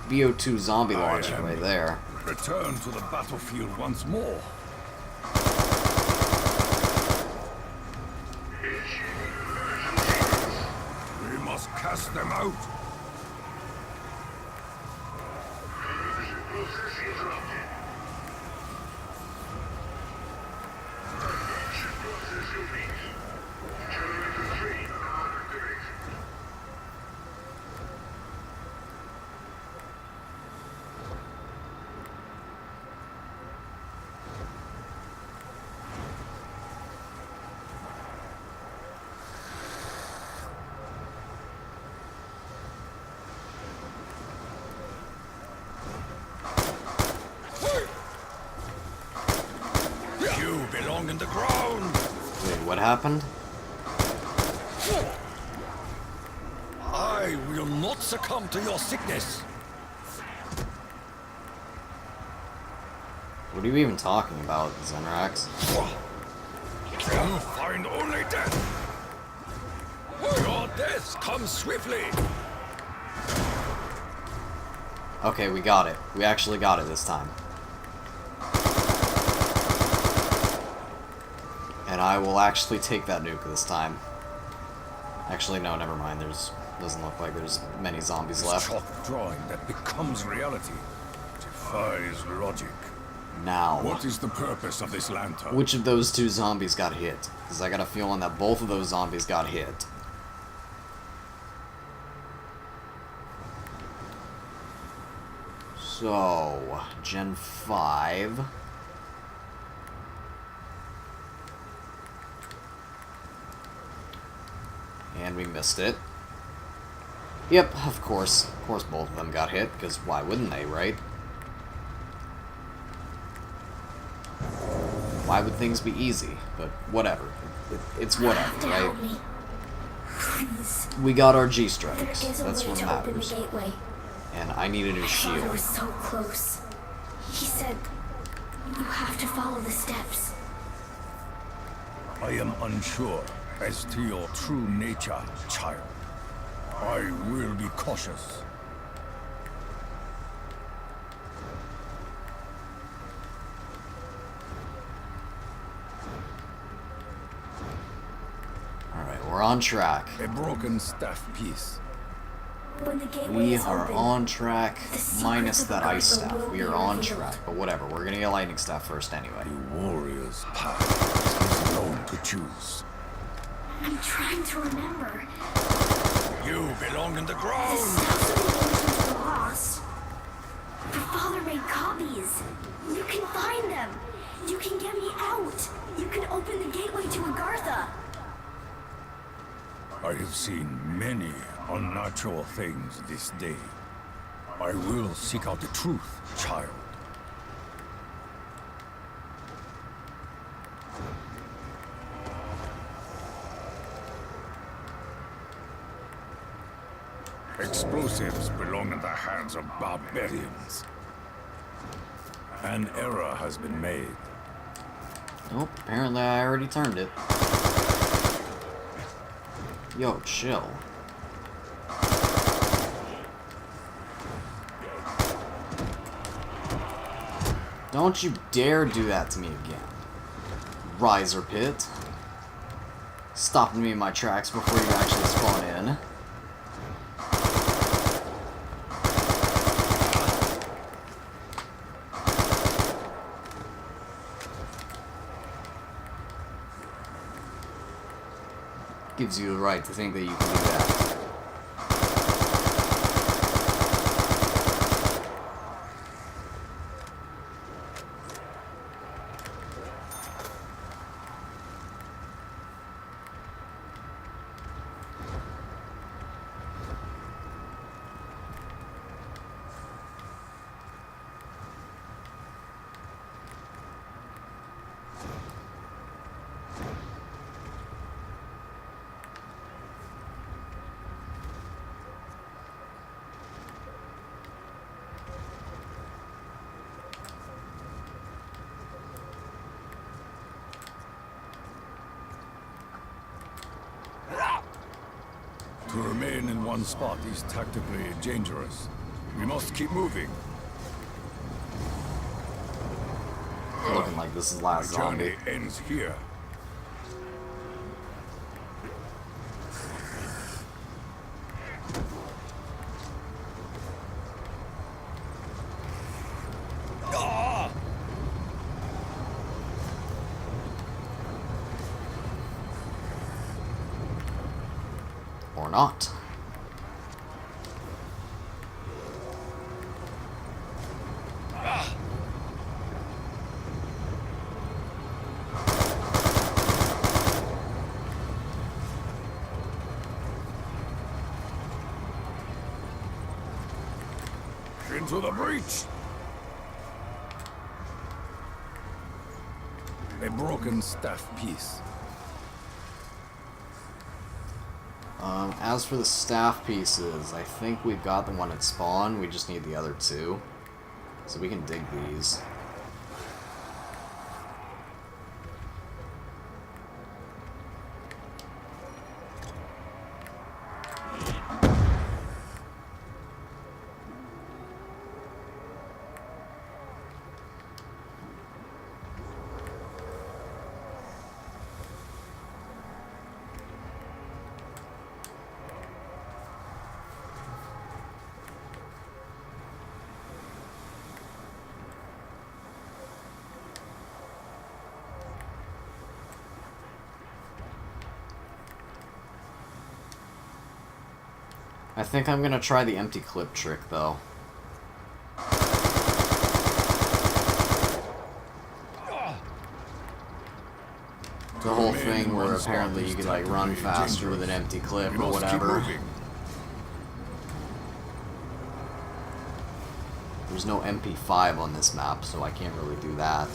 BO2 zombie launcher right there. Return to the battlefield once more. We must cast them out. Process interrupted. Production process complete. Generator 3 now activated. You belong in the ground. Wait, what happened? I will not succumb to your sickness. What are you even talking about, Zenrax? You find only death. Your death comes swiftly. Okay, we got it. We actually got it this time. And I will actually take that nuke this time. Actually, no, never mind. Doesn't look like there's many zombies left. Chalk drawing that becomes reality defies logic. Now, What is the purpose of this lantern? which of those two zombies got hit? Because I got a feeling that both of those zombies got hit. So, Gen 5. And we missed it. Yep, of course. Of course both of them got hit, because why wouldn't they, right? Why would things be easy? But whatever. It's whatever, right? Help me. Please. We got our G There strikes. is a That's way what to open the matters. gateway. And I need a new Father shield. was so close. He said, you have to follow the steps. I am unsure as to your true nature, child. I will be cautious. Alright, we're on track. A broken staff piece. When the gateway We is are open, on track, the secrets minus of that the ice Garden staff. will We be are on revealed. track, but whatever. We're gonna get lightning staff first anyway. The warrior's path is alone to choose. I'm trying to remember. You belong in the The ground! steps of the ancients were lost. Your father made copies. You can find them. You can get me out. You can open the gateway to Agartha. I have seen many unnatural things this day. I will seek out the truth, child. Explosives belong in the hands of barbarians. An error has been made. Nope, apparently I already turned it. Yo, chill. Don't you dare do that to me again. Riser pit. Stopping me in my tracks before you actually spawn in. Gives you the right to think that you can do that. To remain in one spot is tactically dangerous. We must keep moving. Looking like this is My last zombie. journey ends here. Or not. Into the breach! A broken staff piece. As for the staff pieces, I think we've got the one at spawn. We just need the other two. So we can dig these. I think I'm gonna try the empty clip trick, though. The whole thing where apparently you could, like, run faster with an empty clip or whatever. There's no MP5 on this map, so I can't really do that.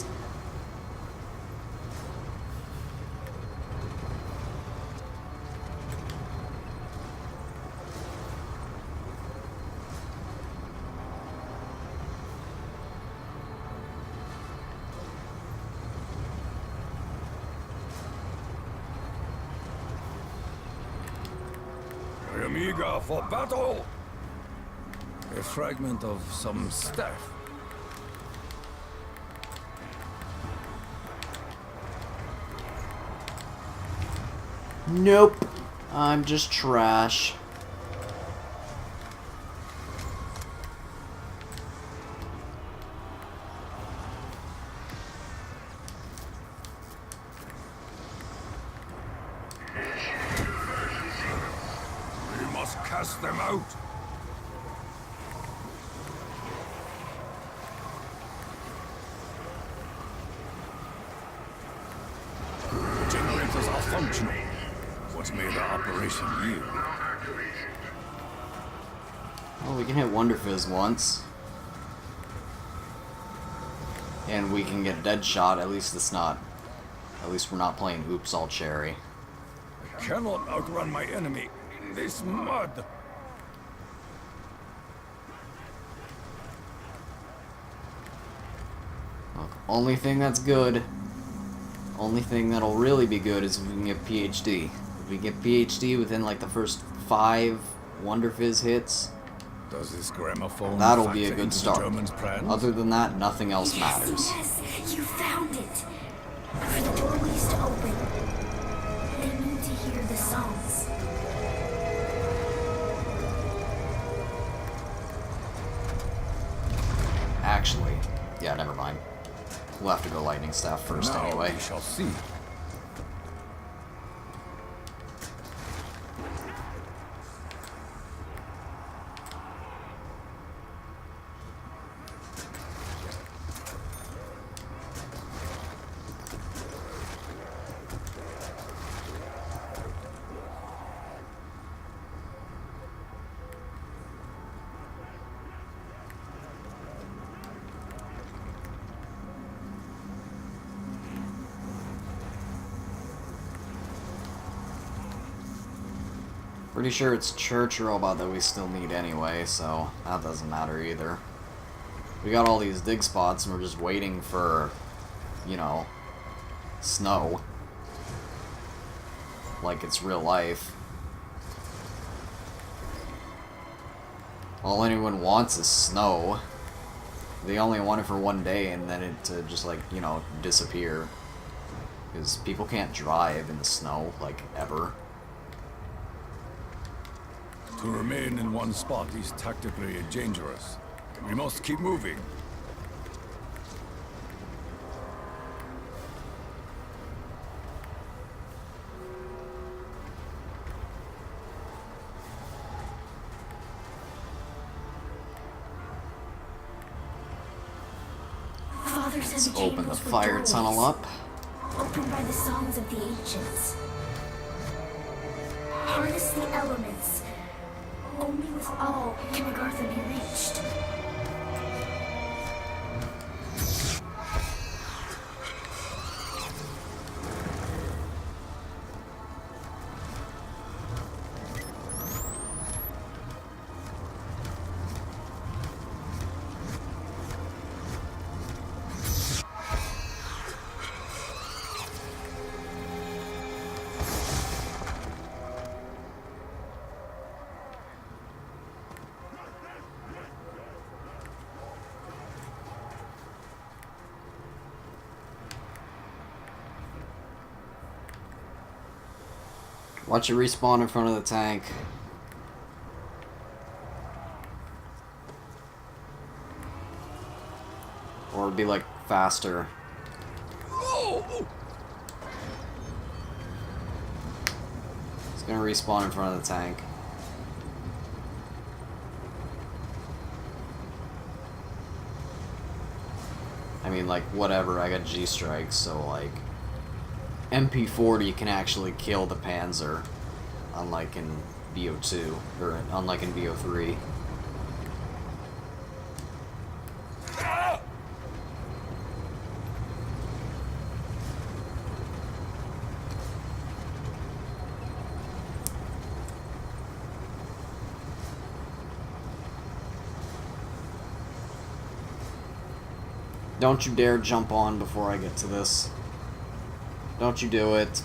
I am eager for battle! A fragment of some stuff. Nope. I'm just trash. We must cast them out! The generators are functional. What made the operation yield? Well, we can hit Wonder Fizz once. And we can get Deadshot. At least it's not... At least we're not playing Oops All Cherry. I cannot outrun my enemy in this mud. Look, only thing that's good... Only thing that'll really be good is if we can get PhD. If we get PhD within like the first 5 Wonder Fizz hits, Does this gramophone that'll be a factor good into the start. Germans' plans? Other than that, nothing else matters. Yes, you found it. For the doorways to open, they need to hear the songs. Actually, yeah, never mind. We'll have to go Lightning Staff first Now anyway. we shall see. Pretty sure it's Church Robot that we still need anyway, so that doesn't matter either. We got all these dig spots and we're just waiting for, you know, snow. Like it's real life. All anyone wants is snow. They only want it for one day and then it to just, like, you know, disappear. Because people can't drive in the snow, like, ever. To remain in one spot is tactically dangerous. We must keep moving. Father said Let's the open the chambers were fire doorways, tunnel up. opened by the songs of the ancients. Harness the elements. Only with all can Agartha be reached. Watch it respawn in front of the tank. Or it'd be like faster. It's gonna respawn in front of the tank. I mean, like, whatever, I got G-strikes, so, like, MP40 can actually kill the Panzer, unlike in BO2, or unlike in BO3. Don't you dare jump on before I get to this. Don't you do it.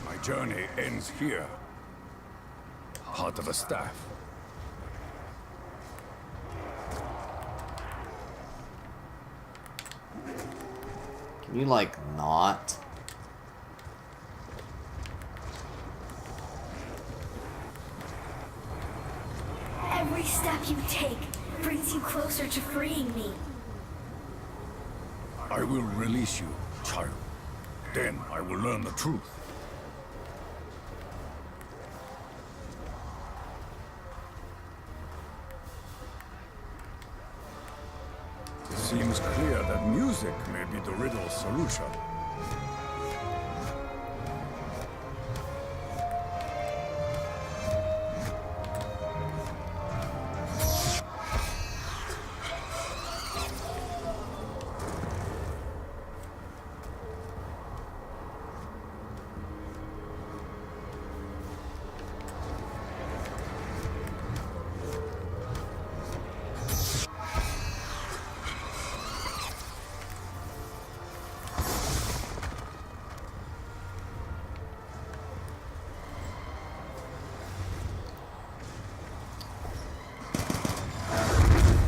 My journey ends here. Heart of a staff. Can you, like, not? Every step you take brings you closer to freeing me. I will release you, child. Then I will learn the truth. It seems clear that music may be the riddle's solution.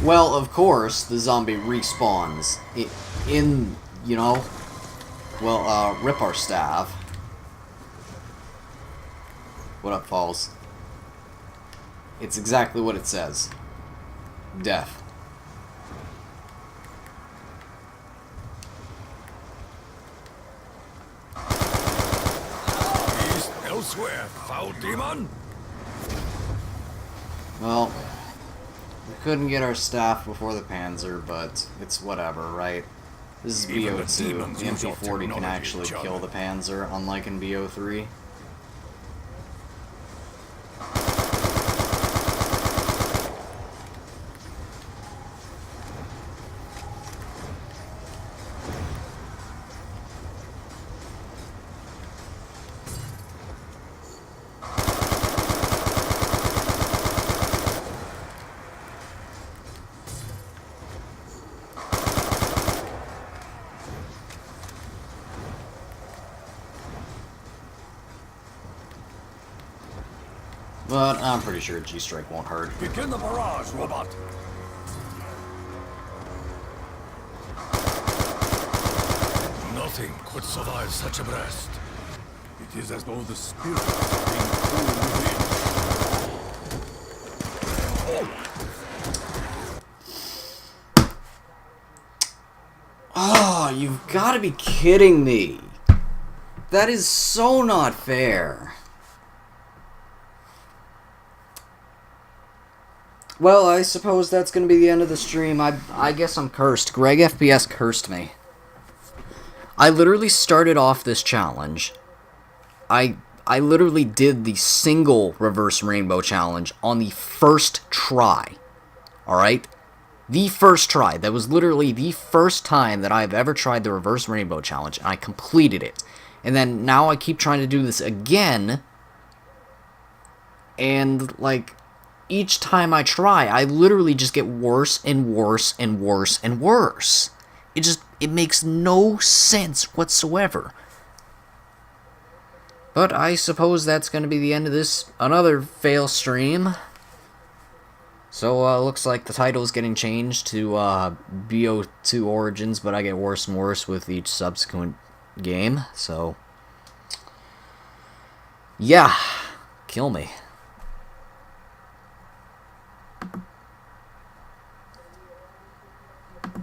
Well, of course, the zombie respawns in, you know, well, rip our staff. What up, Falls? It's exactly what it says. Death. East elsewhere, foul demon! Well, we couldn't get our staff before the Panzer, but it's whatever, right? This is Even the BO2. demons The use your MP40 can technology, actually John. kill the Panzer, unlike in BO3. But I'm pretty sure G-Strike won't hurt. Begin the barrage, robot! Nothing could survive such a blast. It is as though the spirit is being pulled within. Oh, you've got to be kidding me. That is so not fair. Well, I suppose that's going to be the end of the stream. I guess I'm cursed. Greg FPS cursed me. I literally started off this challenge. I literally did the single reverse rainbow challenge on the first try. Alright? The first try. That was literally the first time that I've ever tried the reverse rainbow challenge, and I completed it. And then now I keep trying to do this again, and, like, each time I try, I literally just get worse and worse and worse and worse. It makes no sense whatsoever. But I suppose that's going to be the end of this, another fail stream. So, looks like the title is getting changed to, BO2 Origins, but I get worse and worse with each subsequent game, so... yeah, kill me.